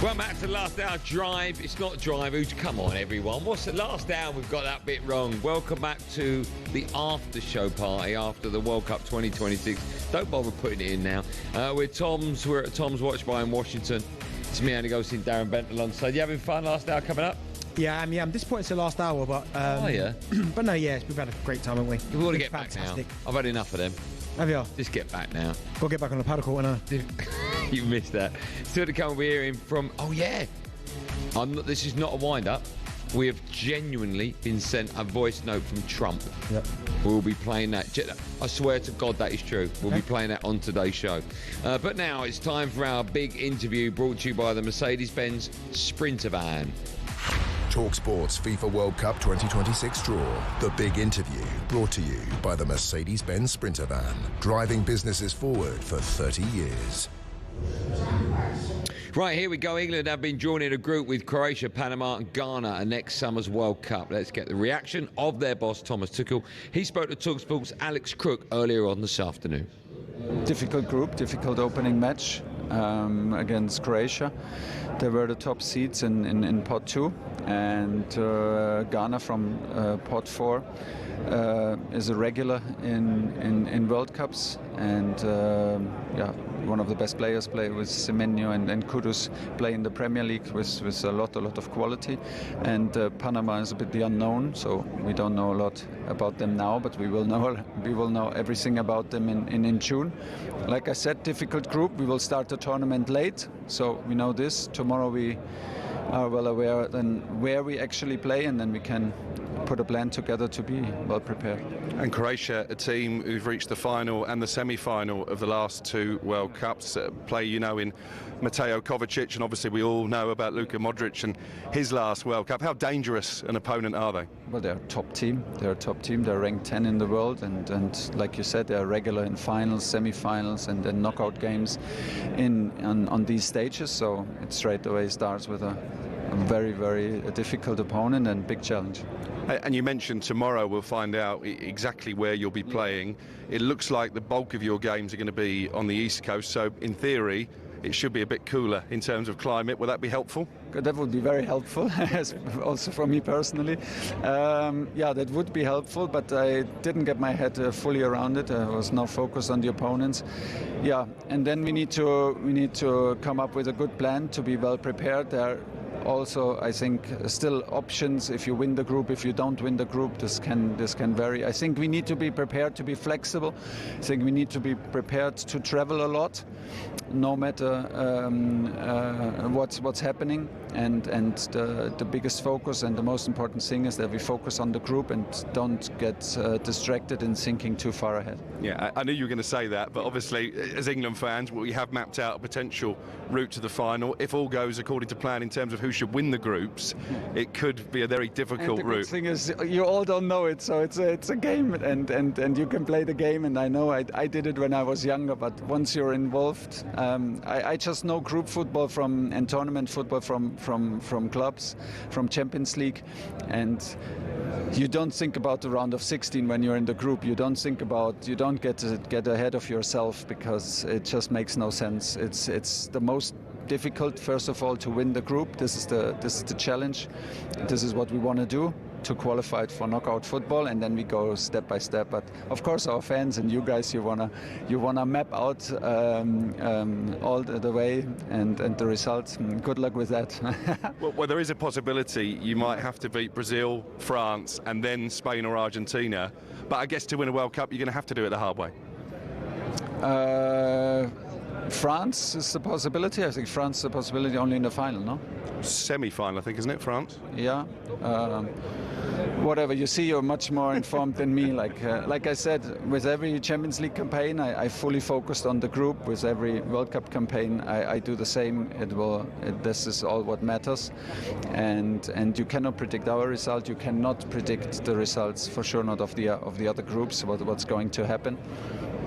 Well, Matt, the last hour drive. It's not drive. Come on, everyone. What's the last hour? We've got that bit wrong. Welcome back to the after show party after the World Cup 2026. Don't bother putting it in now. We're at Tom's Watch Bar in Washington. It's me, Andy Goldstein Darren Bent alongside. You having fun? Last hour coming up? Yeah, I'm disappointed it's the last hour, but yeah. But no, yeah, we've had a great time, haven't we? We want to get back now. I've had enough of them. Have you? Just get back now. We'll get back on the paddle court now. You missed that. Still to come, we're hearing from. Oh yeah. This is not a wind-up. We have genuinely been sent a voice note from Trump. Yep. We'll be playing that. I swear to God that is true. We'll be playing that on today's show. But now it's time for our big interview brought to you by the Mercedes-Benz Sprinter van. talkSPORT's FIFA World Cup 2026 draw. The big interview brought to you by the Mercedes-Benz Sprinter van. Driving businesses forward for 30 years. Right, here we go. England have been drawn in a group with Croatia, Panama and Ghana at next summer's World Cup. Let's get the reaction of their boss, Thomas Tuchel. He spoke to talkSPORT's Alex Crook earlier on this afternoon. Difficult group, difficult opening match against Croatia. They were the top seeds in pot 2, and Ghana from pot 4 is a regular in World Cups, and one of the best players play with Semenyo and Kudus play in the Premier League with a lot of quality. And Panama is a bit the unknown, so we don't know a lot about them now, but we will know everything about them in June. Like I said, difficult group. We will start the tournament late, so we know this. Tomorrow we are well aware then where we actually play, and then we can put a plan together to be well prepared. And Croatia, a team who've reached the final and the semi-final of the last 2 World Cups, play, in Mateo Kovacic, and obviously we all know about Luka Modric and his last World Cup. How dangerous an opponent are they? Well, they're a top team. They're ranked 10 in the world, and like you said, they're regular in finals, semi-finals, and then knockout games on these stages. So it straight away starts with a very, very difficult opponent and big challenge. And you mentioned tomorrow we'll find out exactly where you'll be playing. It looks like the bulk of your games are going to be on the East Coast, so in theory it should be a bit cooler in terms of climate. Will that be helpful? That would be very helpful, also for me personally. That would be helpful, but I didn't get my head fully around it. I was now focused on the opponents. And then we need to come up with a good plan to be well prepared. There also, I think, still options if you win the group. If you don't win the group, this can vary. I think we need to be prepared to be flexible. I think we need to be prepared to travel a lot, no matter what's happening. And the biggest focus and the most important thing is that we focus on the group and don't get distracted in thinking too far ahead. Yeah, I knew you were going to say that, but obviously, as England fans, we have mapped out a potential route to the final. If all goes according to plan in terms of who's should win the groups, it could be a very difficult and the route. Good thing is, you all don't know it, so it's a game, and you can play the game. And I know I did it when I was younger, but once you're involved, I just know group football and tournament football from clubs, from Champions League, and you don't think about the round of 16 when you're in the group. You don't get ahead of yourself, because it just makes no sense. It's the most difficult, first of all, to win the group. This is the challenge. This is what we want to do, to qualify for knockout football, and then we go step by step. But of course, our fans and you guys, you wanna map out all the way and the results. Good luck with that. Well, there is a possibility you might have to beat Brazil, France, and then Spain or Argentina. But I guess to win a World Cup, you're going to have to do it the hard way. France is a possibility. I think France is a possibility only in the final, no? Semi-final, I think, isn't it, France? Yeah. Whatever you see, you're much more informed than me. Like I said, with every Champions League campaign, I fully focused on the group. With every World Cup campaign, I do the same. This is all what matters, and you cannot predict our result. You cannot predict the results, for sure, not of the other groups. What's going to happen,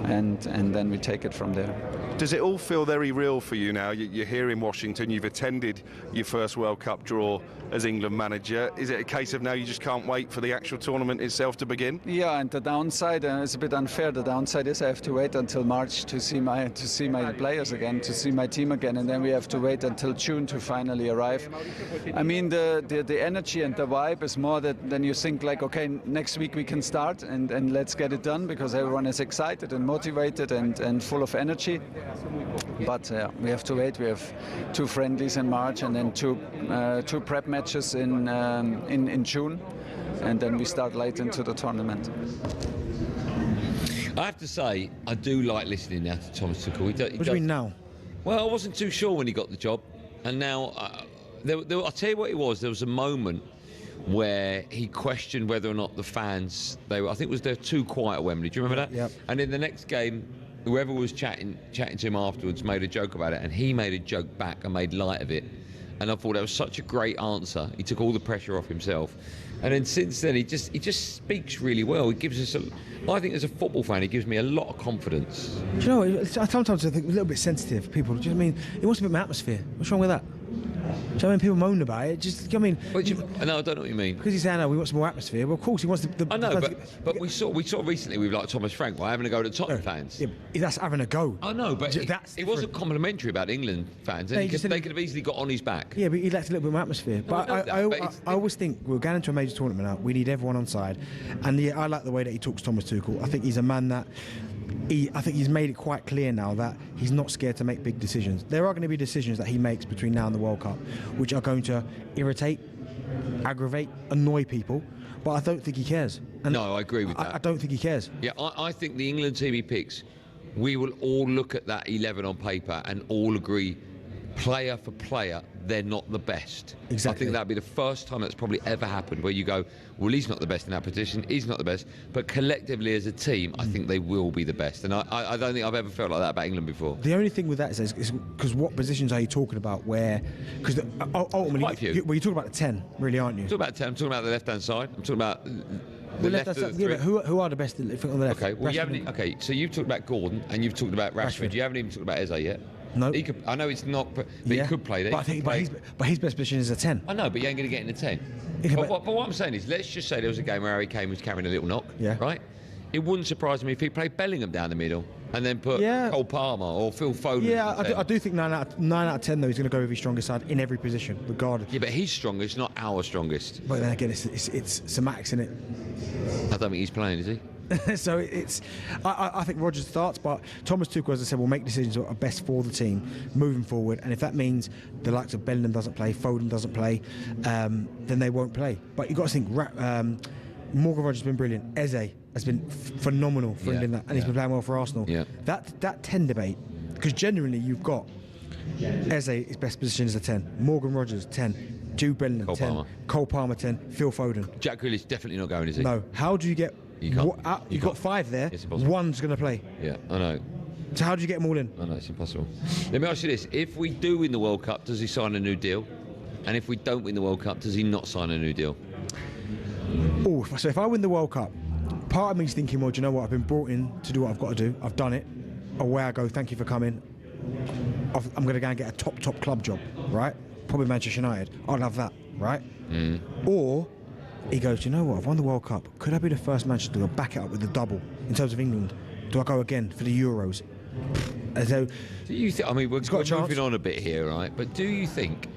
and then we take it from there. Does it all feel very real for you now? You're here in Washington, you've attended your first World Cup draw as England manager. Is it a case of now you just can't wait for the actual tournament itself to begin? Yeah, and the downside is a bit unfair. The downside is I have to wait until March to see my players again, to see my team again, and then we have to wait until June to finally arrive. I mean, the energy and the vibe is more that then you think like, okay, next week we can start and let's get it done, because everyone is excited and motivated and full of energy. But we have to wait. We have 2 friendlies in March, and then two prep matches in June, and then we start late into the tournament. I have to say, I do like listening now to Thomas Tuchel. What do you mean now? Well, I wasn't too sure when he got the job, and now I'll tell you what it was. There was a moment where he questioned whether or not the fans I think there were too quiet at Wembley. Do you remember that? Yep. And in the next game, whoever was chatting to him afterwards made a joke about it, and he made a joke back and made light of it. And I thought that was such a great answer. He took all the pressure off himself. And then since then, he just speaks really well. He gives us I think as a football fan, he gives me a lot of confidence. Do you know, sometimes I think a little bit sensitive. People, do you know what I mean? He wants a bit of an atmosphere. What's wrong with that? Do you know what I mean? People moan about it. No, I don't know what you mean. Because he's saying, we want some more atmosphere. Well, of course, he wants the I know, but we saw recently with like Thomas Frank, having a go at Tottenham fans. Yeah, that's having a go. I know, but it wasn't complimentary about England fans. And they could have easily got on his back. Yeah, but he lacks a little bit more atmosphere. But I always think we're going into a major tournament now. We need everyone on side. And yeah, I like the way that he talks Thomas Tuchel. I think he's a man that I think he's made it quite clear now that he's not scared to make big decisions. There are going to be decisions that he makes between now and the World Cup which are going to irritate, aggravate, annoy people, but I don't think he cares. And no, I agree with that. I don't think he cares. Yeah, I think the England team he picks, we will all look at that 11 on paper and all agree, player for player, they're not the best. Exactly. I think that'd be the first time that's probably ever happened where you go, well, he's not the best in that position, he's not the best, but collectively as a team, I think they will be the best. And I don't think I've ever felt like that about England before. The only thing with that is because what positions are you talking about where, because ultimately, you're talking about the 10, really, aren't you? I'm talking about 10, I'm talking about the left-hand side, I'm talking about the left of the three. Yeah, but who are the best on the left? Okay, well, so you've talked about Gordon and you've talked about Rashford. You haven't even talked about Eze yet. No. I know it's not, but he could play there. But his best position is a 10. I know, but you ain't going to get in the 10. But what I'm saying is, let's just say there was a game where Harry Kane was carrying a little knock, right? It wouldn't surprise me if he played Bellingham down the middle and then put Cole Palmer or Phil Foden. Yeah, I do think 9 out of 10, though, he's going to go with his strongest side in every position, regardless. Yeah, but his strongest, not our strongest. But then again, it's semantics, isn't it? I don't think he's playing, is he? So I think Rodgers starts, but Thomas Tuchel, as I said, will make decisions that are best for the team moving forward, and if that means the likes of Bellingham doesn't play, Foden doesn't play, then they won't play. But you've got to think, Morgan Rodgers has been brilliant. Eze has been phenomenal for England, and he's been playing well for Arsenal. Yeah. That 10 debate, because genuinely you've got Eze, his best position is a 10, Morgan Rodgers 10, Jude Bellingham 10, Cole Palmer 10, Phil Foden. Jack Grealish definitely not going, is he? No. How do you get? You've got 5 there. One's going to play. Yeah, I know. So how do you get them all in? I know, it's impossible. Let me ask you this: if we do win the World Cup, does he sign a new deal? And if we don't win the World Cup, does he not sign a new deal? Oh, so if I win the World Cup, part of me is thinking, well, do you know what? I've been brought in to do what I've got to do. I've done it. Away I go. Thank you for coming. I'm going to go and get a top club job, right? Probably Manchester United. I'd love that, right? Or he goes, you know what? I've won the World Cup. Could I be the first Manchester to go back it up with the double in terms of England? Do I go again for the Euros? So, do you I mean, we're moving on a bit here, right? But do you think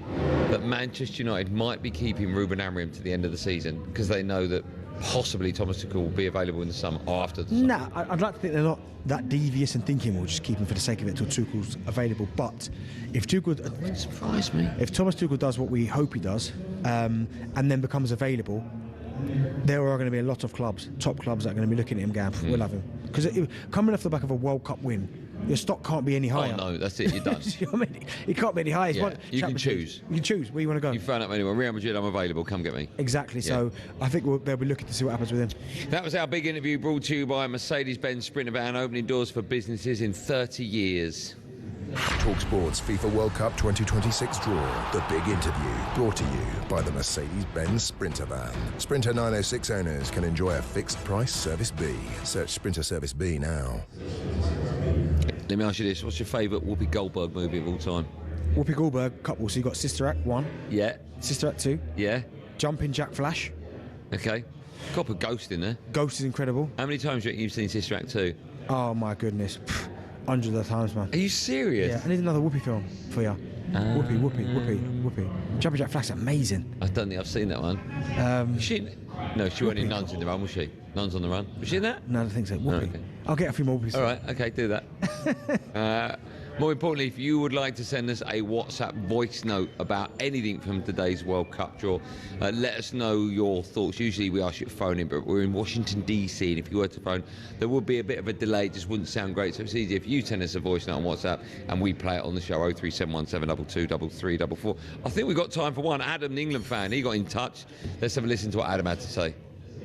that Manchester United might be keeping Ruben Amorim to the end of the season because they know that possibly Thomas Tuchel will be available in the summer or after the summer? Nah, I'd like to think they're not that devious and thinking we'll just keep him for the sake of it till Tuchel's available. But if Tuchel, it wouldn't surprise me. If Thomas Tuchel does what we hope he does, and then becomes available, there are going to be a lot of clubs, top clubs, that are going to be looking at him going, we'll have him. Because coming off the back of a World Cup win, your stock can't be any higher. Oh no, that's it, you're done. You know what I mean? It can't be any higher. Yeah, you can choose. You can choose where you want to go. You phone up anyone, Real Madrid, I'm available, come get me. Exactly, Yeah. so I think they'll be looking to see what happens with him. That was our big interview brought to you by Mercedes-Benz Sprinter Van, opening doors for businesses in 30 years. talkSPORT's FIFA World Cup 2026 draw. The big interview brought to you by the Mercedes-Benz Sprinter Van. Sprinter 906 owners can enjoy a fixed price Service B. Search Sprinter Service B now. Let me ask you this, what's your favourite Whoopi Goldberg movie of all time? Whoopi Goldberg, couple. So you got Sister Act 1. Yeah. Sister Act 2. Yeah. Jumping Jack Flash. Okay. Got to put Ghost in there. Ghost is incredible. How many times do you reckon you've seen Sister Act 2? Oh my goodness. Hundreds of times, man. Are you serious? Yeah, I need another Whoopi film for you. Whoopi. Jumping Jack Flash, amazing. I don't think I've seen that one. She wasn't in Nuns in the Run, was she? Nuns on the Run. Was she in that? No, I don't think so. Whoopi. Oh, okay. I'll get a few more Whoopies. All right, okay, do that. More importantly, if you would like to send us a WhatsApp voice note about anything from today's World Cup draw, let us know your thoughts. Usually we ask you to phone in, but we're in Washington, D.C., and if you were to phone, there would be a bit of a delay. It just wouldn't sound great. So it's easy if you send us a voice note on WhatsApp and we play it on the show, 03717223334. I think we've got time for one. Adam, the England fan, he got in touch. Let's have a listen to what Adam had to say.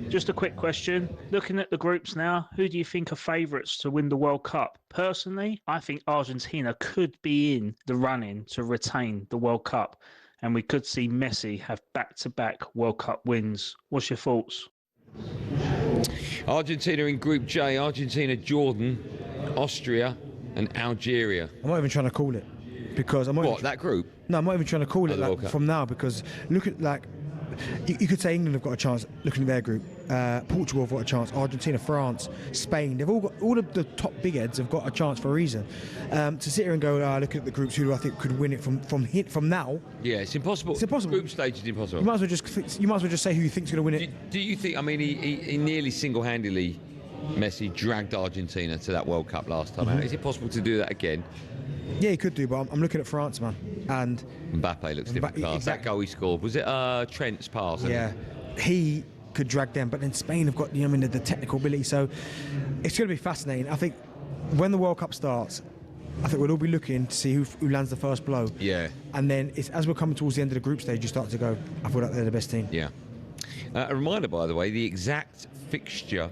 Just a quick question. Looking at the groups now, who do you think are favourites to win the World Cup? Personally, I think Argentina could be in the running to retain the World Cup, and we could see Messi have back-to-back World Cup wins. What's your thoughts? Argentina in Group J, Argentina, Jordan, Austria and Algeria. I'm not even trying to call it because I'm not that group? No, I'm not even trying to call it the World like, Cup. from now because look at like you could say England have got a chance looking at their group. Portugal have got a chance. Argentina, France, Spain. They've all of the top big heads have got a chance for a reason. To sit here and go, look at the groups. Who do I think could win it from now? Yeah, it's impossible. It's impossible. Group stage is impossible. You might as well just say who you think's going to win it. Do you think? I mean, he nearly single-handedly, Messi dragged Argentina to that World Cup last time out. Is it possible to do that again? Yeah, he could do, but I'm looking at France, man. And Mbappe looks different class. Exactly. That goal he scored, was it Trent's pass? Yeah, he could drag them, but then Spain have got the technical ability, so it's going to be fascinating. I think when the World Cup starts, I think we'll all be looking to see who lands the first blow. Yeah. And then as we're coming towards the end of the group stage, you start to go, I feel like they're the best team. Yeah. A reminder, by the way, the exact fixture,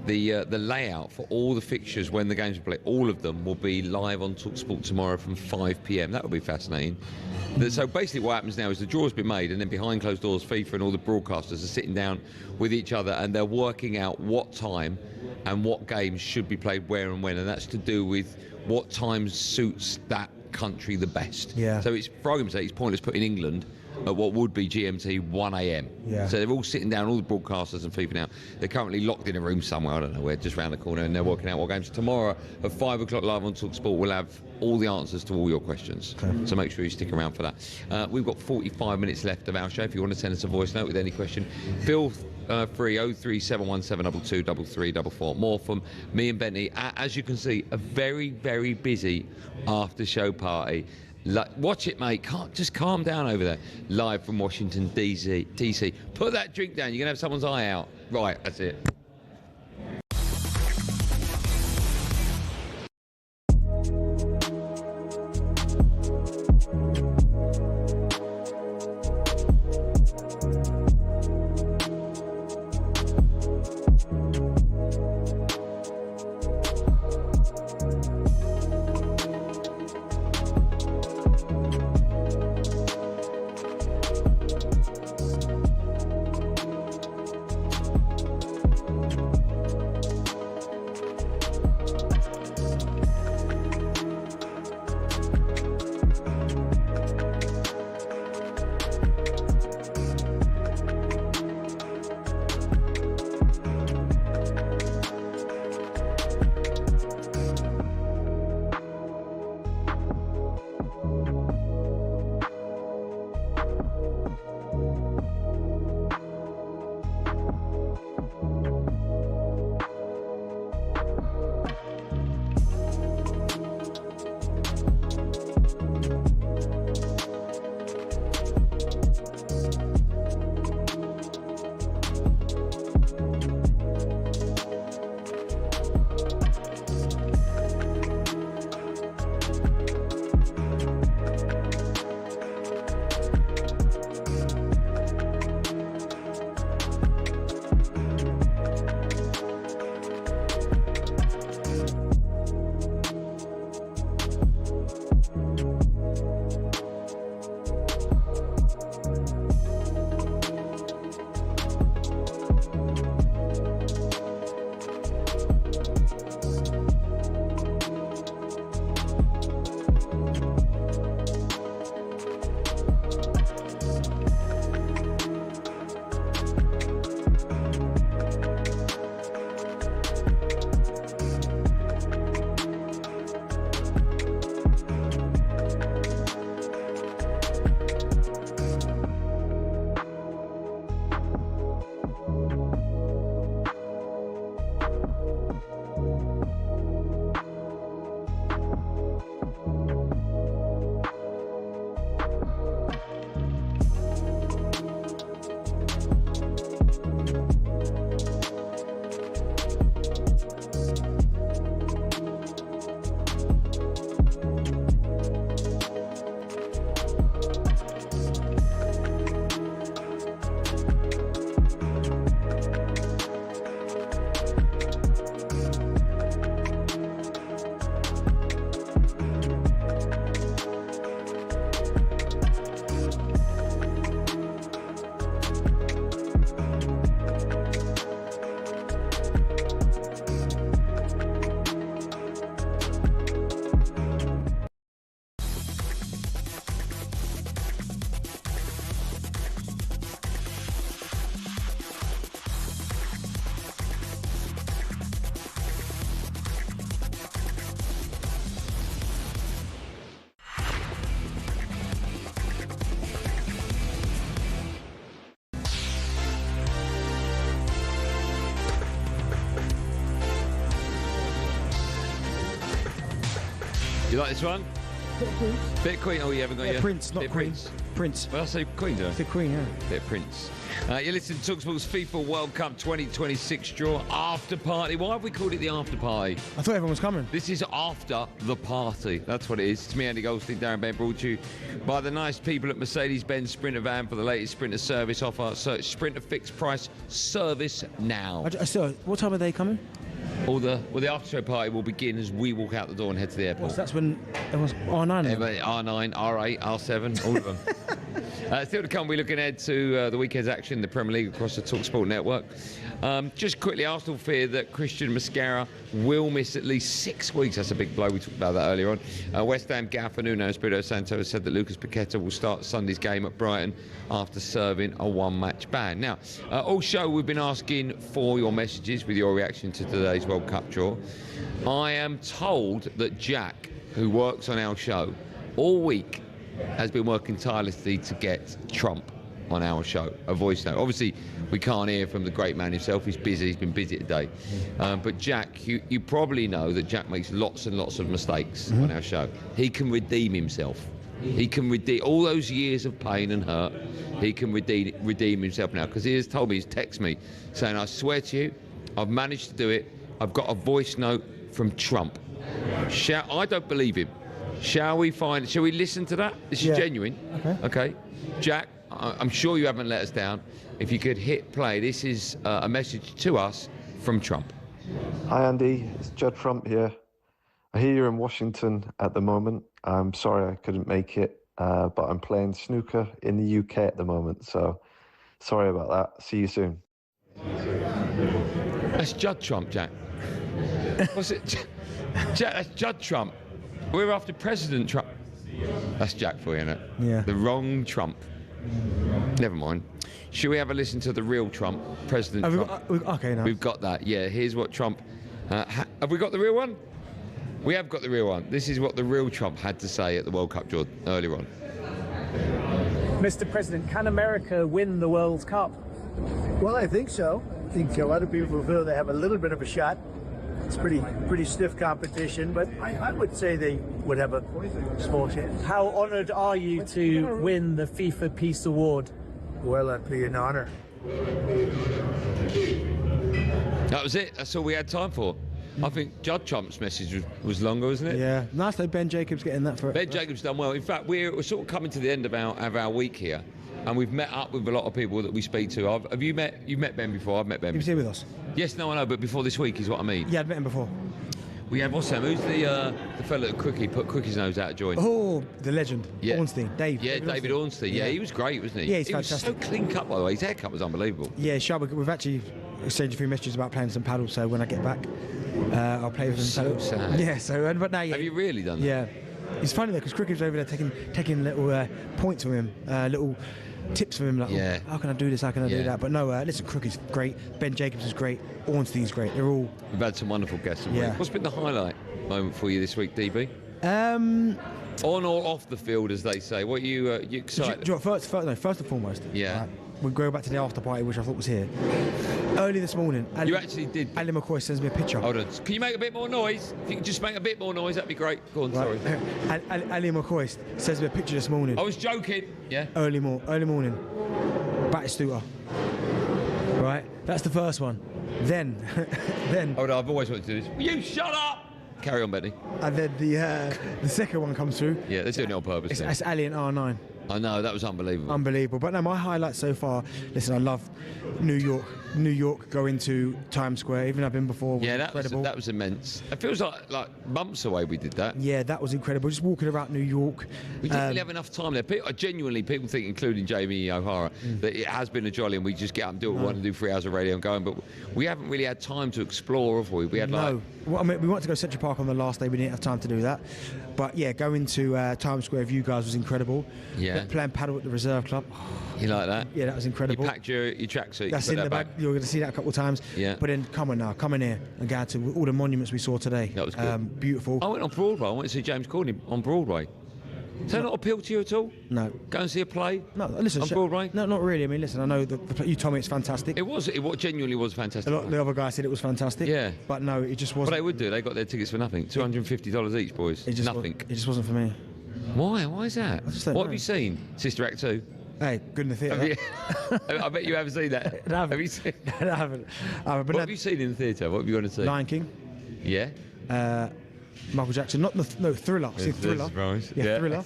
the layout for all the fixtures when the games are played, all of them will be live on talkSPORT tomorrow from 5 p.m. That will be fascinating. So basically what happens now is the draw's been made, and then behind closed doors, FIFA and all the broadcasters are sitting down with each other and they're working out what time and what games should be played where and when, and that's to do with what time suits that country the best. Yeah. So it's, for argument's sake, it's pointless putting England at what would be GMT 1 a.m. Yeah. So they're all sitting down, all the broadcasters and FIFA now. They're currently locked in a room somewhere, I don't know where, just round the corner, and they're working out what games. Tomorrow at 5 o'clock live on talkSPORT, we'll have all the answers to all your questions. Okay. So make sure you stick around for that. We've got 45 minutes left of our show. If you want to send us a voice note with any question, feel free, 03717223334. More from me and Bentley. As you can see, a very, very busy after-show party. Watch it, mate. Just calm down over there. Live from Washington, D.C. Put that drink down. You're going to have someone's eye out. Right, that's it. like this one? Bit of Queen. Oh, you haven't got your Prince, not bit of Queen. Prince. Well, I say Queen, did I? The Queen, yeah. Bit of Prince. You're listening to talkSPORT's FIFA World Cup 2026 draw after party. Why have we called it the after party? I thought everyone was coming. This is after the party. That's what it is. It's me, Andy Goldstein Darren Bent, brought to you by the nice people at Mercedes-Benz Sprinter Van for the latest Sprinter service offer. So Sprinter fixed price service now. So, what time are they coming? The after show party will begin as we walk out the door and head to the airport. So that's when everyone's R9. R9, R8, R7, all of them. Still to come, we're looking ahead to the weekend's action in the Premier League across the talkSPORT network. Just quickly, Arsenal fear that Christian Mascara will miss at least 6 weeks. That's a big blow. We talked about that earlier on. West Ham gaffer Nuno Espirito Santo has said that Lucas Paqueta will start Sunday's game at Brighton after serving a one-match ban. Now, all show we've been asking for your messages with your reaction to today's World Cup draw. I am told that Jack, who works on our show all week, has been working tirelessly to get Trump on our show, a voice note. Obviously, we can't hear from the great man himself. He's busy. He's been busy today. But Jack, you probably know that Jack makes lots and lots of mistakes on our show. He can redeem himself. He can redeem all those years of pain and hurt. He can redeem himself now, because he has told me, he's texted me saying, I swear to you, I've managed to do it. I've got a voice note from Trump. I don't believe him. Shall we listen to that? This is genuine. Okay. Jack, I'm sure you haven't let us down. If you could hit play, this is a message to us from Trump. Hi Andy, it's Judd Trump here. I hear you're in Washington at the moment. I'm sorry I couldn't make it, but I'm playing snooker in the UK at the moment, so sorry about that. See you soon. That's Judd Trump, Jack. What's it? Jack, that's Judd Trump. We're after President Trump. That's Jack for you, isn't it? Yeah. The wrong Trump. Never mind. Should we have a listen to the real Trump, President Trump? Okay, now. We've got that. Yeah, here's what Trump... have we got the real one? We have got the real one. This is what the real Trump had to say at the World Cup draw earlier on. Mr. President, can America win the World Cup? Well, I think so. I think a lot of people feel they have a little bit of a shot. It's pretty stiff competition, but I would say they would have a small chance. How honoured are you to win the FIFA Peace Award? Well, that'd be an honour. That was it. That's all we had time for. I think Judd Trump's message was longer, wasn't it? Yeah. Nice though, Ben Jacobs getting that for it. Ben Jacobs done well. In fact, we're sort of coming to the end of our week here, and we've met up with a lot of people that we speak to. You've met Ben before? I've met Ben. He was here with us. Yes, no, I know, but before this week is what I mean. Yeah, I'd met him before. We had what's that? Who's the fella that put Quicky's nose out of joint? Oh, the legend, yeah. Ornstein, Dave. Yeah, David Ornstein. Yeah, he was great, wasn't he? Yeah, he's he fantastic. was so clean cut, by the way. His haircut was unbelievable. Yeah, sure. We've actually exchanged a few messages about playing some paddle. So when I get back, I'll play with him. So sad. Yeah. So, but now, yeah. Have you really done that? Yeah. It's funny though, because Cricket's over there taking little points from him, little tips from him, like, yeah. how can I do this, how can I do that? But no, listen, Cricket's great, Ben Jacobs is great, Ornstein's great, they're all... We've had some wonderful guests. Yeah. What's been the highlight moment for you this week, DB? On or off the field, as they say. What are you excited? First and foremost, yeah. We go back to the after party, which I thought was here. Early this morning, you actually did. Ali McCoy sends me a picture. Hold on. Can you make a bit more noise? If you can just make a bit more noise, that'd be great. Go on, sorry. Ali McCoy sends me a picture this morning. I was joking. Yeah. Early morning. Batistuta. Right? That's the first one. Then. Hold on, I've always wanted to do this. Will you shut up? Carry on, Benny. And then the second one comes through. Yeah, they're doing it on purpose. It's Ali and R9. I know, that was unbelievable. Unbelievable. But no, my highlight so far, listen, I love New York going to Times Square, even I've been before. Yeah, that was immense. It feels like months away we did that. Yeah, that was incredible. Just walking around New York. We didn't really have enough time there. Genuinely, people think, including Jamie O'Hara, that it has been a jolly and we just get up and do what we want to do, 3 hours of radio and go home. But we haven't really had time to explore, have we? We had Well, I mean, we wanted to go to Central Park on the last day. We didn't have time to do that. But yeah, going to Times Square with you guys was incredible. Yeah. Playing paddle at the Reserve Club. You like that? Yeah, that was incredible. You packed your tracksuit. That's in the bag. You're going to see that a couple of times. Yeah. But then come in here and go to all the monuments we saw today. That was good. Beautiful. I went on Broadway. I went to see James Corden on Broadway. Does that not appeal to you at all? No. Go and see a play? No, listen. On Broadway? No, not really. I mean, listen, I know you told me it's fantastic. It genuinely was fantastic. A lot of the other guys said it was fantastic. Yeah. But no, it just wasn't. But they would do. They got their tickets for nothing. $250 each, boys. Nothing. It just wasn't for me. Why? Why is that? What have you seen? Sister Act 2? Hey, good in the theatre. I bet you haven't seen that. No, have you seen? I haven't. But what have you seen in the theatre? What have you gone to see? Lion King. Yeah. Michael Jackson. No, Thriller. I've seen Thriller. Yeah. Thriller.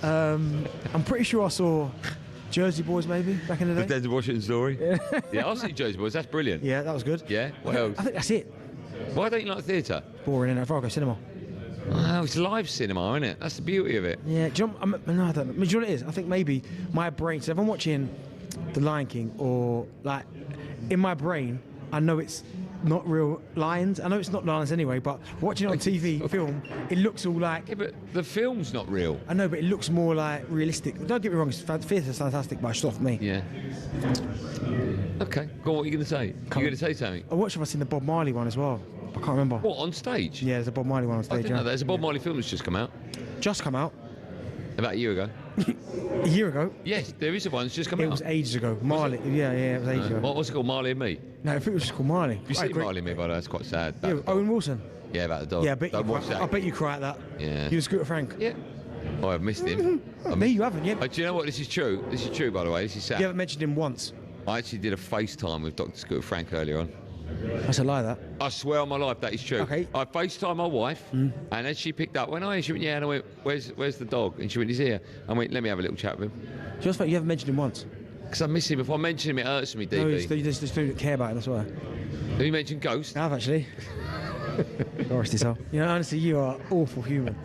I'm pretty sure I saw Jersey Boys maybe back in the day. The Denzel Washington story. Yeah, I've seen Jersey Boys. That's brilliant. Yeah, that was good. Yeah. What else? I think that's it. Why don't you like theatre? Boring, innit? I'd rather go cinema. Oh, it's live cinema, isn't it? That's the beauty of it. Yeah, do you know, no, I don't know. Do you know what it is? I think maybe my brain, so if I'm watching The Lion King or, like, in my brain, I know it's not real lions. I know it's not lions anyway, but watching it on TV, film, it looks all like... Yeah, but the film's not real. I know, but it looks more, like, realistic. Don't get me wrong, theatre's fantastic, but it's off me. Yeah. Okay, go on, what are you going to say? You're going to say something? I watched if I've seen the Bob Marley one as well. I can't remember. What, on stage? Yeah, there's a Bob Marley one on stage. I didn't know there's a Bob Marley film that's just come out. Just come out? About a year ago. A year ago? Yes, there is a one that's just come out. It was ages ago. Marley. Yeah, it was ages ago. What's it called? Marley and Me? No, I think it was just called Marley. You see Marley and Me, by the way, that's quite sad. Yeah, Owen Wilson. Yeah, about the dog. Yeah, I bet you cry at that. Yeah. You and Scooter Frank. Yeah. Oh, I've missed him. Me, you haven't yet. Do you know what? This is true. This is true, by the way. This is sad. You haven't mentioned him once. I actually did a FaceTime with Dr. Scooter Frank earlier on. That's a lie, that. I swear on my life that is true. Okay. I FaceTimed my wife, and as she picked up, she went, yeah, and I went, where's the dog? And she went, he's here. I went, let me have a little chat with him. Just like you haven't mentioned him once. Because I miss him. If I mention him, it hurts me, DB. No, you just don't care about him, that's why. Have you mentioned Ghost? I have, actually. You know, honestly, you are awful human.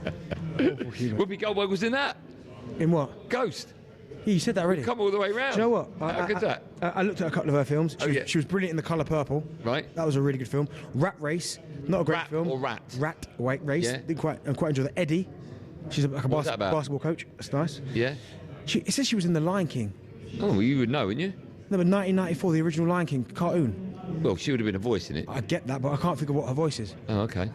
Awful human. Whoopi Goldberg was in that. In what? Ghost. Yeah, you said that already. Come all the way round. Do you know what? How good's that? I looked at a couple of her films. She was brilliant in The Colour Purple. Right. That was a really good film. Rat Race, not a great film. Or Rat? Rat White Race. Yeah. I quite enjoyed that. Eddie. She's like a basketball coach. That's nice. Yeah. It says she was in The Lion King. Oh, well, you would know, wouldn't you? No, but 1994, the original Lion King cartoon. Well, she would have been a voice in it. I get that, but I can't think of what her voice is. Oh, okay.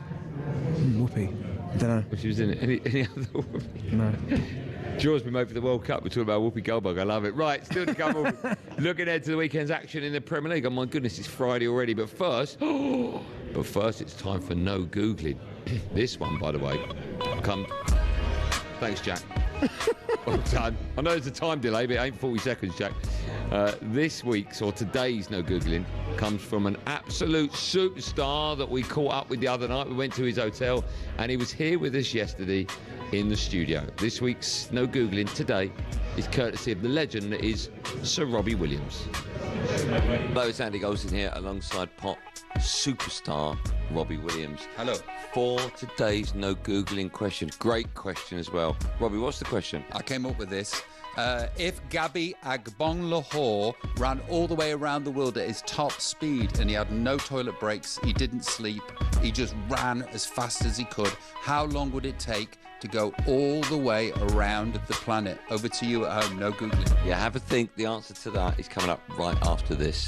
Whoopi. I don't know. Well, she was in it. Any other Whoopi? No. Draws me over the World Cup. We're talking about Whoopi Goldberg. I love it. Right, still to come. Looking ahead to the weekend's action in the Premier League. Oh my goodness, it's Friday already. But first, it's time for no Googling. This one, by the way, Thanks, Jack. Well done. I know there's a time delay, but it ain't 40 seconds, Jack. This week's or today's no Googling comes from an absolute superstar that we caught up with the other night. We went to his hotel and he was here with us yesterday in the studio. This week's no Googling today is courtesy of the legend that is Sir Robbie Williams. Hello, it's Andy Goldstein here alongside pop superstar Robbie Williams. Hello. For today's no Googling question. Great question as well. Robbie, what's the question? I came up with this. If Gabby Agbonlahor ran all the way around the world at his top speed and he had no toilet breaks, he didn't sleep, he just ran as fast as he could, how long would it take to go all the way around the planet? Over to you at home, no Googling. Yeah, have a think. The answer to that is coming up right after this.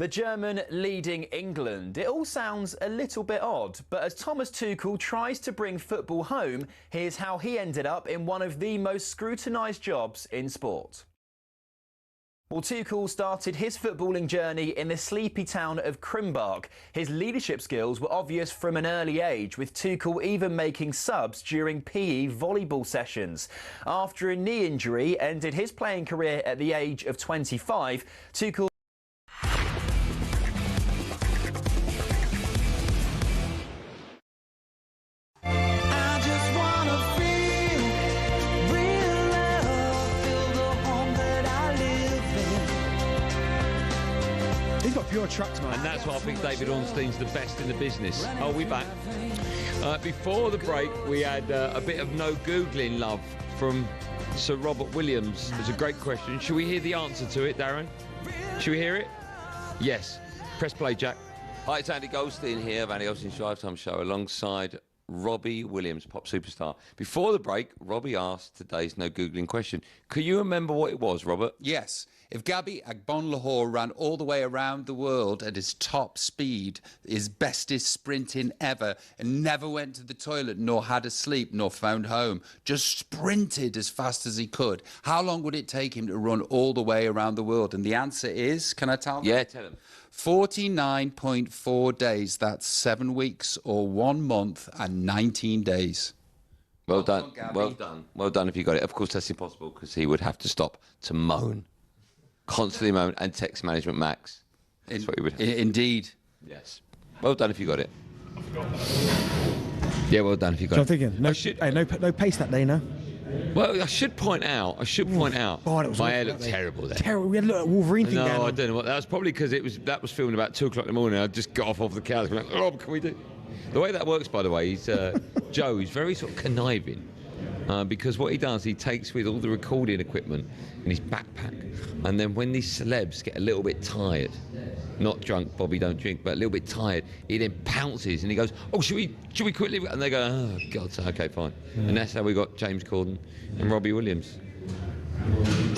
The German leading England. It all sounds a little bit odd, but as Thomas Tuchel tries to bring football home, here's how he ended up in one of the most scrutinised jobs in sport. Well, Tuchel started his footballing journey in the sleepy town of Krimbach. His leadership skills were obvious from an early age, with Tuchel even making subs during PE volleyball sessions. After a knee injury ended his playing career at the age of 25, Tuchel pure tracks, man. And that's why I think David Ornstein's the best in the business. Are we back? Before the break, we had a bit of no Googling love from Sir Robert Williams. It's a great question. Should we hear the answer to it, Darren? Should we hear it? Yes. Press play, Jack. Hi, it's Andy Goldstein here of Andy Goldstein's Drive Time Show alongside Robbie Williams, pop superstar. Before the break, Robbie asked today's no Googling question. Can you remember what it was, Robert? Yes. If Gabi Agbonlahor ran all the way around the world at his top speed, his bestest sprinting ever, and never went to the toilet, nor had a sleep, nor found home, just sprinted as fast as he could, how long would it take him to run all the way around the world? And the answer is, can I tell them? Yeah, tell him. 49.4 days. That's 7 weeks or 1 month and 19 days. Well done. Well done. Well done if you got it. Of course, that's impossible because he would have to stop to moan. Constantly moan and text management max. That's what he would have. Indeed. Yes. Well done if you got it. Yeah, well done if you got So it. I'm thinking, no pace that day, no? Well, I should point out, my hair looked terrible there. Terrible. We had a little Wolverine thing going on. No, I don't know what. That was probably because that was filmed about 2 o'clock in the morning. I just got off the couch and went, Rob, can we do? The way that works, by the way, he's Joe. He's very sort of conniving. Because what he does, he takes with all the recording equipment in his backpack, and then when these celebs get a little bit tired, not drunk, Bobby don't drink, but a little bit tired, he then pounces and he goes, "Oh, should we quickly?" And they go, "Oh God, okay, fine." Yeah. And that's how we got James Corden and Robbie Williams.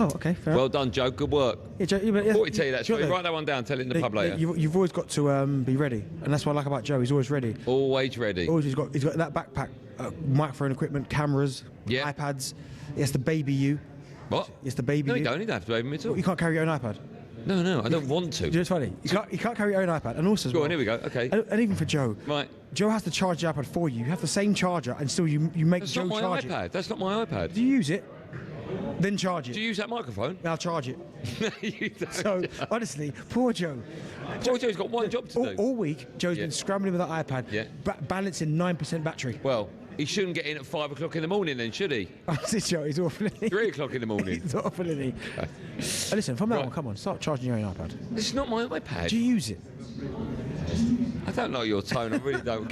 Oh, okay, fair. Well done, Joe. Good work. Yeah, Joe, I thought he'd tell you that. Sure, write that one down. Tell it in the pub later. You've always got to be ready, and that's what I like about Joe. He's always ready. Always ready. Always, he's got that backpack, microphone equipment, cameras, iPads. He has to baby you. What? He has to baby you. No, he don't. He don't have to baby me at all. You can't carry your own iPad. No, I don't want to. It's funny. You can't carry your own iPad, and also. Go on, here we go. Okay. And even for Joe. Right. Joe has to charge the iPad for you. You have the same charger, and still you make That's Joe not my charge iPad. it. That's not my iPad. Do you use it? Then charge it. Do you use that microphone? I'll charge it. You don't. So, honestly, poor Joe. Poor Joe's got one job to do. All week, Joe's been scrambling with that iPad, balancing 9% battery. Well, he shouldn't get in at 5 o'clock in the morning then, should he? Honestly, Joe, he's awful. 3 o'clock in the morning. He's awful, isn't he? Listen, from now on, come on, start charging your own iPad. This is not my iPad. Do you use it? I don't know your tone, I really don't.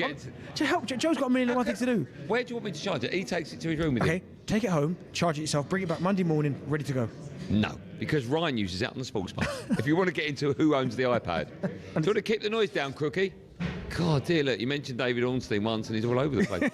Joe's got a million and one things to do. Where do you want me to charge it? He takes it to his room with him. Okay, take it home, charge it yourself, bring it back Monday morning, ready to go. No, because Ryan uses it on the sports bar. If you want to get into who owns the iPad. Do you want to keep the noise down, Crookie? God, dear, look, you mentioned David Ornstein once and he's all over the place.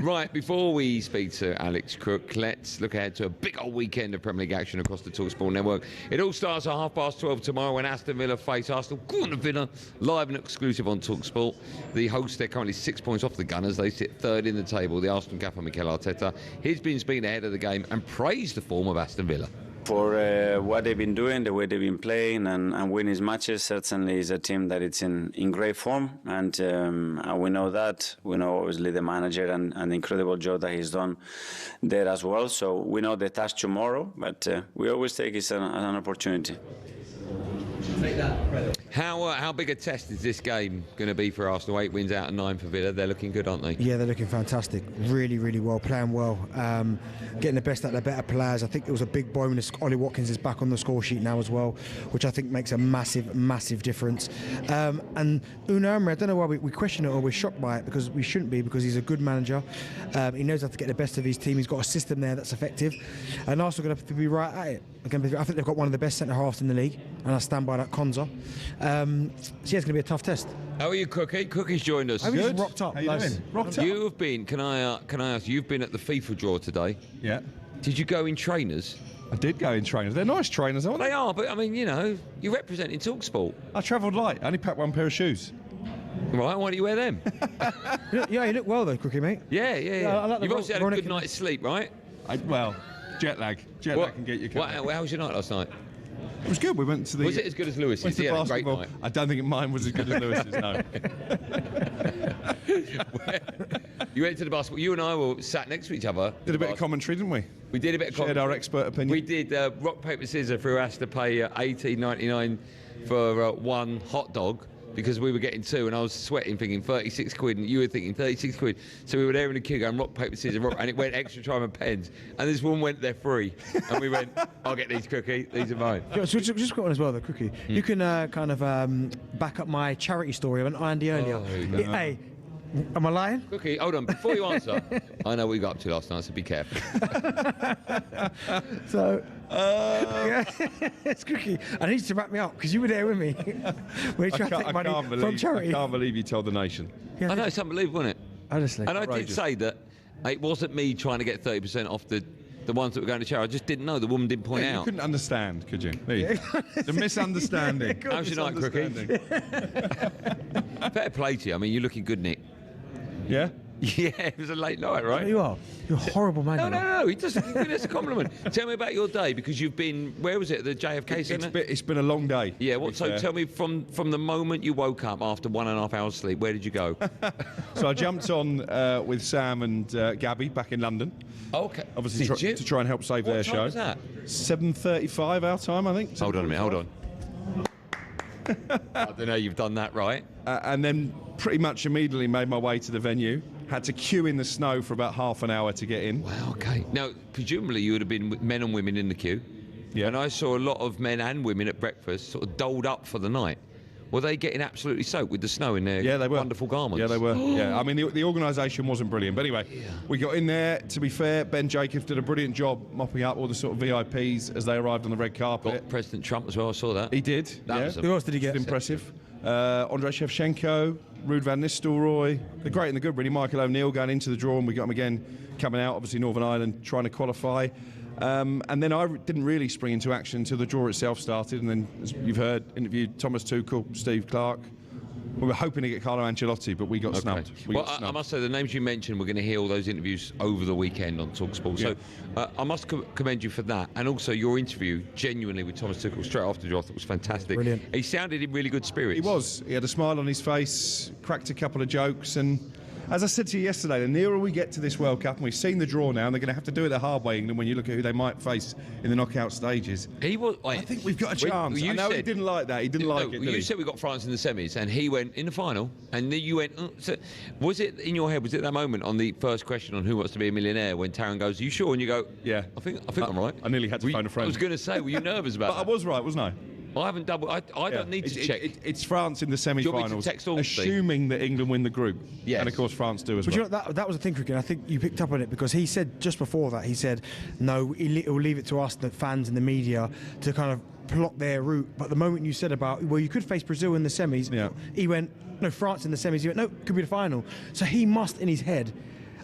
Right, before we speak to Alex Crook, let's look ahead to a big old weekend of Premier League action across the talkSPORT network. It all starts at 12:30 tomorrow when Aston Villa face Arsenal. Go on, Villa, live and exclusive on talkSPORT. The hosts, they're currently 6 points off the Gunners. They sit third in the table. The Arsenal gaffer, Mikel Arteta, he's been speaking ahead of the game and praised the form of Aston Villa. For what they've been doing, the way they've been playing and winning matches, certainly is a team that it's in great form, and we know that. We know obviously the manager and the incredible job that he's done there as well. So we know the task tomorrow, but we always take it as an opportunity. How big a test is this game going to be for Arsenal? 8 wins out of 9 for Villa. They're looking good, aren't they? Yeah, they're looking fantastic. Really, really well, playing well, getting the best out of their better players. I think it was a big bonus. Ollie Watkins is back on the score sheet now as well, which I think makes a massive, massive difference. And Unai Emery, I don't know why we question it or we're shocked by it, because we shouldn't be, because he's a good manager. He knows how to get the best of his team. He's got a system there that's effective, and Arsenal are going to have to be right at it. I think they've got one of the best centre halves in the league, and I stand by that, Konza. So yeah, it's going to be a tough test. How are you, Cookie? Cookie's joined us. Good. Just rocked up. How you doing? Rocked up. You have been. Can I ask? You've been at the FIFA draw today. Yeah. Did you go in trainers? I did go in trainers. They're nice trainers, aren't they? They are, but I mean, you know, you're representing talkSPORT. I travelled light. I only packed one pair of shoes. Right, why don't you wear them? Yeah, you look well though, Crookie, mate. Yeah. I like the You've obviously had a Veronica- good night's sleep, right? Well, jet lag. Jet lag can get you covered. How was your night last night? It was good. We went to the... Was it as good as Lewis's? Went to He had a great basketball. night. I don't think mine was as good as Lewis's, no. You went to the basketball. You and I were sat next to each other. Did a bit of commentary, didn't we? We did a bit of Shared commentary. our expert opinion. We did rock, paper, scissors for who has to pay $18.99 for one hot dog, because we were getting two, and I was sweating thinking 36 quid, and you were thinking 36 quid. So we were there in the queue going rock, paper, scissors, rock, and it went extra time and pens. And this one went there free. And we went, I'll get these, Cookie. These are mine. Yeah, so just got one as well, though, Crookie. You can kind of back up my charity story of Andy earlier. Oh, no. Hey, am I lying? Cookie, hold on. Before you answer, I know what you got up to last night, so be careful. So, yeah, it's Crookie. I need you to wrap me up because you were there with me. We're trying to take money from charity. I can't believe you told the nation. Yeah, I know, it's unbelievable, isn't it? Honestly. And I did Outrageous. say that it wasn't me trying to get 30% off the ones that were going to charity. I just didn't know. The woman didn't point You out. couldn't understand, could you? There you go. It's a misunderstanding. How's your night, Crookie? Fair play to you. I mean, you're looking good, Nick. Yeah? Yeah, it was a late night, right? You are. You're a horrible man. you know. No. He doesn't give us a compliment. Tell me about your day, because you've been, where was it, the JFK Centre? It's been a long day. Yeah, so tell me from the moment you woke up after 1.5 hours sleep, where did you go? So I jumped on with Sam and Gabby back in London. Oh, okay. Obviously Did you? to try and help save their What time show. was that? 7:35 our time, I think. Hold on a minute, hold on. I don't know, you've done that right. And then pretty much immediately made my way to the venue. Had to queue in the snow for about half an hour to get in. Wow, okay. Now, presumably you would have been men and women in the queue. Yeah. And I saw a lot of men and women at breakfast sort of doled up for the night. Were they getting absolutely soaked with the snow in their wonderful garments? Yeah, they were. Yeah, I mean, the organisation wasn't brilliant. But anyway, we got in there. To be fair, Ben Jacobs did a brilliant job mopping up all the sort of VIPs as they arrived on the red carpet. Got President Trump as well, I saw that. He did. Who else did he get? Impressive. Andrei Shevchenko, Ruud van Nistelrooy. The great and the good, really. Michael O'Neill going into the draw, and we got him again coming out, obviously Northern Ireland, trying to qualify. And then I didn't really spring into action until the draw itself started, and then, as you've heard, interviewed Thomas Tuchel, Steve Clark. We were hoping to get Carlo Ancelotti, but we got snubbed. I must say, the names you mentioned, we're going to hear all those interviews over the weekend on talkSPORT. Yeah. So I must commend you for that. And also your interview, genuinely, with Thomas Tuchel straight after the draw, I thought was fantastic. Brilliant. He sounded in really good spirits. He was. He had a smile on his face, cracked a couple of jokes, and as I said to you yesterday, the nearer we get to this World Cup, and we've seen the draw now, and they're going to have to do it the hard way, England, when you look at who they might face in the knockout stages. I think we've got a chance. I know he didn't like that. He didn't like it, did You he? said we got France in the semis, and he went in the final, and then you went... So was it in your head, was it that moment on the first question on Who Wants to Be a Millionaire, when Taron goes, are you sure? And you go, yeah. I think I'm right. I nearly had to phone a friend. I was going to say, were you nervous about But that? I was right, wasn't I? I haven't double. I don't need to check. It's France in the Do you want me to semi-finals, text Ormsby? assuming that England win the group. Yes. And of course France do as But well. you know, that was the thing, Cricket. I think you picked up on it because he said just before that, he said, no, he'll leave it to us, the fans and the media, to kind of plot their route. But the moment you said about, well, you could face Brazil in the semis, he went, no, France in the semis. He went, no, could be the final. So he must, in his head,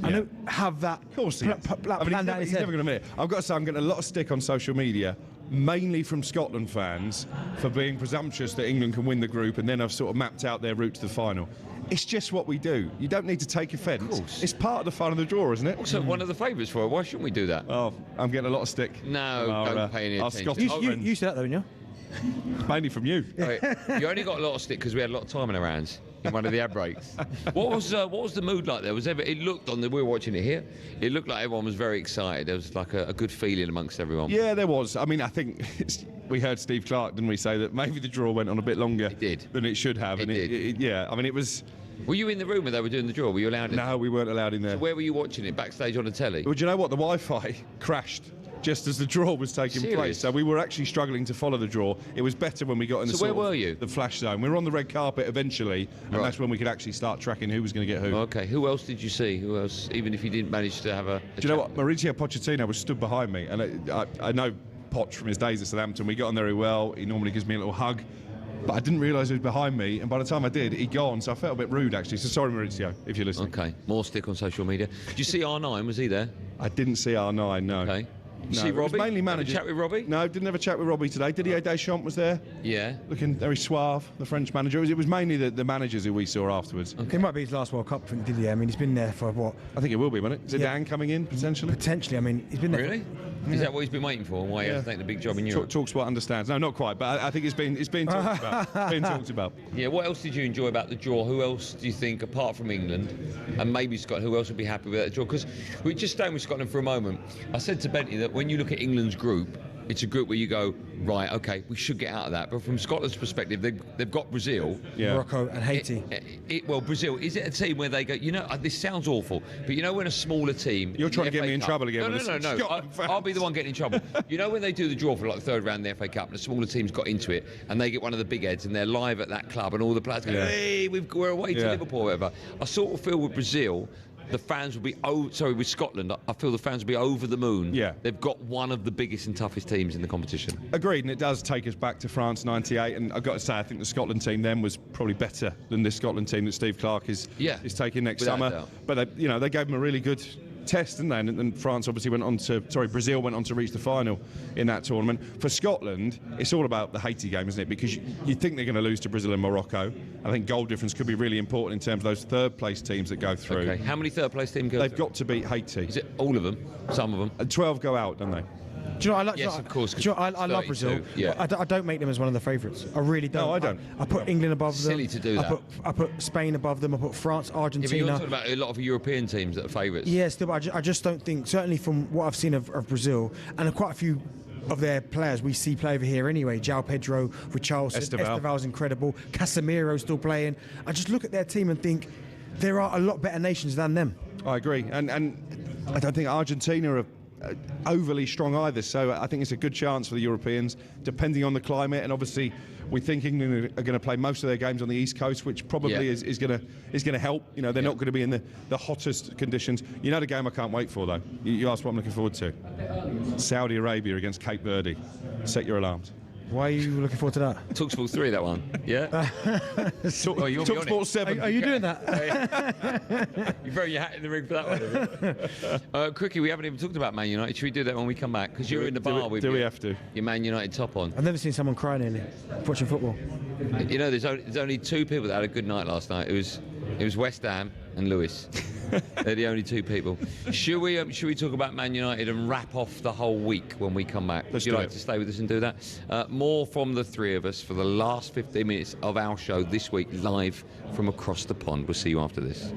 I know, have that Of course he has. planned out in his he's head. never going to admit it. I've got to say, I'm getting a lot of stick on social media, mainly from Scotland fans, for being presumptuous that England can win the group, and then I've sort of mapped out their route to the final. It's just what we do. You don't need to take offence. It's part of the fun of the draw, isn't it? Also, one of the favourites for it. Why shouldn't we do that? Oh, I'm getting a lot of stick. No, don't pay any attention. You said that, though, didn't you? Mainly from you. Right. You only got a lot of stick because we had a lot of time in our hands in one of the ad breaks. What was the mood like there? It looked we were watching it here. It looked like everyone was very excited. There was like a good feeling amongst everyone. Yeah, there was. I mean, I think we heard Steve Clark, didn't we, say that maybe the draw went on a bit longer than it should have. It did. Yeah, I mean, it was... Were you in the room when they were doing the draw? Were you allowed in? No, we weren't allowed in there. So where were you watching it? Backstage on the telly? Well, do you know what? The Wi-Fi crashed just as the draw was taking place. So we were actually struggling to follow the draw. It was better when we got in the where were you? The flash zone. We were on the red carpet eventually, and that's when we could actually start tracking who was going to get who. Okay, who else did you see? Who else, even if you didn't manage to have a Do you know what? Mauricio Pochettino was stood behind me, and I know Poch from his days at Southampton. We got on very well. He normally gives me a little hug. But I didn't realise he was behind me, and by the time I did, he'd gone, so I felt a bit rude, actually. So sorry, Maurizio, if you're listening. Okay, more stick on social media. Did you see R9? Was he there? I didn't see R9, no. Okay. You see it was Robbie? mainly Have a managers. chat with Robbie? No, didn't have a chat with Robbie today. Didier Deschamps was there. Yeah. Looking very suave, the French manager. It was mainly the managers who we saw afterwards. It might be his last World Cup, Didier. I mean, he's been there for what? I think it will be, won't it? Zidane coming in, potentially? Potentially. I mean, he's been there. Really? Is that what he's been waiting for? Why he hasn't taken the big job in Europe? talkSPORT understands. No, not quite, but I think it's been talked about. Been talked about. Yeah, what else did you enjoy about the draw? Who else do you think, apart from England, and maybe Scotland, who else would be happy with that draw? Because we're just staying with Scotland for a moment. I said to Bentley that when you look at England's group, it's a group where you go, right, okay, we should get out of that. But from Scotland's perspective, they've got Brazil. Yeah. Morocco and Haiti. Well, Brazil, is it a team where they go, you know, this sounds awful, but you know when a smaller team... You're trying to get me in Cup, trouble again. No. I'll be the one getting in trouble. You know when they do the draw for like the third round of the FA Cup and the smaller teams got into it and they get one of the big heads and they're live at that club and all the players go, hey, we're away to Liverpool or whatever. I sort of feel with Brazil... the fans will be with Scotland, I feel the fans will be over the moon. Yeah. They've got one of the biggest and toughest teams in the competition. Agreed, and it does take us back to France '98, and I've got to say, I think the Scotland team then was probably better than this Scotland team that Steve Clark is taking next Without summer. doubt. But they gave them a really good test, didn't they? And France obviously Brazil went on to reach the final in that tournament. For Scotland, it's all about the Haiti game, isn't it? Because you think they're going to lose to Brazil and Morocco. I think goal difference could be really important in terms of those third-place teams that go through. Okay, how many third-place teams go They've through? got to beat Haiti. Is it all of them? Some of them? And 12 go out, don't they? Do you know, I like, Yes, of course. Do you know, I love Brazil. Yeah. I don't make them as one of the favourites. I really don't. No, I don't. I put England above them. Silly to do that. I put Spain above them. I put France, Yeah, but Argentina. you're talking about a lot of European teams that are favourites. Yeah, still, but I just don't think, certainly from what I've seen of Brazil, and quite a few of their players we see play over here anyway. João Pedro, Richarlison, Esteval's incredible. Casemiro's still playing. I just look at their team and think there are a lot better nations than them. I agree, and I don't think Argentina are overly strong either, so I think it's a good chance for the Europeans, depending on the climate, and obviously we think England are going to play most of their games on the East Coast, which probably is going to help. You know, they're not going to be in the hottest conditions. You know, the game I can't wait for, though. You asked what I'm looking forward to. Saudi Arabia against Cape Verde. Set your alarms. Why are you looking forward to that? talkSPORT 3, that one. Yeah. talkSPORT 7. Are you doing that? You throw your hat in the ring for that one. Quickly, we haven't even talked about Man United. Should we do that when we come back? Because you're in the bar with we have to? Your Man United top on. I've never seen someone cry nearly watching football. You know, there's only two people that had a good night last night. It was West Ham and Lewis. They're the only two people. Should we talk about Man United and wrap off the whole week when we come back? Would you like to stay with us and do that? More from the three of us for the last 15 minutes of our show this week, live from across the pond. We'll see you after this.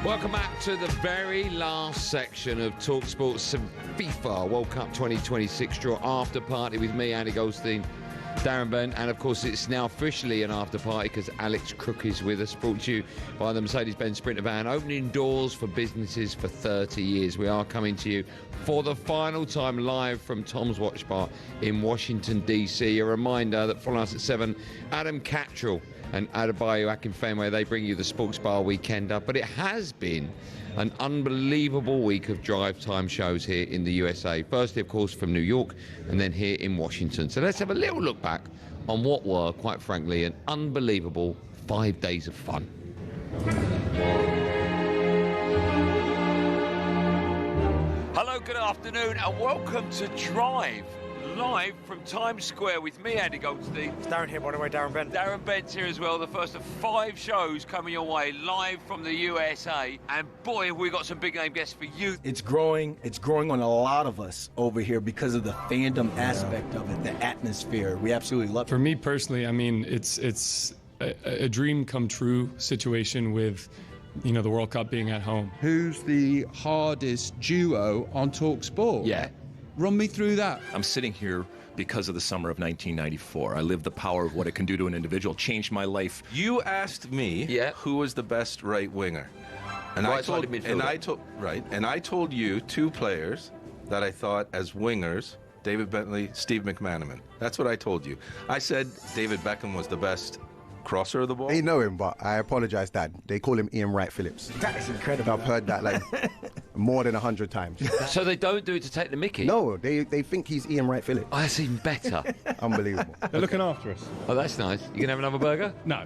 Welcome back to the very last section of talkSPORT's FIFA World Cup 2026 draw after party with me, Andy Goldstein, Darren Bent, and of course it's now officially an after party because Alex Crook is with us, brought to you by the Mercedes-Benz Sprinter van, opening doors for businesses for 30 years. We are coming to you for the final time live from Tom's Watch Bar in Washington, D.C. A reminder that following us at 7, Adam Cattrall and Adebayo Akinfenwa, they bring you the Sports Bar Weekender. But it has been an unbelievable week of drive time shows here in the USA. Firstly, of course, from New York and then here in Washington. So let's have a little look back on what were, quite frankly, an unbelievable 5 days of fun. Hello, good afternoon, and welcome to Drive, live from Times Square with me, Andy Goldstein. It's Darren here, by the way, Darren Bent. Darren Bent's here as well, the first of 5 shows coming your way, live from the USA. And boy, have we got some big name guests for you. It's growing on a lot of us over here because of the fandom aspect of it, the atmosphere. We absolutely love it. For me personally, I mean, it's a dream come true situation with, you know, the World Cup being at home. Who's the hardest duo on talkSPORT? Yeah. Run me through that. I'm sitting here because of the summer of 1994. I lived the power of what it can do to an individual, changed my life. You asked me who was the best right winger. And I told you 2 players that I thought as wingers, David Bentley, Steve McManaman. That's what I told you. I said David Beckham was the best crosser of the ball. They know him, but I apologize, Dad. They call him Ian Wright Phillips. That is incredible. I've heard that like more than 100 times. So they don't do it to take the mickey? No, they think he's Ian Wright Phillips. Oh, that's even better. Unbelievable. They're looking after us. Oh, that's nice. You can have another burger? No.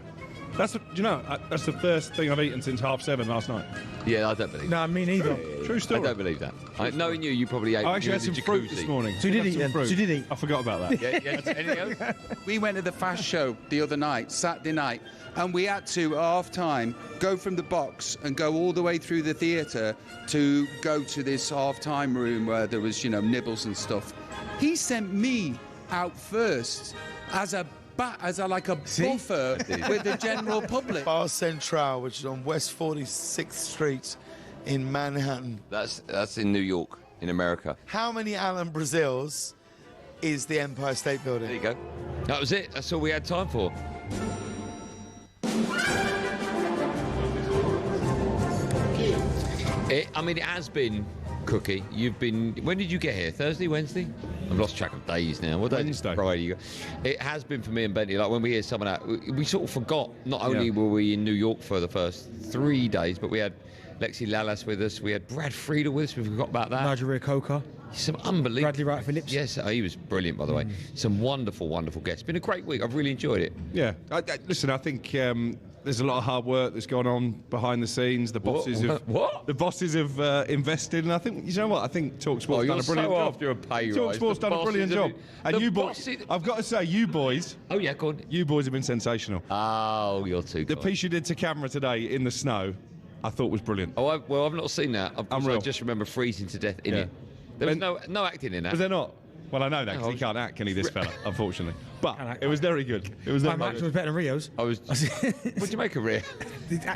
That's the first thing I've eaten since 7:30 last night. Yeah, I don't believe that. No, me neither. True story. I don't believe that. Knowing you probably ate. I actually had in some the fruit jacuzzi. this morning. So you did eat then? So you did eat? I forgot about that. Yeah. Anything else? We went to the Fast Show the other night, Saturday night, and we had to, at half-time, go from the box and go all the way through the theatre to go to this half-time room where there was, you know, nibbles and stuff. He sent me out first as a buffer with the general public. Bar Central, which is on West 46th Street in Manhattan. That's in New York, in America. How many Alan Brazils is the Empire State Building? There you go. That was it. That's all we had time for. It has been, Cookie. When did you get here? Thursday, Wednesday? I've lost track of days now. What day? Wednesday. Friday. You go. It has been for me and Bentley. Like when we hear someone out, we sort of forgot. Not only were we in New York for the first 3 days, but we had Lexi Lalas with us. We had Brad Friedel with us. We forgot about that. Managerial Coca. Some unbelievable. Bradley Wright Phillips. Yes, he was brilliant, by the way. Some wonderful, wonderful guests. Been a great week. I've really enjoyed it. Yeah. Listen, I think there's a lot of hard work that's gone on behind the scenes. The bosses have invested, and I think you know what? I think talkSPORT's done a brilliant job. After a pay rise. talkSPORT's done a brilliant job. And you boys, I've got to say, you boys. Oh yeah, go on. You boys have been sensational. Oh, you're too good. The piece you did to camera today in the snow, I thought was brilliant. Oh, I've not seen that. I just remember freezing to death in it. There was no acting in that. Was there not? Well, I know that because he can't act, can he, this fella, unfortunately. But it was very good. It was very My match was better than Rio's. What'd you make of Rio?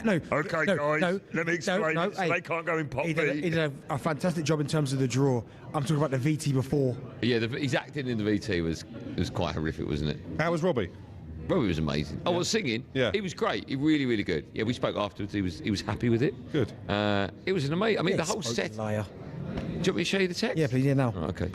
No. Okay, guys, let me explain. They can't go in pot He did a fantastic job in terms of the draw. I'm talking about the VT before. Yeah, his acting in the VT was quite horrific, wasn't it? How was Robbie? Robbie was amazing. Oh, well, singing. Yeah, he was great. He really, really good. Yeah, we spoke afterwards. He was happy with it. Good. It was an amazing. I mean, the whole set. Liar. Do you want me to show you the text? Yeah, please. Yeah, now. Oh, okay.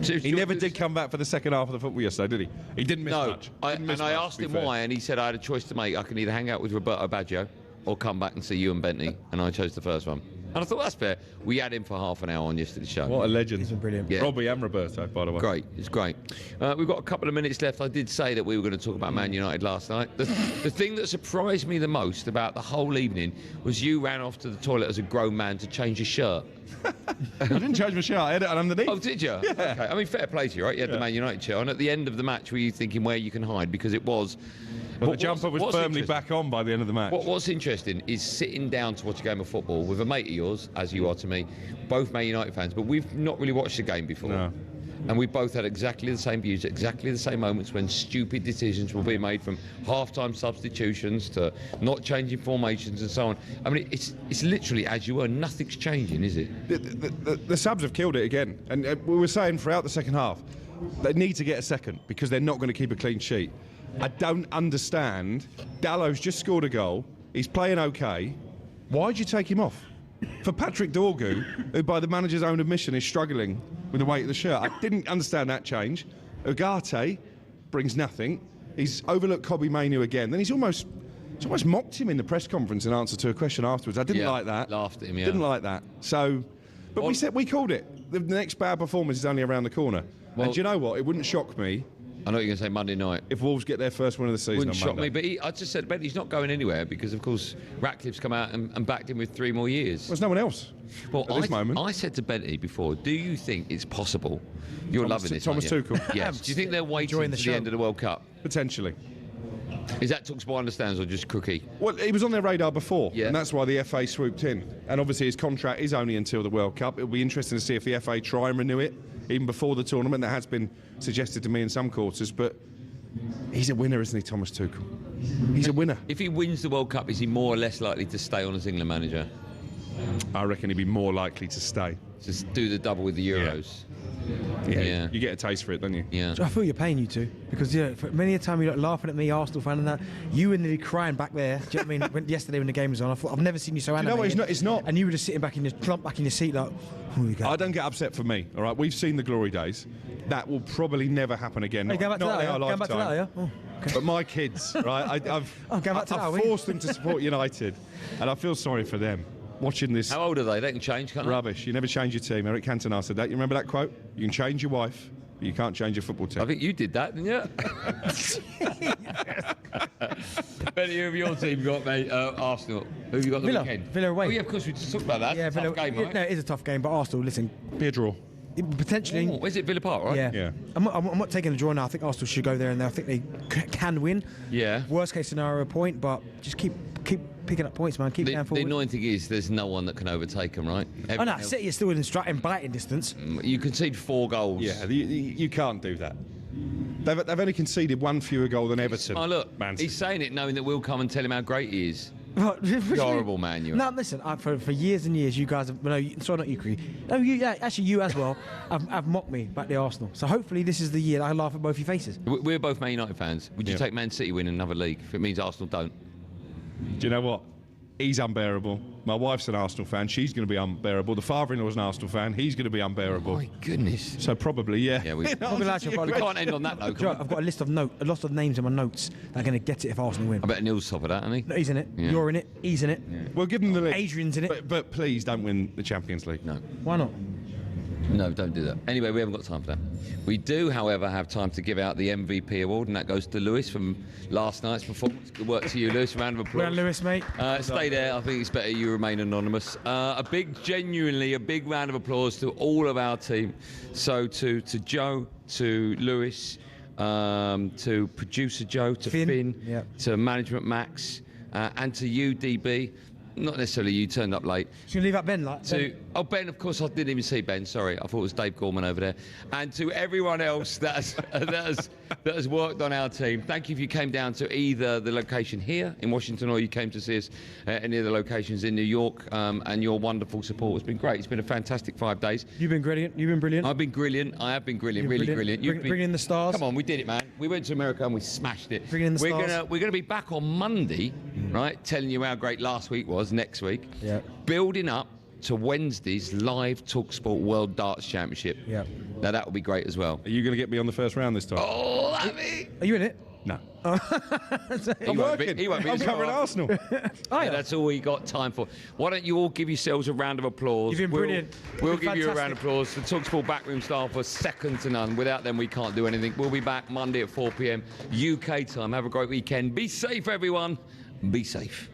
He never did come back for the second half of the football yesterday, did he? He didn't miss much. I asked him why, and he said I had a choice to make. I can either hang out with Roberto Baggio or come back and see you and Bentley, and I chose the first one. And I thought, that's fair. We had him for half an hour on yesterday's show. What a legend. He's been brilliant. Yeah. Robbie and Roberto, by the way. Great. It's great. We've got a couple of minutes left. I did say that we were going to talk about Man United last night. The thing that surprised me the most about the whole evening was you ran off to the toilet as a grown man to change your shirt. I didn't change my shirt. I had it underneath. Oh, did you? Yeah. Okay. I mean, fair play to you, right? You had the Man United shirt on. At the end of the match, were you thinking where you can hide? Because it was... But the jumper was firmly back on by the end of the match. What's interesting is sitting down to watch a game of football with a mate of yours, as you are to me, both Man United fans, but we've not really watched the game before. No. And we both had exactly the same views, exactly the same moments when stupid decisions were being made, from half-time substitutions to not changing formations and so on. I mean, it's literally as you were. Nothing's changing, is it? The subs have killed it again. And we were saying throughout the second half, they need to get a second because they're not going to keep a clean sheet. I don't understand. Dallow's just scored a goal. He's playing okay. Why'd you take him off? For Patrick Dorgu, who by the manager's own admission is struggling with the weight of the shirt, I didn't understand that change. Ugarte brings nothing. He's overlooked Kobbie Mainoo again. Then he's almost mocked him in the press conference in answer to a question afterwards. I didn't like that. Laughed at him, yeah. Didn't like that. So, but we called it. The next bad performance is only around the corner. Well, and do you know what? It wouldn't shock me. I know you're going to say Monday night. If Wolves get their first win of the season Wouldn't on shock Monday. me, but I just said, Ben, he's not going anywhere because, of course, Ratcliffe's come out and backed him with 3 more years. There's no one else well, at this moment. I said to Benty before, do you think it's possible? You're loving this, Thomas aren't you? Tuchel. Yes. Do you think they're waiting for the end of the World Cup? Potentially. Is that talkSPORT understands or just crookie? Well, he was on their radar before, yeah. and that's why the FA swooped in. And obviously his contract is only until the World Cup. It'll be interesting to see if the FA try and renew it, even before the tournament. That has been suggested to me in some quarters, but he's a winner, isn't he, Thomas Tuchel? He's a winner. If he wins the World Cup, is he more or less likely to stay on as England manager? I reckon he'd be more likely to stay. Just do the double with the Euros. Yeah. You get a taste for it, don't you? Yeah. I feel your pain, you two, because for many a time you're laughing at me, Arsenal fan, and that you were nearly crying back there. Do you know what I mean? Yesterday when the game was on, I thought I've never seen you so animated. You know what? It's not. And you were just sitting back in your clump back in your seat like. I don't get upset for me. All right, we've seen the glory days. That will probably never happen again. Hey, go back to that, yeah? Going back to that, yeah? Oh, okay. But my kids, right? I've forced them to support United, and I feel sorry for them. Watching this. How old are they? They can change, can't they? Rubbish. You never change your team. Eric Cantona said that. You remember that quote? You can change your wife, but you can't change your football team. I think you did that, didn't you? Benny, who have your team got, mate? Arsenal. Who have you got the weekend? Villa away. Oh, yeah, of course, we just talked about that. Yeah, Tough Villa, game, right? No, it is a tough game, but Arsenal, listen. Be a draw. Potentially. Oh, is it Villa Park, right? Yeah. I'm not taking a draw now. I think Arsenal should go there, and I think they can win. Yeah. Worst case scenario, a point, but just keep picking up points, man. Keep going forward. The annoying thing is there's no one that can overtake them, right? Oh no, City is still in biting distance. You concede 4 goals. Yeah, you can't do that. They've only conceded 1 fewer goal than Everton. Oh look, he's saying it knowing that we'll come and tell him how great he is. You're horrible, man. You. No, listen. For years and years, you guys have. No, sorry, not you, Cree. No, actually, you as well. have mocked me back the Arsenal. So hopefully, this is the year I laugh at both your faces. We're both Man United fans. Would you take Man City winning another league if it means Arsenal don't? Do you know what? He's unbearable. My wife's an Arsenal fan. She's going to be unbearable. The father-in-law's an Arsenal fan. He's going to be unbearable. Oh my goodness. So probably, yeah. Yeah, we can't end on that though. Sure, I've got a lot of names in my notes that are going to get it if Arsenal win. I bet Neil's top of that, isn't he? No, he's in it. Yeah. You're in it. He's in it. Yeah. We'll give him the league. Adrian's in it. But please don't win the Champions League. No. Why not? No, don't do that. Anyway, we haven't got time for that. We do, however, have time to give out the MVP award, and that goes to Lewis from last night's performance. Good work to you, Lewis. Round of applause. Well, Lewis, mate. Stay there. I think it's better you remain anonymous. Genuinely a big round of applause to all of our team. So to Joe, to Lewis, to producer Joe, to Finn, yep. to management Max, and to you, DB. Not necessarily you turned up late. Should we leave out Ben? Ben, of course, I didn't even see Ben. Sorry, I thought it was Dave Gorman over there. And to everyone else that has worked on our team, thank you if you came down to either the location here in Washington or you came to see us at any of the locations in New York. And your wonderful support has been great. It's been a fantastic 5 days. You've been brilliant. I've been brilliant. I have been brilliant. Really brilliant. Bringing in the stars. Come on, we did it, man. We went to America and we smashed it. Bringing in the stars. We're gonna be back on Monday, right? Telling you how great last week was. Next week, building up to Wednesday's live talkSPORT World Darts Championship. Yeah. Now that will be great as well. Are you going to get me on the first round this time? Oh, that'd be... Are you in it? No. I'm working. I'm covering Arsenal. That's all we got time for. Why don't you all give yourselves a round of applause? You've been brilliant. We'll give you a round of applause. The talkSPORT backroom staff are second to none. Without them, we can't do anything. We'll be back Monday at 4 p.m. UK time. Have a great weekend. Be safe, everyone. Be safe.